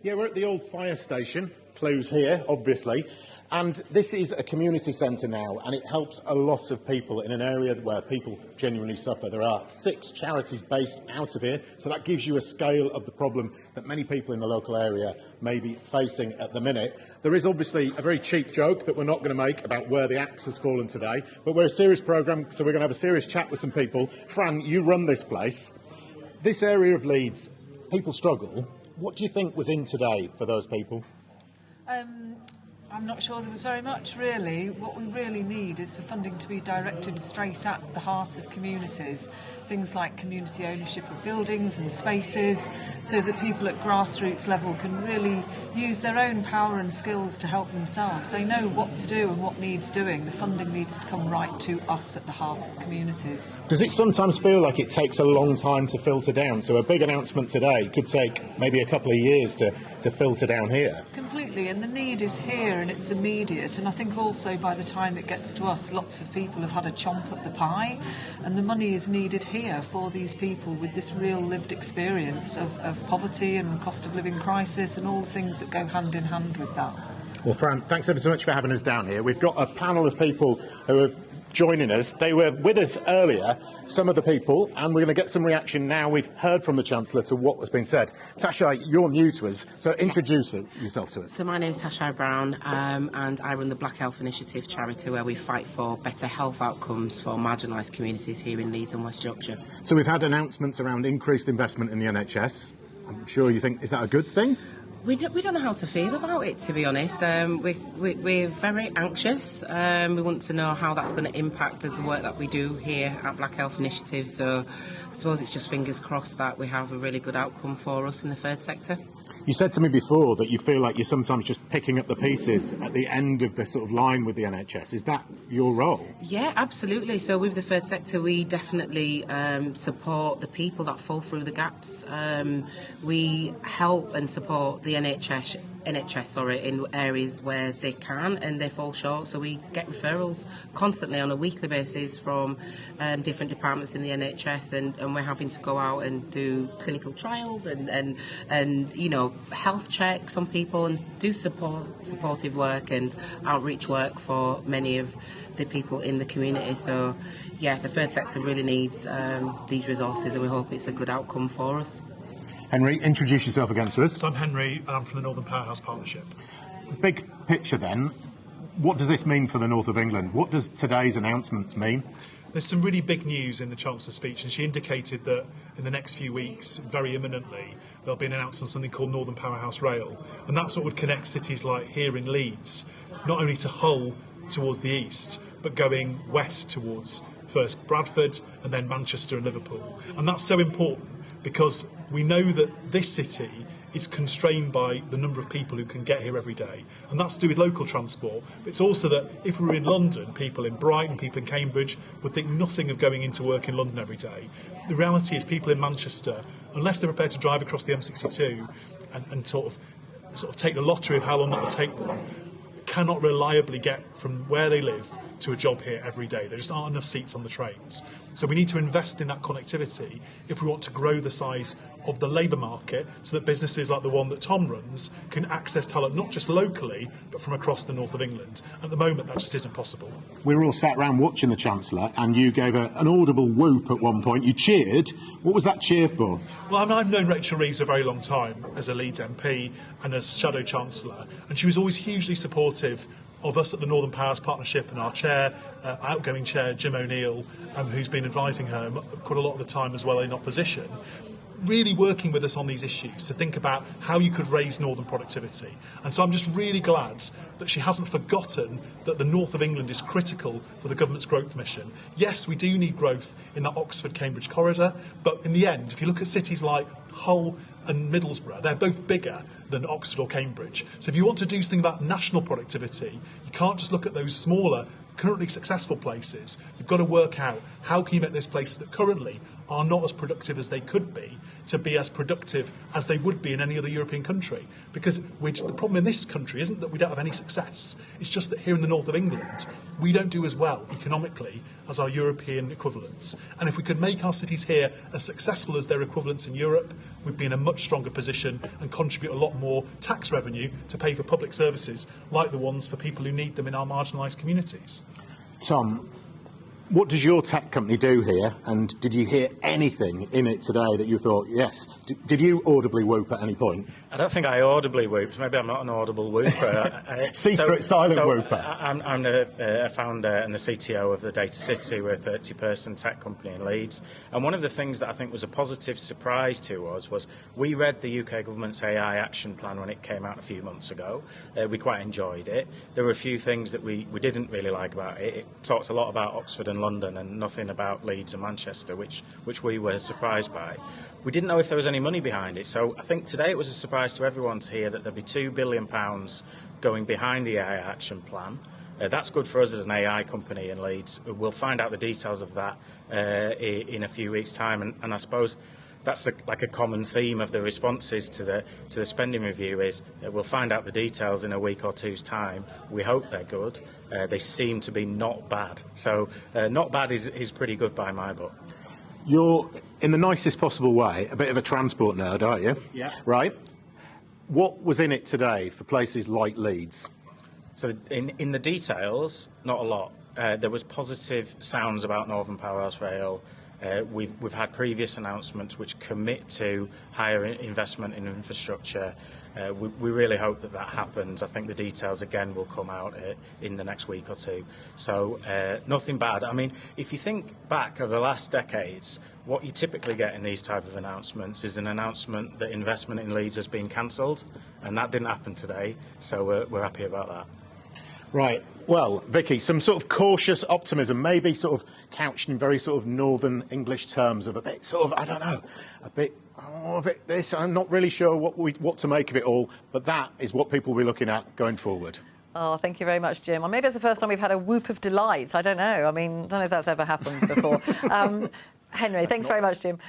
Yeah, we're at the old fire station. Clues here, obviously. And this is a community centre now, and it helps a lot of people in an area where people genuinely suffer. There are 6 charities based out of here, so that gives you a scale of the problem that many people in the local area may be facing at the minute. There is obviously a very cheap joke that we're not going to make about where the axe has fallen today, but we're a serious programme, so we're going to have a serious chat with some people. Fran, you run this place. This area of Leeds, people struggle. What do you think was in today for those people? I'm not sure there was very much, really. What we really need is for funding to be directed straight at the heart of communities. Things like community ownership of buildings and spaces, so that people at grassroots level can really use their own power and skills to help themselves. They know what to do and what needs doing. The funding needs to come right to us at the heart of communities. Does it sometimes feel like it takes a long time to filter down? So a big announcement today could take maybe a couple of years to filter down here? Completely, and the need is here and it's immediate, and I think also by the time it gets to us, lots of people have had a chomp at the pie, and the money is needed here for these people with this real lived experience of poverty and cost of living crisis and all the things that go hand in hand with that. Well, Fran, thanks ever so much for having us down here. We've got a panel of people who are joining us. They were with us earlier, some of the people, and we're going to get some reaction now. We've heard from the Chancellor to what has been said. Tasha, you're new to us, so introduce yourself to us. So my name is Tasha Brown, and I run the Black Health Initiative charity where we fight for better health outcomes for marginalised communities here in Leeds and West Yorkshire. So we've had announcements around increased investment in the NHS. I'm sure you think, is that a good thing? We don't know how to feel about it, to be honest. We're very anxious. We want to know how that's going to impact the work that we do here at Black Health Initiative. So I suppose it's just fingers crossed that we have a really good outcome for us in the third sector. You said to me before that you feel like you're sometimes just picking up the pieces at the end of the sort of line with the NHS. Is that your role? Yeah, absolutely. So with the third sector, we definitely support the people that fall through the gaps. We help and support the NHS in areas where they can and they fall short. So we get referrals constantly on a weekly basis from different departments in the NHS, and we're having to go out and do clinical trials and you know, health checks on people and do supportive work and outreach work for many of the people in the community. So yeah, the third sector really needs these resources, and we hope it's a good outcome for us. Henry, introduce yourself again to us. So I'm Henry, and I'm from the Northern Powerhouse Partnership. Big picture then, what does this mean for the north of England? What does today's announcement mean? There's some really big news in the Chancellor's speech, and she indicated that in the next few weeks, very imminently, there'll be an announcement on something called Northern Powerhouse Rail, and that's what would connect cities like here in Leeds, not only to Hull towards the east, but going west towards first Bradford and then Manchester and Liverpool. And that's so important because we know that this city is constrained by the number of people who can get here every day, and that's to do with local transport. But it's also that if we were in London, people in Brighton, people in Cambridge would think nothing of going into work in London every day. The reality is people in Manchester, unless they're prepared to drive across the M62 and sort of take the lottery of how long that will take them, cannot reliably get from where they live to a job here every day. There just aren't enough seats on the trains. So we need to invest in that connectivity if we want to grow the size of the labour market so that businesses like the one that Tom runs can access talent not just locally but from across the north of England. At the moment that just isn't possible. We were all sat around watching the Chancellor and you gave an audible whoop at one point. You cheered. What was that cheer for? Well, I've known Rachel Reeves a very long time as a Leeds MP and as Shadow Chancellor, and she was always hugely supportive of us at the Northern Powers Partnership, and our chair, outgoing chair, Jim O'Neill, who's been advising her quite a lot of the time as well in opposition, really working with us on these issues to think about how you could raise northern productivity. And so I'm just really glad that she hasn't forgotten that the north of England is critical for the government's growth mission. Yes, we do need growth in that Oxford-Cambridge corridor, but in the end, if you look at cities like Hull and Middlesbrough, they're both bigger than Oxford or Cambridge. So if you want to do something about national productivity, you can't just look at those smaller, currently successful places. You've got to work out how can you make those places that currently are not as productive as they could be to be as productive as they would be in any other European country. Because the problem in this country isn't that we don't have any success, it's just that here in the north of England we don't do as well economically as our European equivalents. And if we could make our cities here as successful as their equivalents in Europe, we'd be in a much stronger position and contribute a lot more tax revenue to pay for public services like the ones for people who need them in our marginalised communities. Tom, what does your tech company do here, and did you hear anything in it today that you thought, yes? Did you audibly whoop at any point? I don't think I audibly whooped. Maybe I'm not an audible whooper. Silent whooper. I'm the founder and the CTO of the Data City. We're a 30-person tech company in Leeds. And one of the things that I think was a positive surprise to us was we read the UK government's AI action plan when it came out a few months ago. We quite enjoyed it. There were a few things that we didn't really like about it. It talked a lot about Oxford and London and nothing about Leeds and Manchester, which we were surprised by. We didn't know if there was any money behind it, so I think today it was a surprise to everyone to hear that there'd be £2 billion going behind the AI action plan. That's good for us as an AI company in Leeds. We'll find out the details of that in a few weeks' time, and I suppose that's like a common theme of the responses to the spending review is we'll find out the details in a week or two's time. We hope they're good. They seem to be not bad. So not bad is pretty good by my book. You're, in the nicest possible way, a bit of a transport nerd, aren't you? Yeah. Right? What was in it today for places like Leeds? So in the details, not a lot. There was positive sounds about Northern Powerhouse Rail. We've had previous announcements which commit to higher investment in infrastructure. We really hope that happens. I think the details again will come out in the next week or two. So nothing bad. I mean, if you think back over the last decades, what you typically get in these type of announcements is an announcement that investment in Leeds has been cancelled, and that didn't happen today. So we're happy about that. Right. Well, Vicky, some sort of cautious optimism, maybe sort of couched in very sort of northern English terms of a bit sort of, I don't know, a bit this. I'm not really sure what to make of it all, but that is what people will be looking at going forward. Oh, thank you very much, Jim. Or maybe it's the first time we've had a whoop of delight. I don't know. I mean, I don't know if that's ever happened before. Henry, thanks very much, Jim.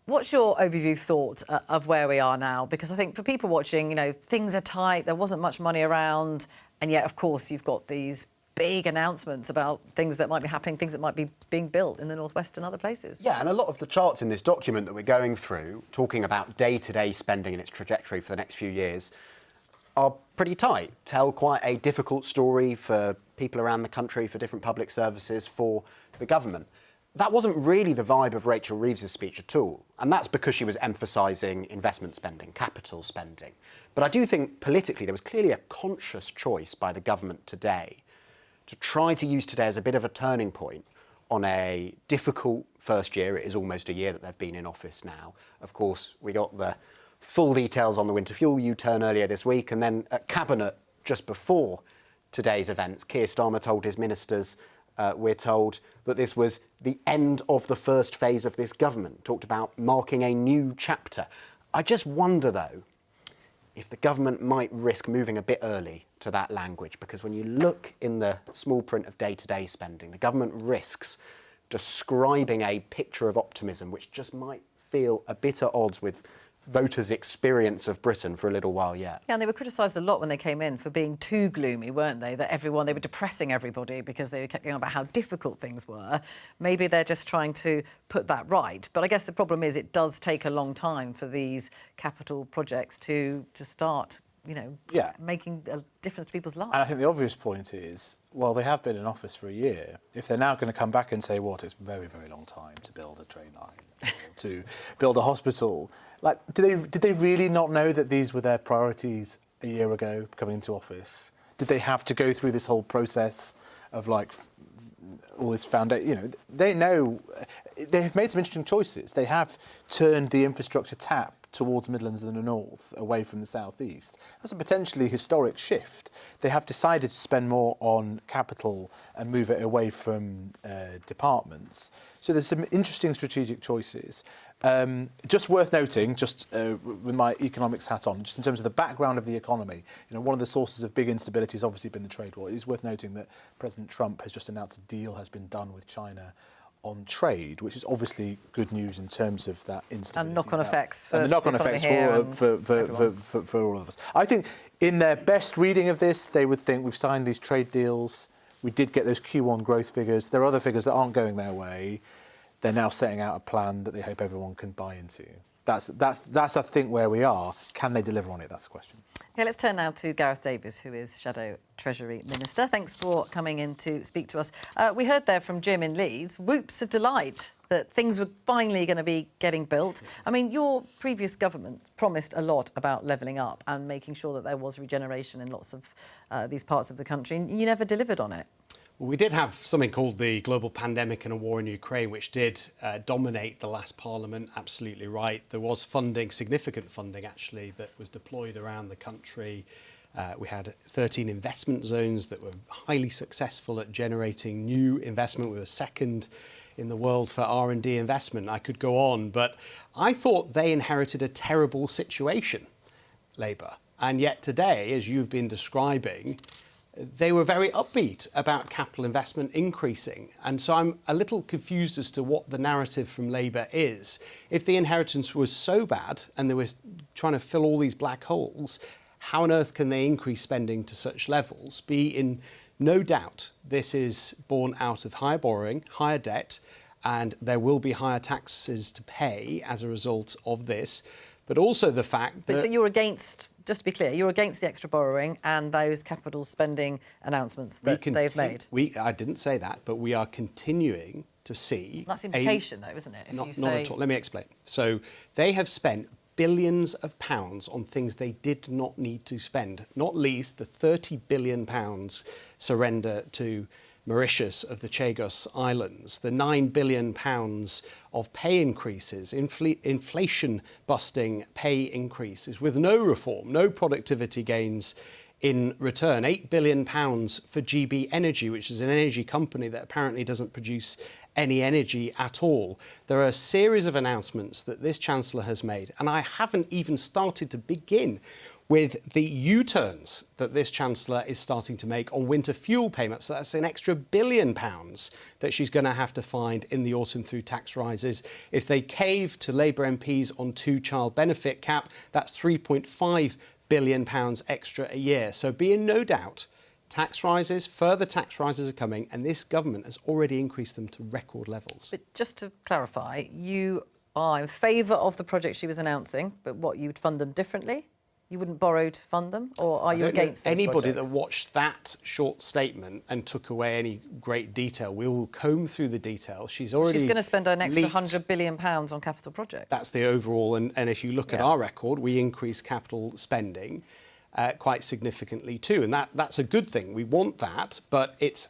What's your overview thought of where we are now? Because I think for people watching, you know, things are tight. There wasn't much money around. And yet, of course, you've got these big announcements about things that might be happening, things that might be being built in the Northwest and other places. Yeah, and a lot of the charts in this document that we're going through, talking about day-to-day spending and its trajectory for the next few years, are pretty tight, tell quite a difficult story for people around the country, for different public services, for the government. That wasn't really the vibe of Rachel Reeves' speech at all, and that's because she was emphasising investment spending, capital spending. But I do think politically there was clearly a conscious choice by the government today to try to use today as a bit of a turning point on a difficult first year. It is almost a year that they've been in office now. Of course, we got the full details on the winter fuel U-turn earlier this week, and then at Cabinet just before today's events, Keir Starmer told his ministers, we're told, that this was the end of the first phase of this government, talked about marking a new chapter. I just wonder, though, if the government might risk moving a bit early to that language, because when you look in the small print of day-to-day spending, the government risks describing a picture of optimism which just might feel a bit at odds with voters' experience of Britain for a little while yet. Yeah, and they were criticised a lot when they came in for being too gloomy, weren't they? That they were depressing everybody because they kept going on about how difficult things were. Maybe they're just trying to put that right. But I guess the problem is it does take a long time for these capital projects to start, you know, making a difference to people's lives. And I think the obvious point is, well, they have been in office for a year. If they're now going to come back and say, well, it takes a very, very long time to build a train line, or to build a hospital, like, did they really not know that these were their priorities a year ago coming into office? Did they have to go through this whole process of, like, all this foundation? You know, they know they have made some interesting choices. They have turned the infrastructure tap towards Midlands and the North, away from the South East. That's a potentially historic shift. They have decided to spend more on capital and move it away from departments. So there's some interesting strategic choices. Just worth noting, just with my economics hat on, just in terms of the background of the economy, you know, one of the sources of big instability has obviously been the trade war. It is worth noting that President Trump has just announced a deal has been done with China on trade, which is obviously good news in terms of that instability. And knock-on effects for and the knock-on effects for all of us. I think in their best reading of this, they would think we've signed these trade deals, we did get those Q1 growth figures, there are other figures that aren't going their way. They're now setting out a plan that they hope everyone can buy into. That's I think, where we are. Can they deliver on it? That's the question. Okay, let's turn now to Gareth Davies, who is Shadow Treasury Minister. Thanks for coming in to speak to us. We heard there from Jim in Leeds, whoops of delight that things were finally going to be getting built. I mean, your previous government promised a lot about levelling up and making sure that there was regeneration in lots of these parts of the country, and you never delivered on it. Well, we did have something called the global pandemic and a war in Ukraine, which did dominate the last parliament. Absolutely right. There was funding, significant funding actually, that was deployed around the country. We had 13 investment zones that were highly successful at generating new investment. We were second in the world for R&D investment. I could go on, but I thought they inherited a terrible situation, Labour. And yet today, as you've been describing, they were very upbeat about capital investment increasing. And so I'm a little confused as to what the narrative from Labour is. If the inheritance was so bad and they were trying to fill all these black holes, how on earth can they increase spending to such levels? Be in no doubt this is born out of higher borrowing, higher debt, and there will be higher taxes to pay as a result of this. but also the fact that... So you're against, just to be clear, you're against the extra borrowing and those capital spending announcements that they've made? I didn't say that, but we are continuing to see... That's implication, though, isn't it? Not at all. Let me explain. So they have spent billions of pounds on things they did not need to spend, not least the £30 billion surrender to Mauritius of the Chagos Islands, the £9 billion of pay increases, inflation-busting pay increases with no reform, no productivity gains in return. £8 billion for GB Energy, which is an energy company that apparently doesn't produce any energy at all. There are a series of announcements that this Chancellor has made, and I haven't even started to begin with the U-turns that this Chancellor is starting to make on winter fuel payments. So that's an extra £1 billion that she's going to have to find in the autumn through tax rises. If they cave to Labour MPs on two-child benefit cap, that's £3.5 billion extra a year. So be in no doubt, tax rises, further tax rises are coming, and this government has already increased them to record levels. But just to clarify, you are in favour of the projects she was announcing, but what, you would fund them differently? You wouldn't borrow to fund them, or are you against those anybody projects? that watched that short statement and took away any great detail? We will comb through the detail. She's going to spend an extra £100 billion on capital projects. That's the overall, and if you look at our record, we increase capital spending quite significantly too, and that's a good thing. We want that, but it's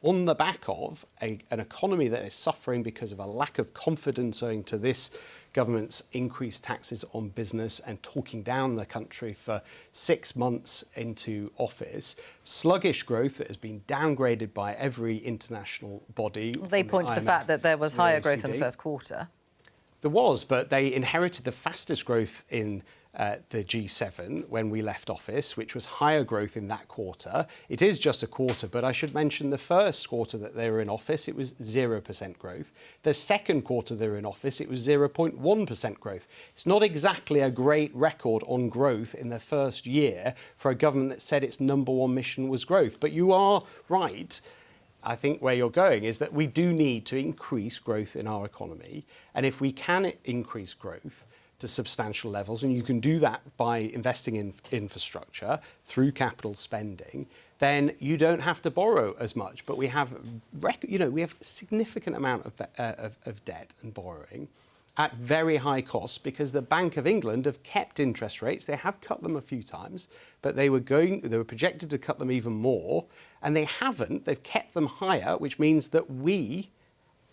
on the back of an economy that is suffering because of a lack of confidence owing to this government's increased taxes on business and talking down the country for 6 months into office. Sluggish growth that has been downgraded by every international body. Well, they point to the fact that there was higher growth in the first quarter. There was, but they inherited the fastest growth in the G7 when we left office, which was higher growth in that quarter. It is just a quarter, but I should mention the first quarter that they were in office, it was 0% growth. The second quarter they were in office, it was 0.1% growth. It's not exactly a great record on growth in the first year for a government that said its number one mission was growth. But you are right. I think where you're going is that we do need to increase growth in our economy. And if we can increase growth to substantial levels, and you can do that by investing in infrastructure through capital spending, then you don't have to borrow as much. But we have, we have a significant amount of debt and borrowing at very high costs because the Bank of England have kept interest rates. They have cut them a few times, but they were projected to cut them even more, and they haven't. They've kept them higher, which means that we,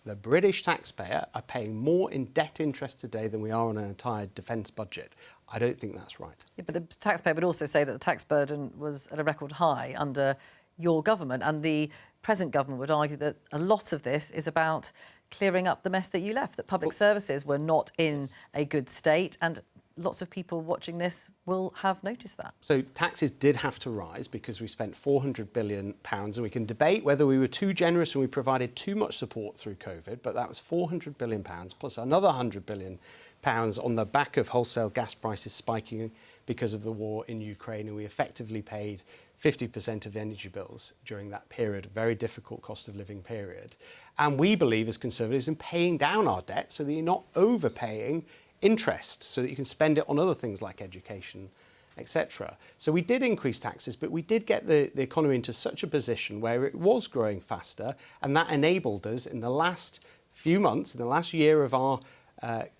the British taxpayer, are paying more in debt interest today than we are on an entire defence budget. I don't think that's right. Yeah, but the taxpayer would also say that the tax burden was at a record high under your government, and the present government would argue that a lot of this is about clearing up the mess that you left, that public services were not in a good state, and lots of people watching this will have noticed that. So taxes did have to rise because we spent £400 billion, and we can debate whether we were too generous and we provided too much support through COVID, but that was £400 billion plus another £100 billion on the back of wholesale gas prices spiking because of the war in Ukraine, and we effectively paid 50% of energy bills during that period, a very difficult cost of living period. And we believe as Conservatives in paying down our debt so that you're not overpaying interest, so that you can spend it on other things like education, etc. So we did increase taxes, but we did get the economy into such a position where it was growing faster, and that enabled us in the last few months, in the last year of our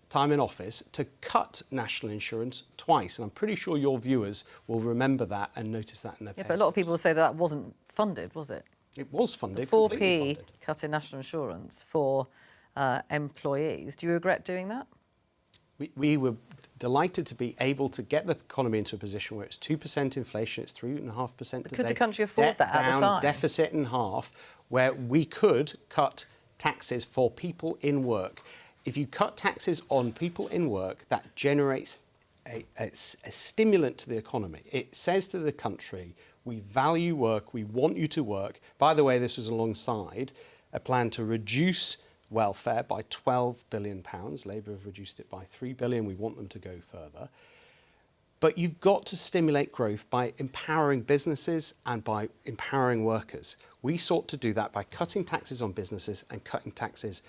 time in office, to cut national insurance twice. And I'm pretty sure your viewers will remember that and notice that in their Yeah, but a lot of people will say that wasn't funded, was it? It was funded. The 4p cut in national insurance for employees. Do you regret doing that? We were delighted to be able to get the economy into a position where it's 2% inflation, it's 3.5% today. Could the country afford that at the time? Deficit in half, where we could cut taxes for people in work. If you cut taxes on people in work, that generates a stimulant to the economy. It says to the country, we value work, we want you to work. By the way, this was alongside a plan to reduce welfare by £12 billion. Labour have reduced it by £3 billion. We want them to go further. But you've got to stimulate growth by empowering businesses and by empowering workers. We sought to do that by cutting taxes on businesses and cutting taxes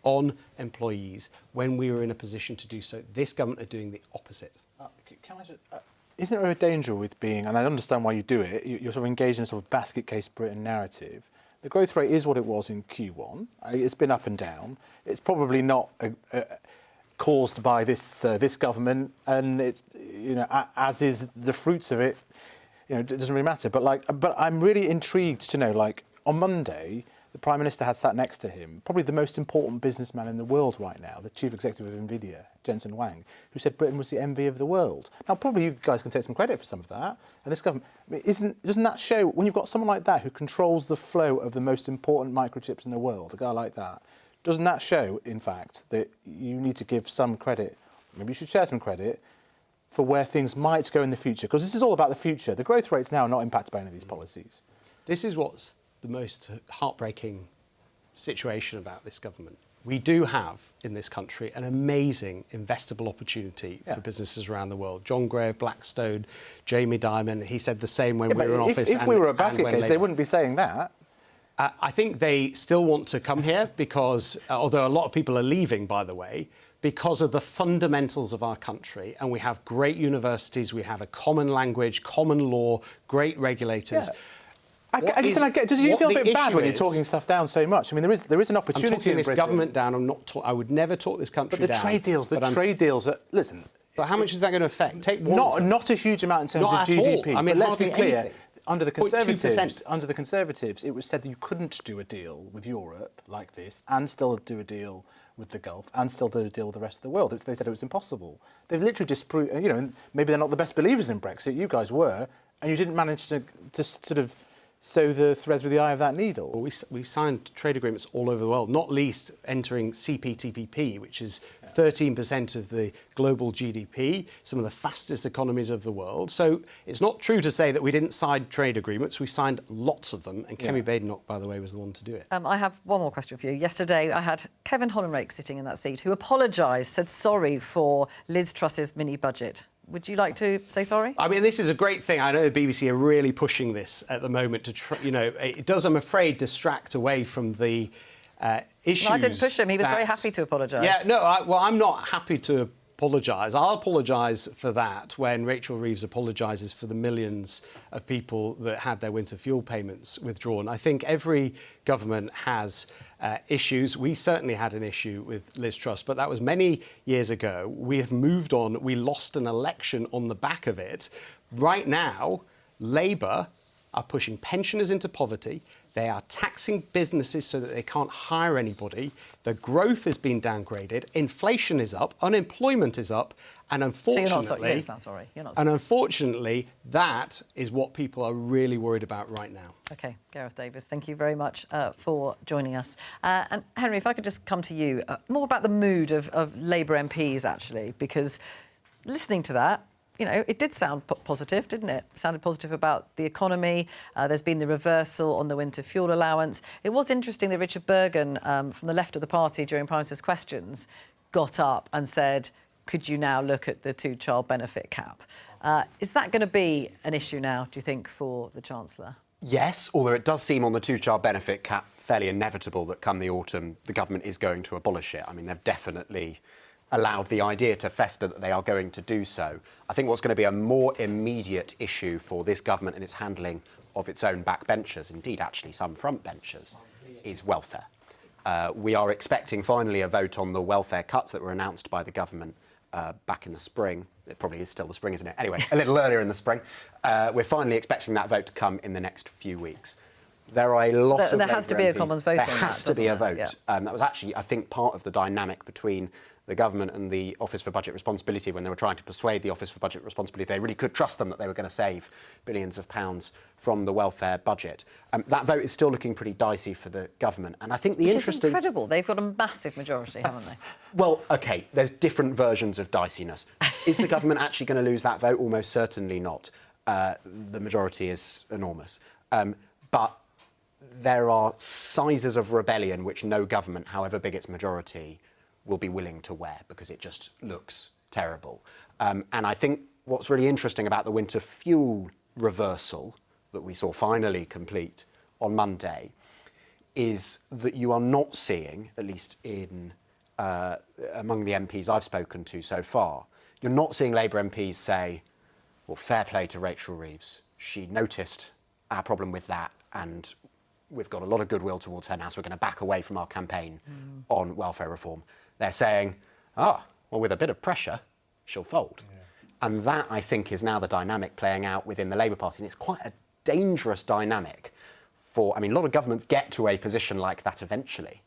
on employees when we were in a position to do so. This government are doing the opposite. Can I just, isn't there a danger with being, and I understand why you do it, you're sort of engaged in a sort of basket case Britain narrative. The growth rate is what it was in Q1. It's been up and down. It's probably not caused by this government, and it's, you know, as is the fruits of it. You know, it doesn't really matter. But I'm really intrigued to know, like, on Monday, the Prime Minister had sat next to him, probably the most important businessman in the world right now, the Chief Executive of Nvidia, Jensen Huang, who said Britain was the envy of the world. Now, probably you guys can take some credit for some of that. And this government, I mean, doesn't that show, when you've got someone like that who controls the flow of the most important microchips in the world, a guy like that, doesn't that show, in fact, that you need to give some credit, maybe you should share some credit, for where things might go in the future? Because this is all about the future. The growth rates now are not impacted by any of these policies. This is what's the most heartbreaking situation about this government. We do have, in this country, an amazing investable opportunity for businesses around the world. John Gray of Blackstone, Jamie Dimon, he said the same when we were in office. If we were a basket case, they wouldn't be saying that. I think they still want to come here because, although a lot of people are leaving, by the way, because of the fundamentals of our country. And we have great universities, we have a common language, common law, great regulators. Yeah. I get. Do you feel a bit bad when you're talking stuff down so much? I mean, there is an opportunity. I'm talking in this Britain. Government down. I would never talk this country down. But the trade deals. Listen. But how much is that going to affect? Take one. Not a huge amount in terms of GDP. All. I mean, but let's be clear. Anything. Under the Conservatives, it was said that you couldn't do a deal with Europe like this and still do a deal with the Gulf and still do a deal with the rest of the world. They said it was impossible. They've literally disproved. You know, maybe they're not the best believers in Brexit. You guys were, and you didn't manage to sort of sew the thread through the eye of that needle. Well, we signed trade agreements all over the world, not least entering CPTPP, which is 13% of the global GDP, some of the fastest economies of the world. So it's not true to say that we didn't sign trade agreements. We signed lots of them, and Kemi Badenoch, by the way, was the one to do it. I have one more question for you. Yesterday, I had Kevin Hollenrake sitting in that seat, who apologised, said sorry for Liz Truss's mini-budget. Would you like to say sorry? I mean, this is a great thing. I know the BBC are really pushing this at the moment to you know, it does, I'm afraid, distract away from the issues. No, I didn't push him. He was very happy to apologise. Yeah, no, I'm not happy to apologise. I'll apologise for that when Rachel Reeves apologises for the millions of people that had their winter fuel payments withdrawn. I think every government has issues. We certainly had an issue with Liz Truss, but that was many years ago. We have moved on. We lost an election on the back of it. Right now, Labour are pushing pensioners into poverty. They are taxing businesses so that they can't hire anybody. The growth has been downgraded. Inflation is up. Unemployment is up. And unfortunately, unfortunately, that is what people are really worried about right now. OK, Gareth Davis, thank you very much for joining us. And Henry, if I could just come to you, more about the mood of Labour MPs, actually, because listening to that, you know, it did sound positive, didn't it? It sounded positive about the economy. There's been the reversal on the winter fuel allowance. It was interesting that Richard Bergen, from the left of the party during Prime Minister's questions, got up and said, could you now look at the two-child benefit cap? Is that going to be an issue now, do you think, for the Chancellor? Yes, although it does seem on the two-child benefit cap fairly inevitable that come the autumn the government is going to abolish it. I mean, they've definitely allowed the idea to fester that they are going to do so. I think what's going to be a more immediate issue for this government and its handling of its own backbenchers, indeed actually some frontbenchers, is welfare. We are expecting finally a vote on the welfare cuts that were announced by the government back in the spring. It probably is still the spring, isn't it? Anyway, a little earlier in the spring. We're finally expecting that vote to come in the next few weeks. There are a lot of There has to be a Commons vote on that, There has to be a vote. Yeah. That was actually, I think, part of the dynamic between the government and the Office for Budget Responsibility when they were trying to persuade the Office for Budget Responsibility they really could trust them that they were going to save billions of pounds from the welfare budget. That vote is still looking pretty dicey for the government. And I think the interesting... Which is incredible. They've got a massive majority, haven't they? Well, OK, there's different versions of diciness. Is the government actually going to lose that vote? Almost certainly not. The majority is enormous. But there are sizes of rebellion which no government, however big its majority, will be willing to wear because it just looks terrible. And I think what's really interesting about the winter fuel reversal that we saw finally complete on Monday is that you are not seeing, at least in among the MPs I've spoken to so far, you're not seeing Labour MPs say, well, fair play to Rachel Reeves. She noticed our problem with that, and we've got a lot of goodwill towards her now, so we're going to back away from our campaign on welfare reform. They're saying, well, with a bit of pressure, she'll fold. Yeah. And that, I think, is now the dynamic playing out within the Labour Party. And it's quite a dangerous dynamic for, I mean, a lot of governments get to a position like that eventually.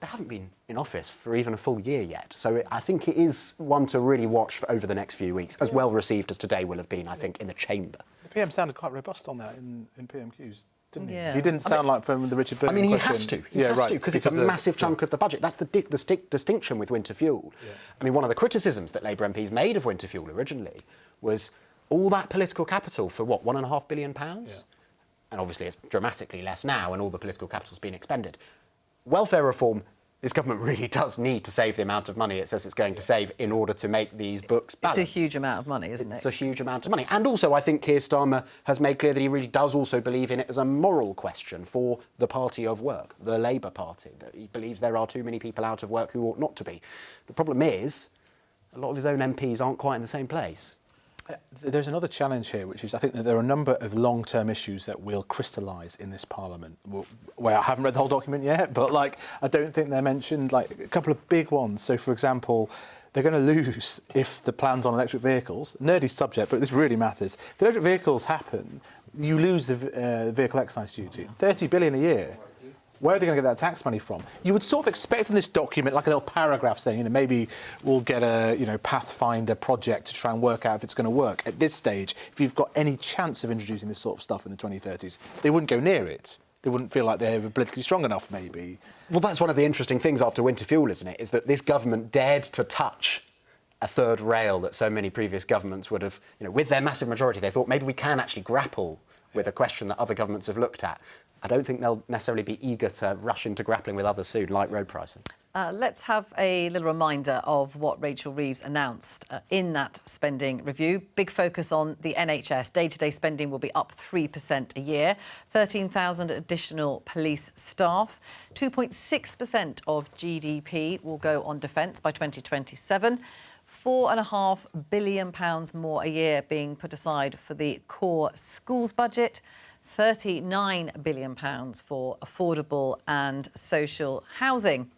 They haven't been in office for even a full year yet. So I think it is one to really watch for over the next few weeks, as well received as today will have been, I think, in the chamber. The PM sounded quite robust on that in PMQs, didn't he? Yeah. He didn't sound like from the Richard Burton he question. has to. He has to, because it's a massive chunk of the budget. That's the distinction with winter fuel. Yeah. I mean, one of the criticisms that Labour MPs made of winter fuel originally was all that political capital for, what, £1.5 billion? Yeah. And obviously it's dramatically less now, and all the political capital's been expended. Welfare reform, this government really does need to save the amount of money it says it's going to save in order to make these books balanced. It's a huge amount of money, isn't it? It's a huge amount of money. And also, I think Keir Starmer has made clear that he really does also believe in it as a moral question for the party of work, the Labour Party, that he believes there are too many people out of work who ought not to be. The problem is, a lot of his own MPs aren't quite in the same place. There's another challenge here, which is I think that there are a number of long-term issues that will crystallise in this Parliament. Where I haven't read the whole document yet, but I don't think they're mentioned. A couple of big ones. So, for example, they're going to lose if the plans on electric vehicles. Nerdy subject, but this really matters. If the electric vehicles happen, you lose the vehicle excise duty, $30 billion a year. Where are they going to get that tax money from? You would sort of expect in this document, like a little paragraph saying, maybe we'll get a, Pathfinder project to try and work out if it's going to work. At this stage, if you've got any chance of introducing this sort of stuff in the 2030s, they wouldn't go near it. They wouldn't feel like they were politically strong enough, maybe. Well, that's one of the interesting things after winter fuel, isn't it? Is that this government dared to touch a third rail that so many previous governments would have, with their massive majority, they thought maybe we can actually grapple with a question that other governments have looked at. I don't think they'll necessarily be eager to rush into grappling with others soon, like road pricing. Let's have a little reminder of what Rachel Reeves announced in that spending review. Big focus on the NHS. Day-to-day spending will be up 3% a year. 13,000 additional police staff. 2.6% of GDP will go on defence by 2027. £4.5 billion more a year being put aside for the core schools budget. £39 billion for affordable and social housing.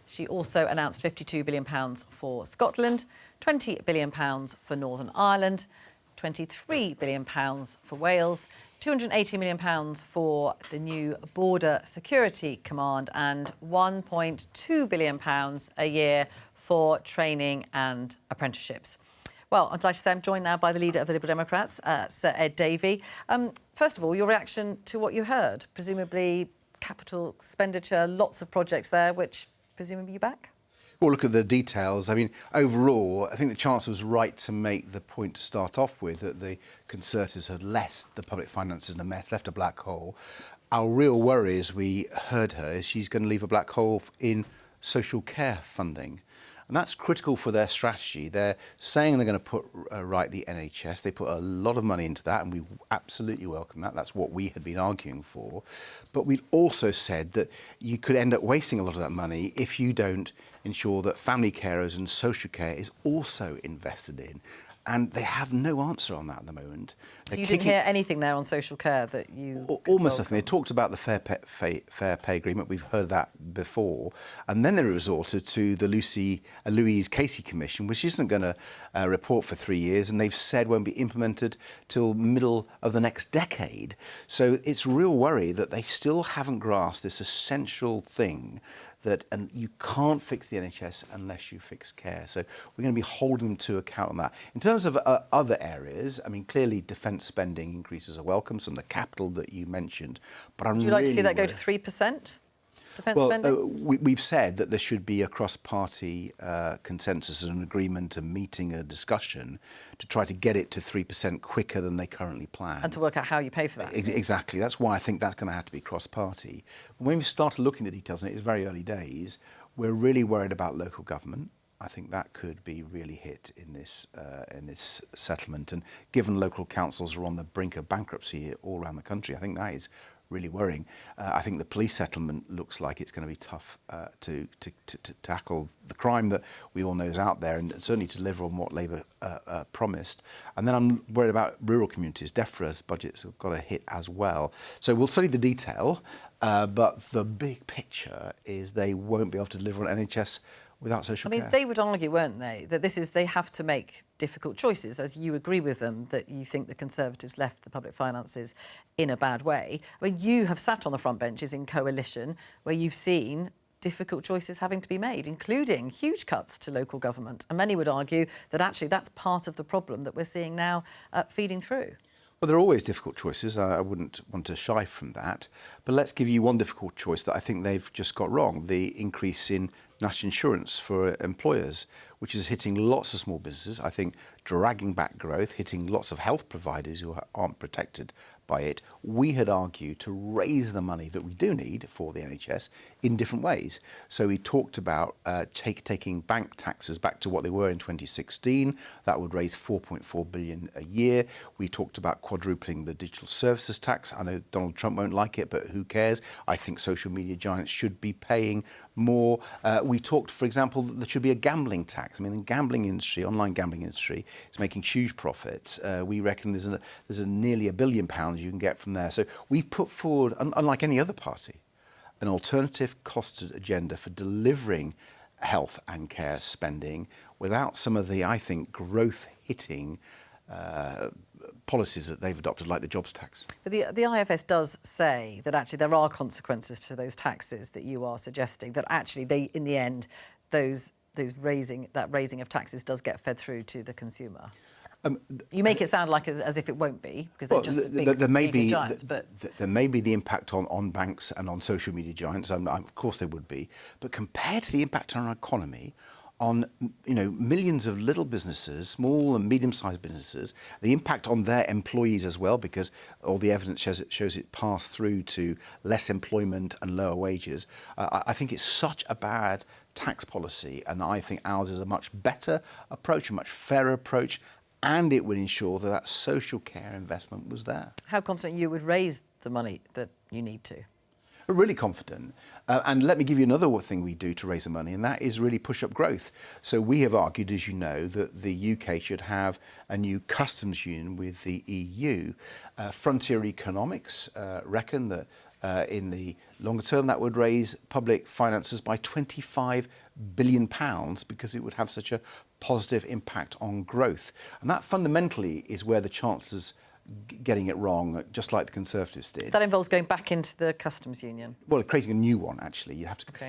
She also announced £52 billion for Scotland, £20 billion for Northern Ireland, £23 billion for Wales, £280 million for the new Border Security Command, and £1.2 billion a year for training and apprenticeships. Well, I'd like to say I'm joined now by the leader of the Liberal Democrats, Sir Ed Davey. First of all, your reaction to what you heard. Presumably capital expenditure, lots of projects there, which presumably you back? Well, look at the details. I mean, overall, I think the Chancellor was right to make the point to start off with that the Conservatives had left the public finances in a mess, left a black hole. Our real worry, as we heard her, is she's going to leave a black hole in social care funding. And that's critical for their strategy. They're saying they're going to put right the NHS. They put a lot of money into that, and we absolutely welcome that. That's what we had been arguing for. But we'd also said that you could end up wasting a lot of that money if you don't ensure that family carers and social care is also invested in. And they have no answer on that at the moment. So you didn't hear anything there on social care that you... Almost nothing. They talked about the fair pay agreement. We've heard that before. And then they resorted to the Louise Casey Commission, which isn't going to report for 3 years, and they've said won't be implemented till middle of the next decade. So it's real worry that they still haven't grasped this essential thing and you can't fix the NHS unless you fix care. So we're going to be holding them to account on that. In terms of other areas, I mean, clearly defence spending increases are welcome, some of the capital that you mentioned. But Would you like to see that go to 3%? Defence spending? We've said that there should be a cross-party consensus and an agreement, a meeting, a discussion to try to get it to 3% quicker than they currently plan. And to work out how you pay for that. Exactly. That's why I think that's going to have to be cross-party. When we started looking at the details, and it was very early days, we're really worried about local government. I think that could be really hit in this settlement. And given local councils are on the brink of bankruptcy all around the country, I think that is really worrying. I think the police settlement looks like it's going to be tough to tackle the crime that we all know is out there, and certainly to deliver on what Labour promised. And then I'm worried about rural communities. DEFRA's budgets have got a hit as well. So we'll study the detail, but the big picture is they won't be able to deliver on NHS without social care. They would argue, weren't they, that they have to make difficult choices, as you agree with them, that you think the Conservatives left the public finances in a bad way. You have sat on the front benches in coalition where you've seen difficult choices having to be made, including huge cuts to local government. And many would argue that actually that's part of the problem that we're seeing now feeding through. Well, there are always difficult choices. I wouldn't want to shy from that. But let's give you one difficult choice that I think they've just got wrong: the increase in national insurance for employers, which is hitting lots of small businesses, I think dragging back growth, hitting lots of health providers who aren't protected by it. We had argued to raise the money that we do need for the NHS in different ways. So we talked about taking bank taxes back to what they were in 2016. That would raise £4.4 billion a year. We talked about quadrupling the digital services tax. I know Donald Trump won't like it, but who cares? I think social media giants should be paying more. We talked, for example, that there should be a gambling tax. I mean, the gambling industry, online gambling industry, is making huge profits. We reckon there's a nearly £1 billion you can get from there. So we've put forward, unlike any other party, an alternative costed agenda for delivering health and care spending without some of the, I think, growth-hitting policies that they've adopted, like the jobs tax. But the IFS does say that actually there are consequences to those taxes that you are suggesting, that actually in the end, that raising of taxes does get fed through to the consumer. You make it sound like as if it won't be, because they're just the big media giants. But there may be the impact on banks and on social media giants. Of course, there would be. But compared to the impact on our economy, on millions of little businesses, small and medium-sized businesses, the impact on their employees as well, because all the evidence shows it passed through to less employment and lower wages. I think it's such a bad tax policy, and I think ours is a much better approach, a much fairer approach, and it would ensure that social care investment was there. How confident you would raise the money that you need to? We're really confident. And let me give you another thing we do to raise the money, and that is really push up growth. So we have argued, as you know, that the UK should have a new customs union with the EU. Frontier Economics reckon that in the longer term that would raise public finances by £25 billion because it would have such a positive impact on growth. And that fundamentally is where the Chancellor's getting it wrong, just like the Conservatives did. That involves going back into the customs union? Well, creating a new one, actually.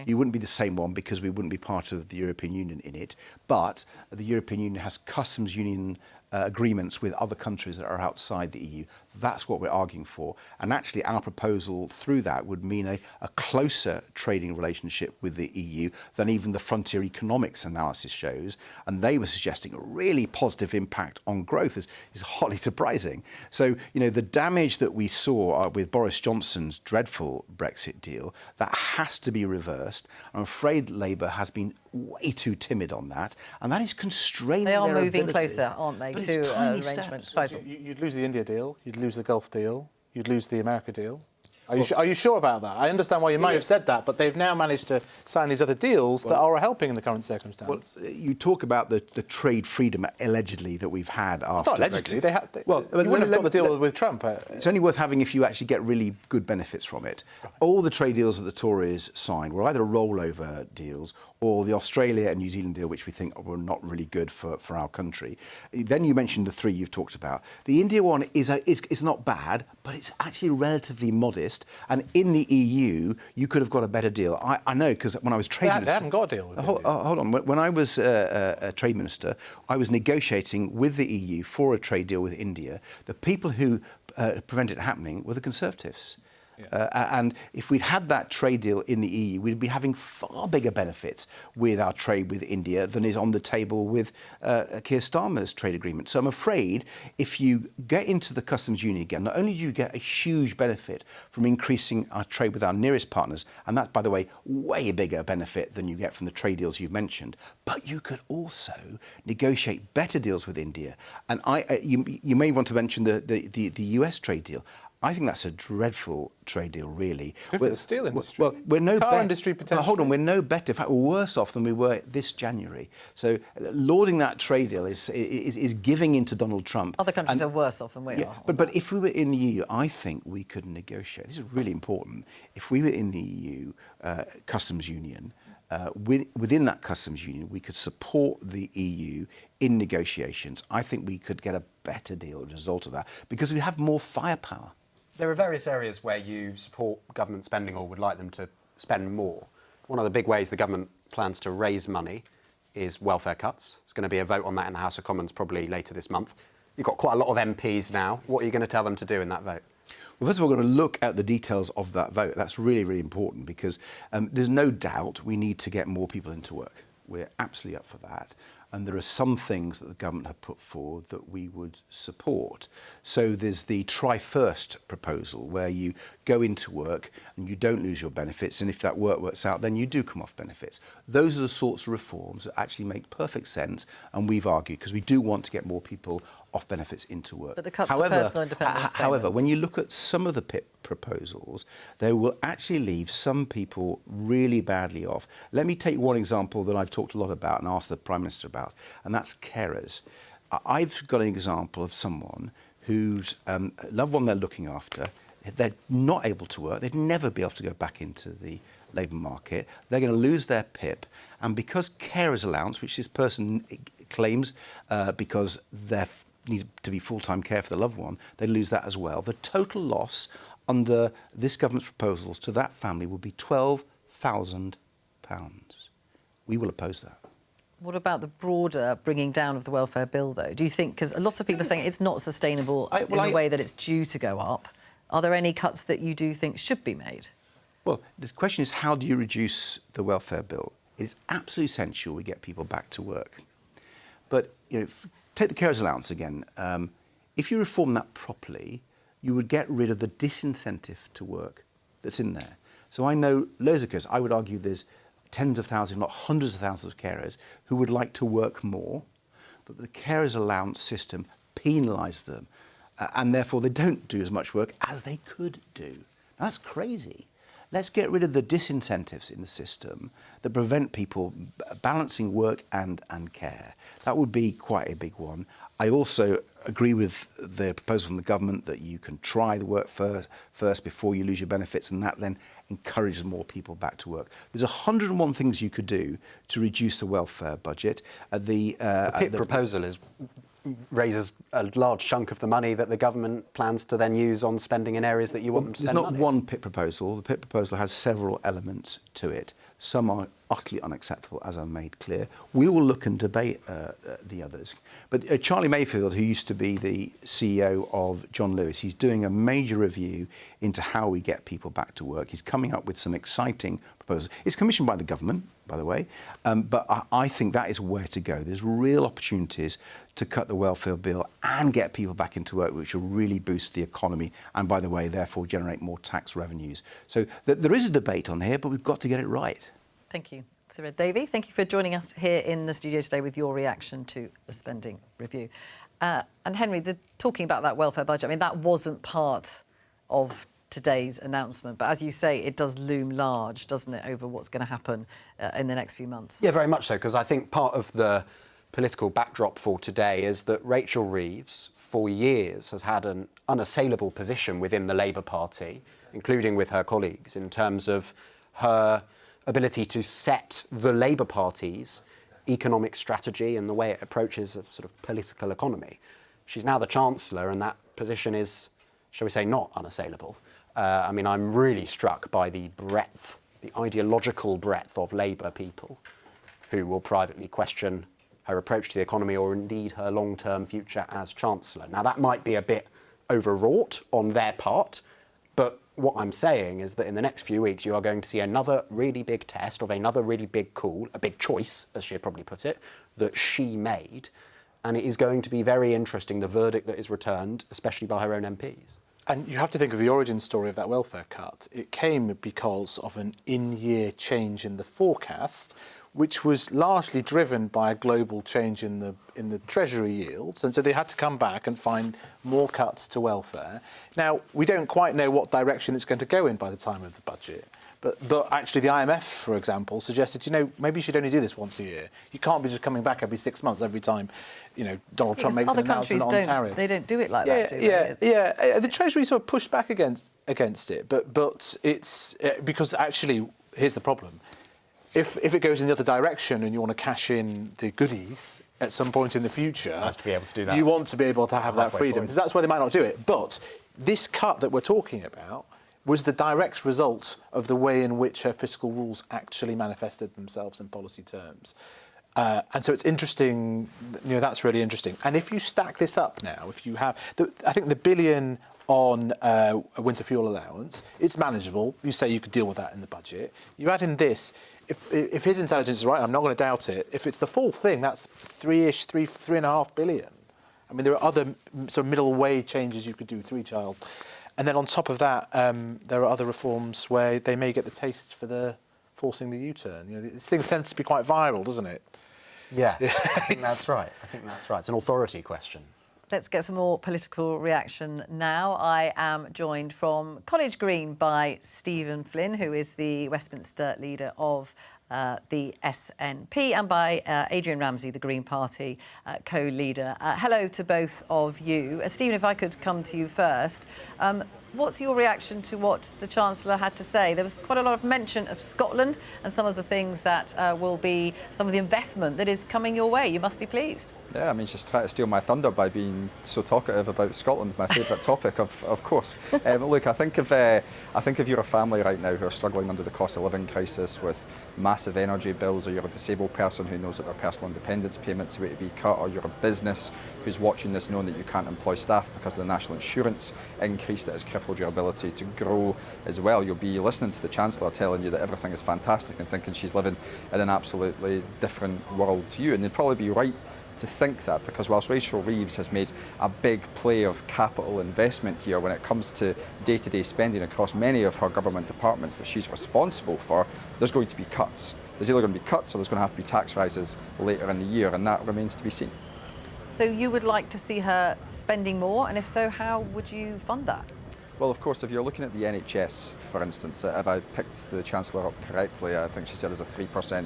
You wouldn't be the same one because we wouldn't be part of the European Union in it. But the European Union has customs union agreements with other countries that are outside the EU. That's what we're arguing for. And actually, our proposal through that would mean a closer trading relationship with the EU than even the Frontier Economics analysis shows. And they were suggesting a really positive impact on growth is hotly surprising. So, the damage that we saw with Boris Johnson's dreadful Brexit deal, that has to be reversed. I'm afraid Labour has been way too timid on that, and that is constraining their ability. They are moving closer, aren't they, but to tiny arrangement? steps. You'd lose the India deal, you'd lose the Gulf deal, you'd lose the America deal. Are you sure about that? I understand why you might have said that, but they've now managed to sign these other deals that are helping in the current circumstance. Well, you talk about the trade freedom, allegedly, that we've had after Not allegedly. Brexit. You wouldn't have got the deal with Trump. It's only worth having if you actually get really good benefits from it. Right. All the trade deals that the Tories signed were either rollover deals or the Australia and New Zealand deal, which we think were not really good for our country. Then you mentioned the three you've talked about. The India one is not bad, but it's actually relatively modest. And in the EU, you could have got a better deal. I know, because when I was trade minister... They haven't got a deal with Hold on. When I was a trade minister, I was negotiating with the EU for a trade deal with India. The people who prevented it happening were the Conservatives. And if we'd had that trade deal in the EU, we'd be having far bigger benefits with our trade with India than is on the table with Keir Starmer's trade agreement. So I'm afraid if you get into the customs union again, not only do you get a huge benefit from increasing our trade with our nearest partners, and that's, by the way, way bigger benefit than you get from the trade deals you've mentioned, but you could also negotiate better deals with India. And you may want to mention the US trade deal. I think that's a dreadful trade deal, really. Good for the steel industry. Well, we're no Car industry potentially. Hold on, we're no better. In fact, we're worse off than we were this January. So lauding that trade deal is giving in to Donald Trump. Other countries are worse off than we are. But if we were in the EU, I think we could negotiate. This is really important. If we were in the EU customs union, within that customs union, we could support the EU in negotiations. I think we could get a better deal as a result of that because we have more firepower. There are various areas where you support government spending or would like them to spend more. One of the big ways the government plans to raise money is welfare cuts. There's going to be a vote on that in the House of Commons probably later this month. You've got quite a lot of MPs now. What are you going to tell them to do in that vote? Well, first of all, we're going to look at the details of that vote. That's really, really important because there's no doubt we need to get more people into work. We're absolutely up for that. And there are some things that the government have put forward that we would support. So there's the Try First proposal, where you go into work and you don't lose your benefits, and if that works out, then you do come off benefits. Those are the sorts of reforms that actually make perfect sense, and we've argued, because we do want to get more people off benefits into work. But the cuts to personal independence However, payments. when you look at some of the PIP proposals, they will actually leave some people really badly off. Let me take one example that I've talked a lot about and asked the Prime Minister about, and that's carers. I've got an example of someone whose loved one they're looking after, they're not able to work, they'd never be able to go back into the labour market, they're going to lose their PIP, and because carers allowance, which this person claims because they're need to be full-time care for the loved one, they lose that as well. The total loss under this government's proposals to that family will be £12,000. We will oppose that. What about the broader bringing down of the welfare bill, though? Do you think, because lots of people are saying it's not sustainable in the way that it's due to go up, are there any cuts that you do think should be made? Well, the question is, how do you reduce the welfare bill? It is absolutely essential we get people back to work. But, you know, take the carers allowance again. If you reform that properly, you would get rid of the disincentive to work that's in there. So I know loads of carers. I would argue there's tens of thousands, if not hundreds of thousands of carers who would like to work more, but the carers allowance system penalises them, and therefore they don't do as much work as they could do. Now, that's crazy. Let's get rid of the disincentives in the system that prevent people balancing work and care. That would be quite a big one. I also agree with the proposal from the government that you can try the work first before you lose your benefits, and that then encourages more people back to work. There's 101 things you could do to reduce the welfare budget. The PIP proposal raises a large chunk of the money that the government plans to then use on spending in areas that you want them to spend There's not money. one PIP proposal. The PIP proposal has several elements to it. Some are utterly unacceptable, as I've made clear. We will look and debate the others. But Charlie Mayfield, who used to be the CEO of John Lewis, he's doing a major review into how we get people back to work. He's coming up with some exciting proposals. It's commissioned by the government, by the way, but I think that is where to go. There's real opportunities to cut the welfare bill and get people back into work, which will really boost the economy and, by the way, therefore generate more tax revenues. So there is a debate on here, but we've got to get it right. Thank you. Sarah Davey, thank you for joining us here in the studio today with your reaction to the spending review. And Henry, talking about that welfare budget, I mean, that wasn't part of today's announcement, but as you say, it does loom large, doesn't it, over what's going to happen in the next few months? Yeah, very much so, because I think part of the political backdrop for today is that Rachel Reeves, for years, has had an unassailable position within the Labour Party, including with her colleagues, in terms of her ability to set the Labour Party's economic strategy and the way it approaches a sort of political economy. She's now the Chancellor, and that position is, shall we say, not unassailable. I mean, I'm really struck by the breadth, the ideological breadth of Labour people who will privately question her approach to the economy or indeed her long-term future as Chancellor. Now, that might be a bit overwrought on their part, but what I'm saying is that in the next few weeks you are going to see another really big test of another really big call, a big choice, as she'd probably put it, that she made. And it is going to be very interesting, the verdict that is returned, especially by her own MPs. And you have to think of the origin story of that welfare cut. It came because of an in-year change in the forecast, which was largely driven by a global change in the Treasury yields, and so they had to come back and find more cuts to welfare. Now, we don't quite know what direction it's going to go in by the time of the budget. But actually, the IMF, for example, suggested, maybe you should only do this once a year. You can't be just coming back every 6 months, every time, Donald Trump makes an announcement on tariffs. They don't do it like that, do they? Yeah. The Treasury sort of pushed back against it, but it's because actually, here's the problem. If it goes in the other direction and you want to cash in the goodies at some point in the future, nice to be able to do that. You want to be able to have that freedom. So that's why they might not do it. But this cut that we're talking about was the direct result of the way in which her fiscal rules actually manifested themselves in policy terms. And so it's interesting, that's really interesting. And if you stack this up now, if you have, I think the billion on a winter fuel allowance, it's manageable. You say you could deal with that in the budget. You add in this, if his intelligence is right, I'm not going to doubt it, if it's the full thing, that's three and a half billion. I mean, there are other sort of middle way changes you could do, 3-child. And then on top of that, there are other reforms where they may get the taste for the forcing the U-turn. These things tend to be quite viral, doesn't it? Yeah, I think that's right. It's an authority question. Let's get some more political reaction now. I am joined from College Green by Stephen Flynn, who is the Westminster leader of the SNP, and by Adrian Ramsey, the Green Party co-leader. Hello to both of you. Stephen, if I could come to you first. What's your reaction to what the Chancellor had to say? There was quite a lot of mention of Scotland and some of the things that will be some of the investment that is coming your way. You must be pleased. Yeah, I mean, she's trying to steal my thunder by being so talkative about Scotland, my favourite topic, of course. Look, I think if you're a family right now who are struggling under the cost of living crisis with massive energy bills, or you're a disabled person who knows that their personal independence payments are going to be cut, or you're a business who's watching this knowing that you can't employ staff because of the national insurance increase that has crippled your ability to grow as well, you'll be listening to the Chancellor telling you that everything is fantastic and thinking she's living in an absolutely different world to you. And they'd probably be right to think that, because whilst Rachel Reeves has made a big play of capital investment here when it comes to day-to-day spending across many of her government departments that she's responsible for, there's going to be cuts. There's either going to be cuts or there's going to have to be tax rises later in the year, and that remains to be seen. So you would like to see her spending more, and if so, how would you fund that? Well, of course, if you're looking at the NHS, for instance, if I've picked the Chancellor up correctly, I think she said there's a 3%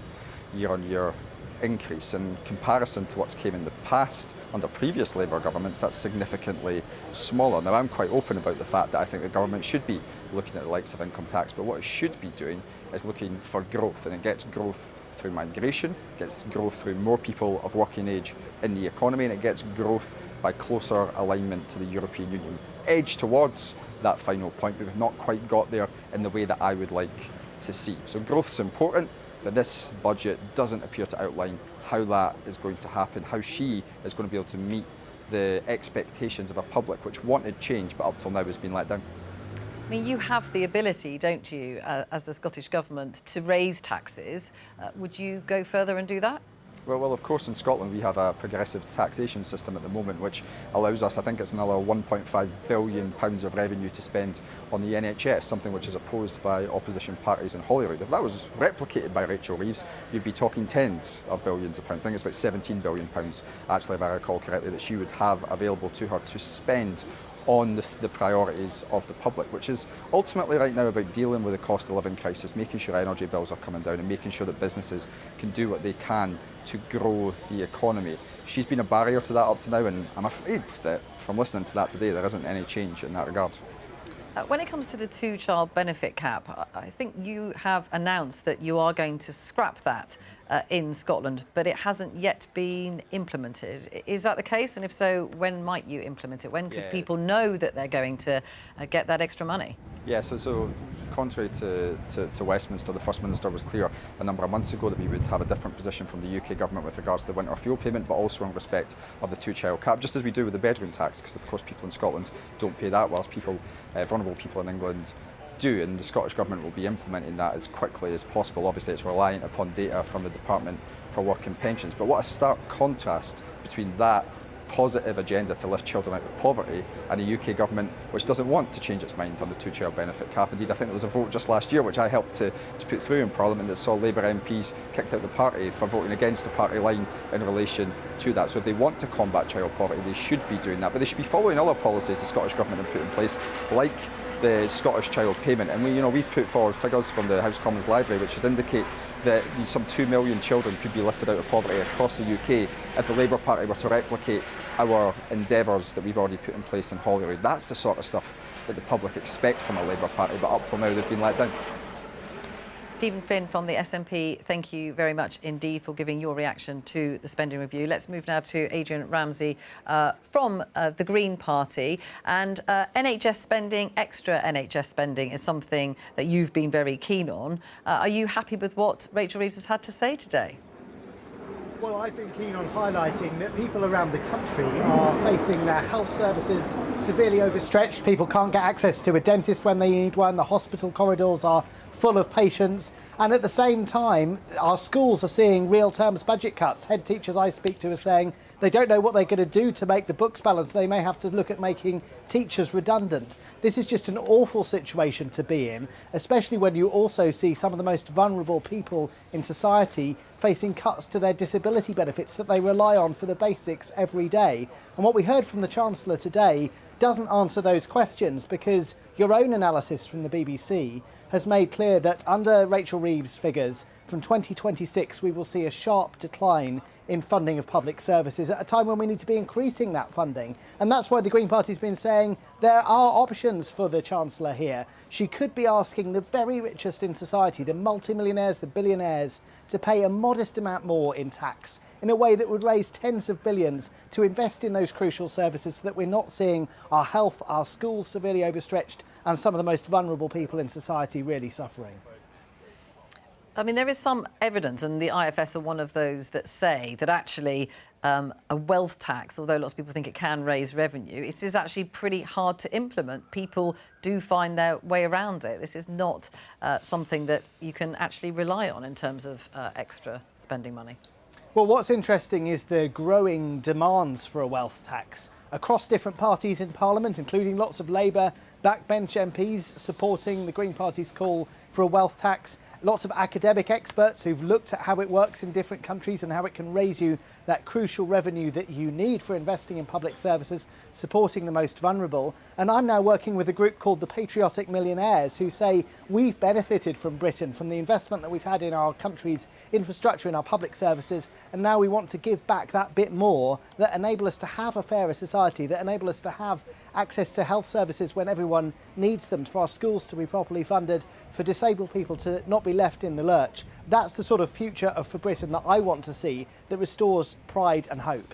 year-on-year increase. In comparison to what's came in the past under previous Labour governments, that's significantly smaller. Now, I'm quite open about the fact that I think the government should be looking at the likes of income tax, but what it should be doing is looking for growth, and it gets growth through migration, gets growth through more people of working age in the economy, and it gets growth by closer alignment to the European Union. We've edged towards that final point, but we've not quite got there in the way that I would like to see. So growth's important, but this budget doesn't appear to outline how that is going to happen, how she is going to be able to meet the expectations of a public which wanted change, but up till now has been let down. I mean, you have the ability, don't you, as the Scottish Government, to raise taxes. Would you go further and do that? Well, of course, in Scotland we have a progressive taxation system at the moment, which allows us, I think it's another £1.5 billion of revenue to spend on the NHS, something which is opposed by opposition parties in Holyrood. If that was replicated by Rachel Reeves, you'd be talking tens of billions of pounds. I think it's about £17 billion, actually, if I recall correctly, that she would have available to her to spend on the priorities of the public, which is ultimately right now about dealing with the cost of living crisis, making sure energy bills are coming down and making sure that businesses can do what they can to grow the economy. She's been a barrier to that up to now, and I'm afraid that from listening to that today, there isn't any change in that regard. When it comes to the 2-child benefit cap, I think you have announced that you are going to scrap that in Scotland, but it hasn't yet been implemented. Is that the case? And if so, when might you implement it? When could people know that they're going to get that extra money? Yeah, so contrary to Westminster, the First Minister was clear a number of months ago that we would have a different position from the UK government with regards to the winter fuel payment, but also in respect of the 2-child cap, just as we do with the bedroom tax, because of course people in Scotland don't pay that, whilst vulnerable people in England do, and the Scottish Government will be implementing that as quickly as possible. Obviously it's reliant upon data from the Department for Work and Pensions, but what a stark contrast between that positive agenda to lift children out of poverty, and a UK government which doesn't want to change its mind on the two-child benefit cap. Indeed, I think there was a vote just last year which I helped to put through in Parliament that saw Labour MPs kicked out the party for voting against the party line in relation to that. So if they want to combat child poverty, they should be doing that, but they should be following other policies the Scottish Government have put in place, like the Scottish Child Payment. And we put forward figures from the House Commons Library which would indicate that some 2 million children could be lifted out of poverty across the UK if the Labour Party were to replicate our endeavours that we've already put in place in Holyrood. That's the sort of stuff that the public expect from a Labour Party, but up till now they've been let down. Stephen Flynn from the SNP, thank you very much indeed for giving your reaction to the spending review. Let's move now to Adrian Ramsey from the Green Party. And NHS spending, extra NHS spending, is something that you've been very keen on. Are you happy with what Rachel Reeves has had to say today? Well, I've been keen on highlighting that people around the country are facing their health services severely overstretched. People can't get access to a dentist when they need one. The hospital corridors are full of patients. And at the same time, our schools are seeing real terms budget cuts. Head teachers I speak to are saying they don't know what they're going to do to make the books balance. They may have to look at making teachers redundant. This is just an awful situation to be in, especially when you also see some of the most vulnerable people in society facing cuts to their disability benefits that they rely on for the basics every day. And what we heard from the Chancellor today doesn't answer those questions, because your own analysis from the BBC has made clear that under Rachel Reeves' figures, from 2026 we will see a sharp decline in funding of public services at a time when we need to be increasing that funding. And that's why the Green Party's been saying there are options for the Chancellor here. She could be asking the very richest in society, the multimillionaires, the billionaires, to pay a modest amount more in tax in a way that would raise tens of billions to invest in those crucial services so that we're not seeing our health, our schools severely overstretched, and some of the most vulnerable people in society really suffering. I mean, there is some evidence, and the IFS are one of those that say that actually a wealth tax, although lots of people think it can raise revenue, it is actually pretty hard to implement. People do find their way around it. This is not something that you can actually rely on in terms of extra spending money. Well, what's interesting is the growing demands for a wealth tax across different parties in Parliament, including lots of Labour backbench MPs supporting the Green Party's call for a wealth tax. Lots of academic experts who've looked at how it works in different countries and how it can raise you that crucial revenue that you need for investing in public services, supporting the most vulnerable. And I'm now working with a group called the Patriotic Millionaires, who say we've benefited from Britain, from the investment that we've had in our country's infrastructure, in our public services, and now we want to give back that bit more that enable us to have a fairer society, that enable us to have access to health services when everyone needs them, for our schools to be properly funded, for disabled people to not be left in the lurch. That's the sort of future for Britain that I want to see, that restores pride and hope.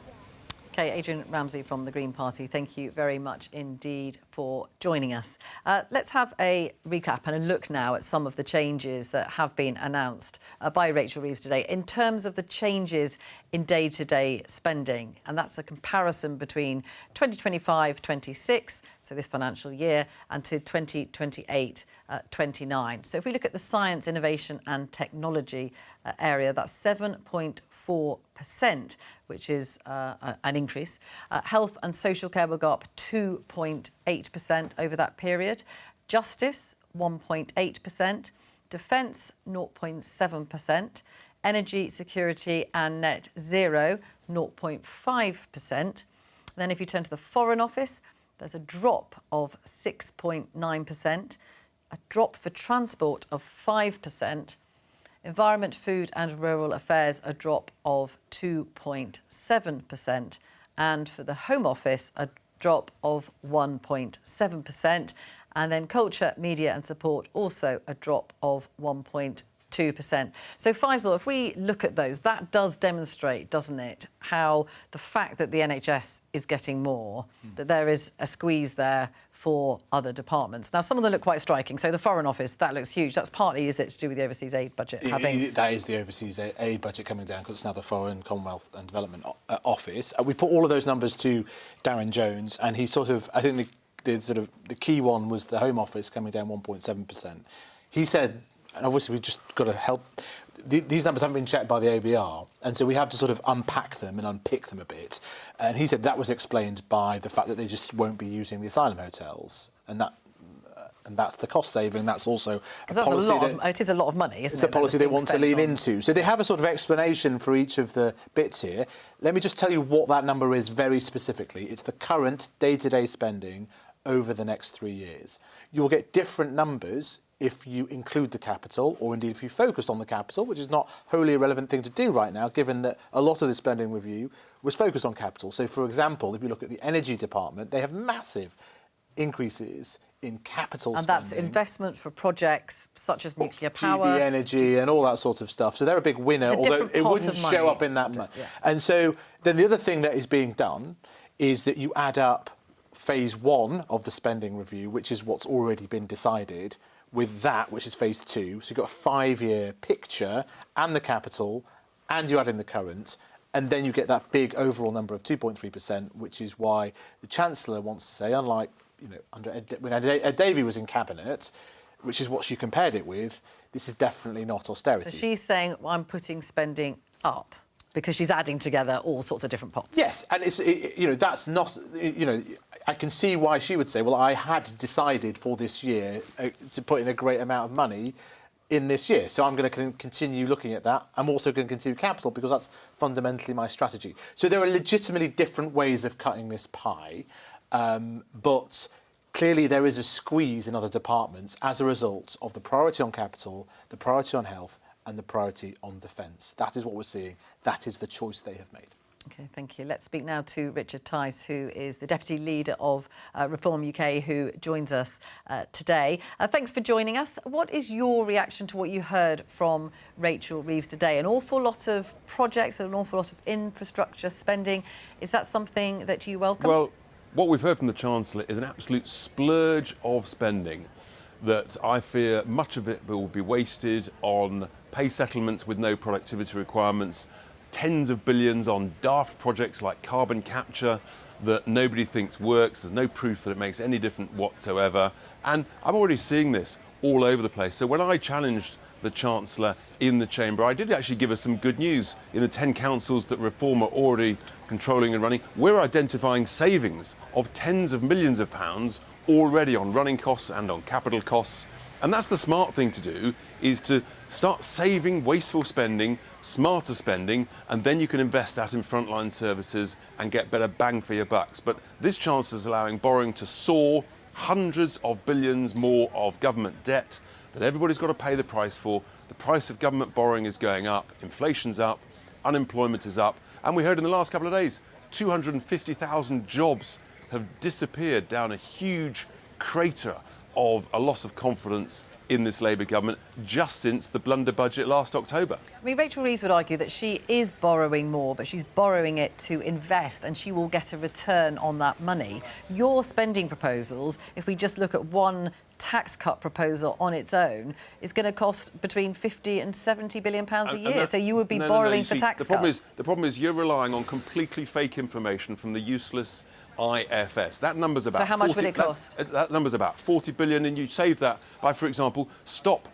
OK, Adrian Ramsey from the Green Party, thank you very much indeed for joining us. Let's have a recap and a look now at some of the changes that have been announced by Rachel Reeves today in terms of the changes in day-to-day spending. And that's a comparison between 2025-26, so this financial year, and to 2028-29. So if we look at the science, innovation and technology area, that's 7.4%, which is an increase. Health and social care will go up 2.8% over that period. Justice, 1.8%. Defence, 0.7%. Energy, security and net zero, 0.5%. Then if you turn to the Foreign Office, there's a drop of 6.9%, a drop for transport of 5%, Environment, Food and Rural Affairs, a drop of 2.7%, and for the Home Office, a drop of 1.7%, and then Culture, Media and Support, also a drop of 1.2%. So, Faisal, if we look at those, that does demonstrate, doesn't it, how the fact that the NHS is getting more, that there is a squeeze there for other departments. Now, some of them look quite striking. So the Foreign Office, that looks huge. That's partly, is it, to do with the overseas aid budget? That is the overseas aid budget coming down, because it's now the Foreign, Commonwealth and Development Office. We put all of those numbers to Darren Jones, and he sort of, I think the key one was the Home Office coming down 1.7%. He said, and obviously we've just got to help, these numbers haven't been checked by the ABR, and so we have to sort of unpack them and unpick them a bit. And he said that was explained by the fact that they just won't be using the asylum hotels, and that's the cost saving. That's also a policy. It is a lot of money, isn't it? It's the policy they want to lean into. So they have a sort of explanation for each of the bits here. Let me just tell you what that number is very specifically. It's the current day-to-day spending over the next 3 years. You'll get different numbers if you include the capital, or indeed if you focus on the capital, which is not a wholly irrelevant thing to do right now, given that a lot of the spending review was focused on capital. So, for example, if you look at the energy department, they have massive increases in capital and spending. that's investment for projects such as nuclear power, GB energy and all that sort of stuff. So they're a big winner, although it wouldn't show up in that much. Yeah. And so then the other thing that is being done is that you add up phase 1 of the spending review, which is what's already been decided, with that, which is phase 2. So you've got a 5-year picture and the capital, and you add in the current, and then you get that big overall number of 2.3%, which is why the Chancellor wants to say, unlike under when Ed Davey was in Cabinet, which is what she compared it with, this is definitely not austerity. So she's saying, well, I'm putting spending up because she's adding together all sorts of different pots. Yes, and that's not, I can see why she would say, well, I had decided for this year to put in a great amount of money in this year, so I'm going to continue looking at that. I'm also going to continue capital because that's fundamentally my strategy. So there are legitimately different ways of cutting this pie. But clearly there is a squeeze in other departments as a result of the priority on capital, the priority on health and the priority on defence. That is what we're seeing. That is the choice they have made. OK, thank you. Let's speak now to Richard Tice, who is the Deputy Leader of Reform UK, who joins us today. Thanks for joining us. What is your reaction to what you heard from Rachel Reeves today? An awful lot of projects, an awful lot of infrastructure spending. Is that something that you welcome? Well, what we've heard from the Chancellor is an absolute splurge of spending that I fear much of it will be wasted on pay settlements with no productivity requirements, tens of billions on daft projects like carbon capture that nobody thinks works. There's no proof that it makes any difference whatsoever. And I'm already seeing this all over the place. So when I challenged the Chancellor in the Chamber, I did actually give her some good news. In the 10 councils that Reform are already controlling and running, we're identifying savings of tens of millions of pounds already on running costs and on capital costs. And that's the smart thing to do, is to start saving wasteful spending, smarter spending, and then you can invest that in frontline services and get better bang for your bucks. But this Chancellor is allowing borrowing to soar, hundreds of billions more of government debt that everybody's got to pay the price for. The price of government borrowing is going up, inflation's up, unemployment is up, and we heard in the last couple of days 250,000 jobs have disappeared down a huge crater of a loss of confidence in this Labour government just since the blunder budget last October. I mean, Rachel Reeves would argue that she is borrowing more, but she's borrowing it to invest and she will get a return on that money. Your spending proposals, if we just look at one tax cut proposal on its own, is going to cost between 50 and 70 billion pounds a year. So you would be borrowing for tax cuts. The problem is you're relying on completely fake information from the useless IFS. That number's about. So how much would it cost? That number's about 40 billion, and you save that by, for example, stop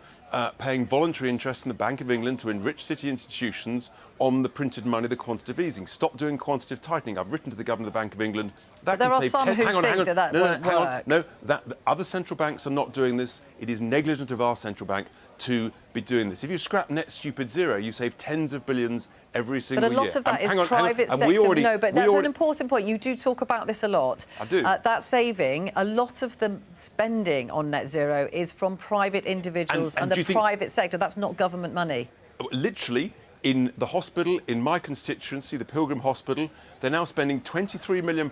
paying voluntary interest in the Bank of England to enrich city institutions on the printed money, the quantitative easing. Stop doing quantitative tightening. I've written to the Governor of the Bank of England. That there can are save some who think that won't work. No, the other central banks are not doing this. It is negligent of our central bank to be doing this. If you scrap net stupid zero, you save tens of billions every single year. But a lot of that is private sector. No, but that's an important point. You do talk about this a lot. I do. That saving, a lot of the spending on net zero is from private individuals and the private sector. That's not government money. Literally, in the hospital, in my constituency, the Pilgrim Hospital, they're now spending £23 million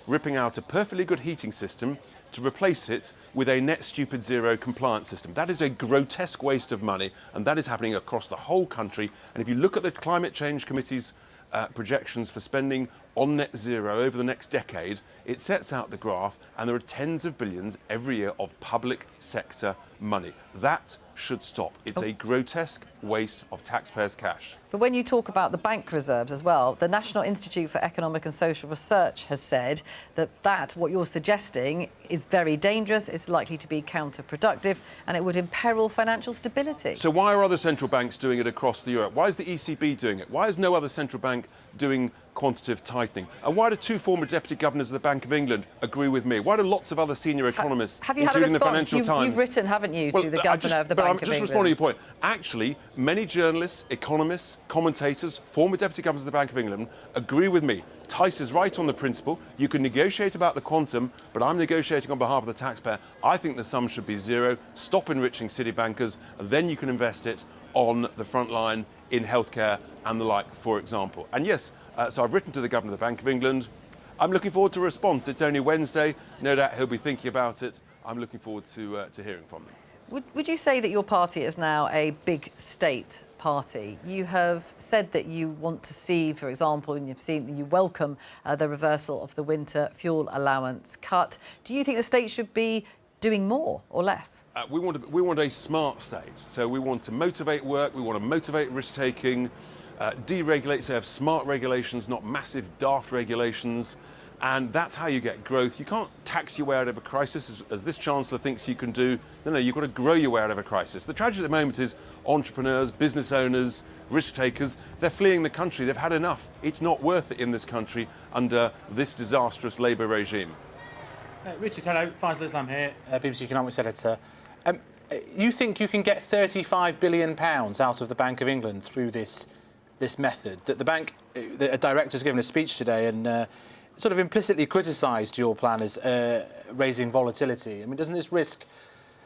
ripping out a perfectly good heating system to replace it with a net stupid zero compliance system. That is a grotesque waste of money, and that is happening across the whole country. And if you look at the Climate Change Committee's projections for spending on net zero over the next decade, it sets out the graph, and there are tens of billions every year of public sector money. That should stop. It's a grotesque waste of taxpayers' cash. But when you talk about the bank reserves as well, the National Institute for Economic and Social Research has said that what you're suggesting is very dangerous, it's likely to be counterproductive, and it would imperil financial stability. So why are other central banks doing it across Europe? Why is the ECB doing it? Why is no other central bank doing quantitative tightening? And why do 2 former deputy governors of the Bank of England agree with me? Why do lots of other senior economists, Have you had a including the response? Financial Times... You've written, haven't you, to the governor of the Bank of England? I'm just responding to your point. Actually, many journalists, economists, commentators, former deputy governors of the Bank of England agree with me. Tice is right on the principle. You can negotiate about the quantum, but I'm negotiating on behalf of the taxpayer. I think the sum should be 0. Stop enriching city bankers, and then you can invest it on the front line in healthcare and the like, for example. And yes, so I've written to the governor of the Bank of England. I'm looking forward to a response. It's only Wednesday. No doubt he'll be thinking about it. I'm looking forward to hearing from them. Would you say that your party is now a big state party? You have said that you want to see, for example, and you've seen that you welcome the reversal of the winter fuel allowance cut. Do you think the state should be doing more or less? We want a smart state. So we want to motivate work. We want to motivate risk-taking, deregulate, so have smart regulations, not massive daft regulations. And that's how you get growth. You can't tax your way out of a crisis, as this Chancellor thinks you can do. No, you've got to grow your way out of a crisis. The tragedy at the moment is entrepreneurs, business owners, risk takers, they're fleeing the country. They've had enough. It's not worth it in this country under this disastrous Labour regime. Richard, hello. Faisal Islam here, BBC Economics Editor. You think you can get £35 billion out of the Bank of England through this method? That the bank, a director's given a speech today and sort of implicitly criticised your plan as raising volatility. I mean, doesn't this risk...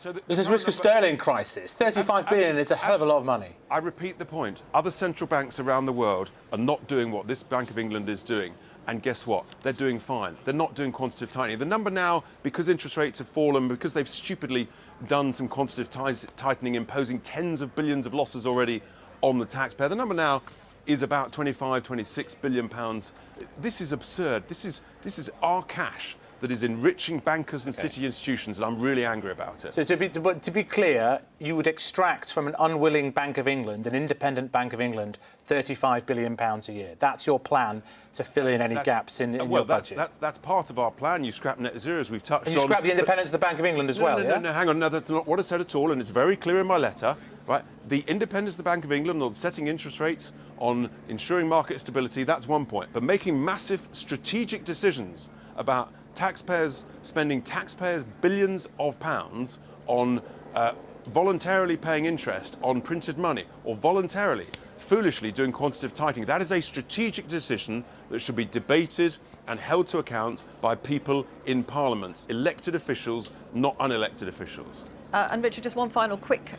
Does this risk a sterling crisis? £35 billion is a hell of a lot of money. I repeat the point. Other central banks around the world are not doing what this Bank of England is doing. And guess what? They're doing fine. They're not doing quantitative tightening. The number now, because interest rates have fallen, because they've stupidly done some quantitative tightening, imposing tens of billions of losses already on the taxpayer, the number now is about 25, 26 billion pounds. This is absurd. This is our cash that is enriching bankers and city institutions, and I'm really angry about it. So to be clear, you would extract from an unwilling Bank of England, an independent Bank of England, £35 billion a year. That's your plan to fill in any gaps in your budget? That's part of our plan. You scrap net zero, as we've touched on. And you scrap the independence of the Bank of England as well, No, hang on. No, that's not what I said at all, and it's very clear in my letter. Right? The independence of the Bank of England on setting interest rates, on ensuring market stability, that's one point. But making massive strategic decisions about taxpayers spending taxpayers' billions of pounds on voluntarily paying interest on printed money, or voluntarily, foolishly doing quantitative tightening, that is a strategic decision that should be debated and held to account by people in Parliament, elected officials, not unelected officials. And Richard, just one final quick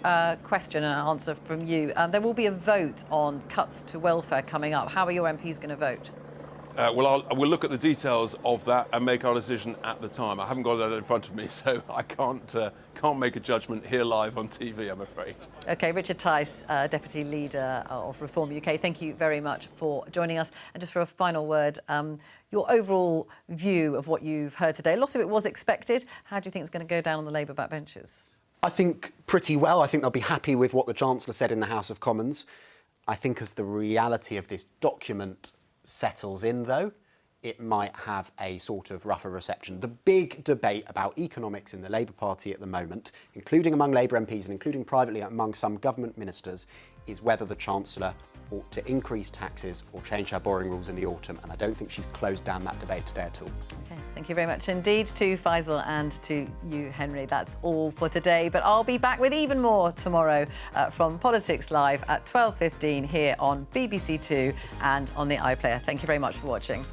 question and answer from you. There will be a vote on cuts to welfare coming up. How are your MPs going to vote? Well, we'll look at the details of that and make our decision at the time. I haven't got that in front of me, so I can't make a judgment here live on TV, I'm afraid. OK, Richard Tice, Deputy Leader of Reform UK, thank you very much for joining us. And just for a final word, your overall view of what you've heard today, a lot of it was expected. How do you think it's going to go down on the Labour backbenches? I think pretty well. I think they'll be happy with what the Chancellor said in the House of Commons. I think as the reality of this document settles in, though, it might have a sort of rougher reception. The big debate about economics in the Labour Party at the moment, including among Labour MPs and including privately among some government ministers, is whether the Chancellor ought to increase taxes or change her borrowing rules in the autumn. And I don't think she's closed down that debate today at all. OK, thank you very much indeed to Faisal and to you, Henry. That's all for today, but I'll be back with even more tomorrow from Politics Live at 12:15 here on BBC Two and on the iPlayer. Thank you very much for watching.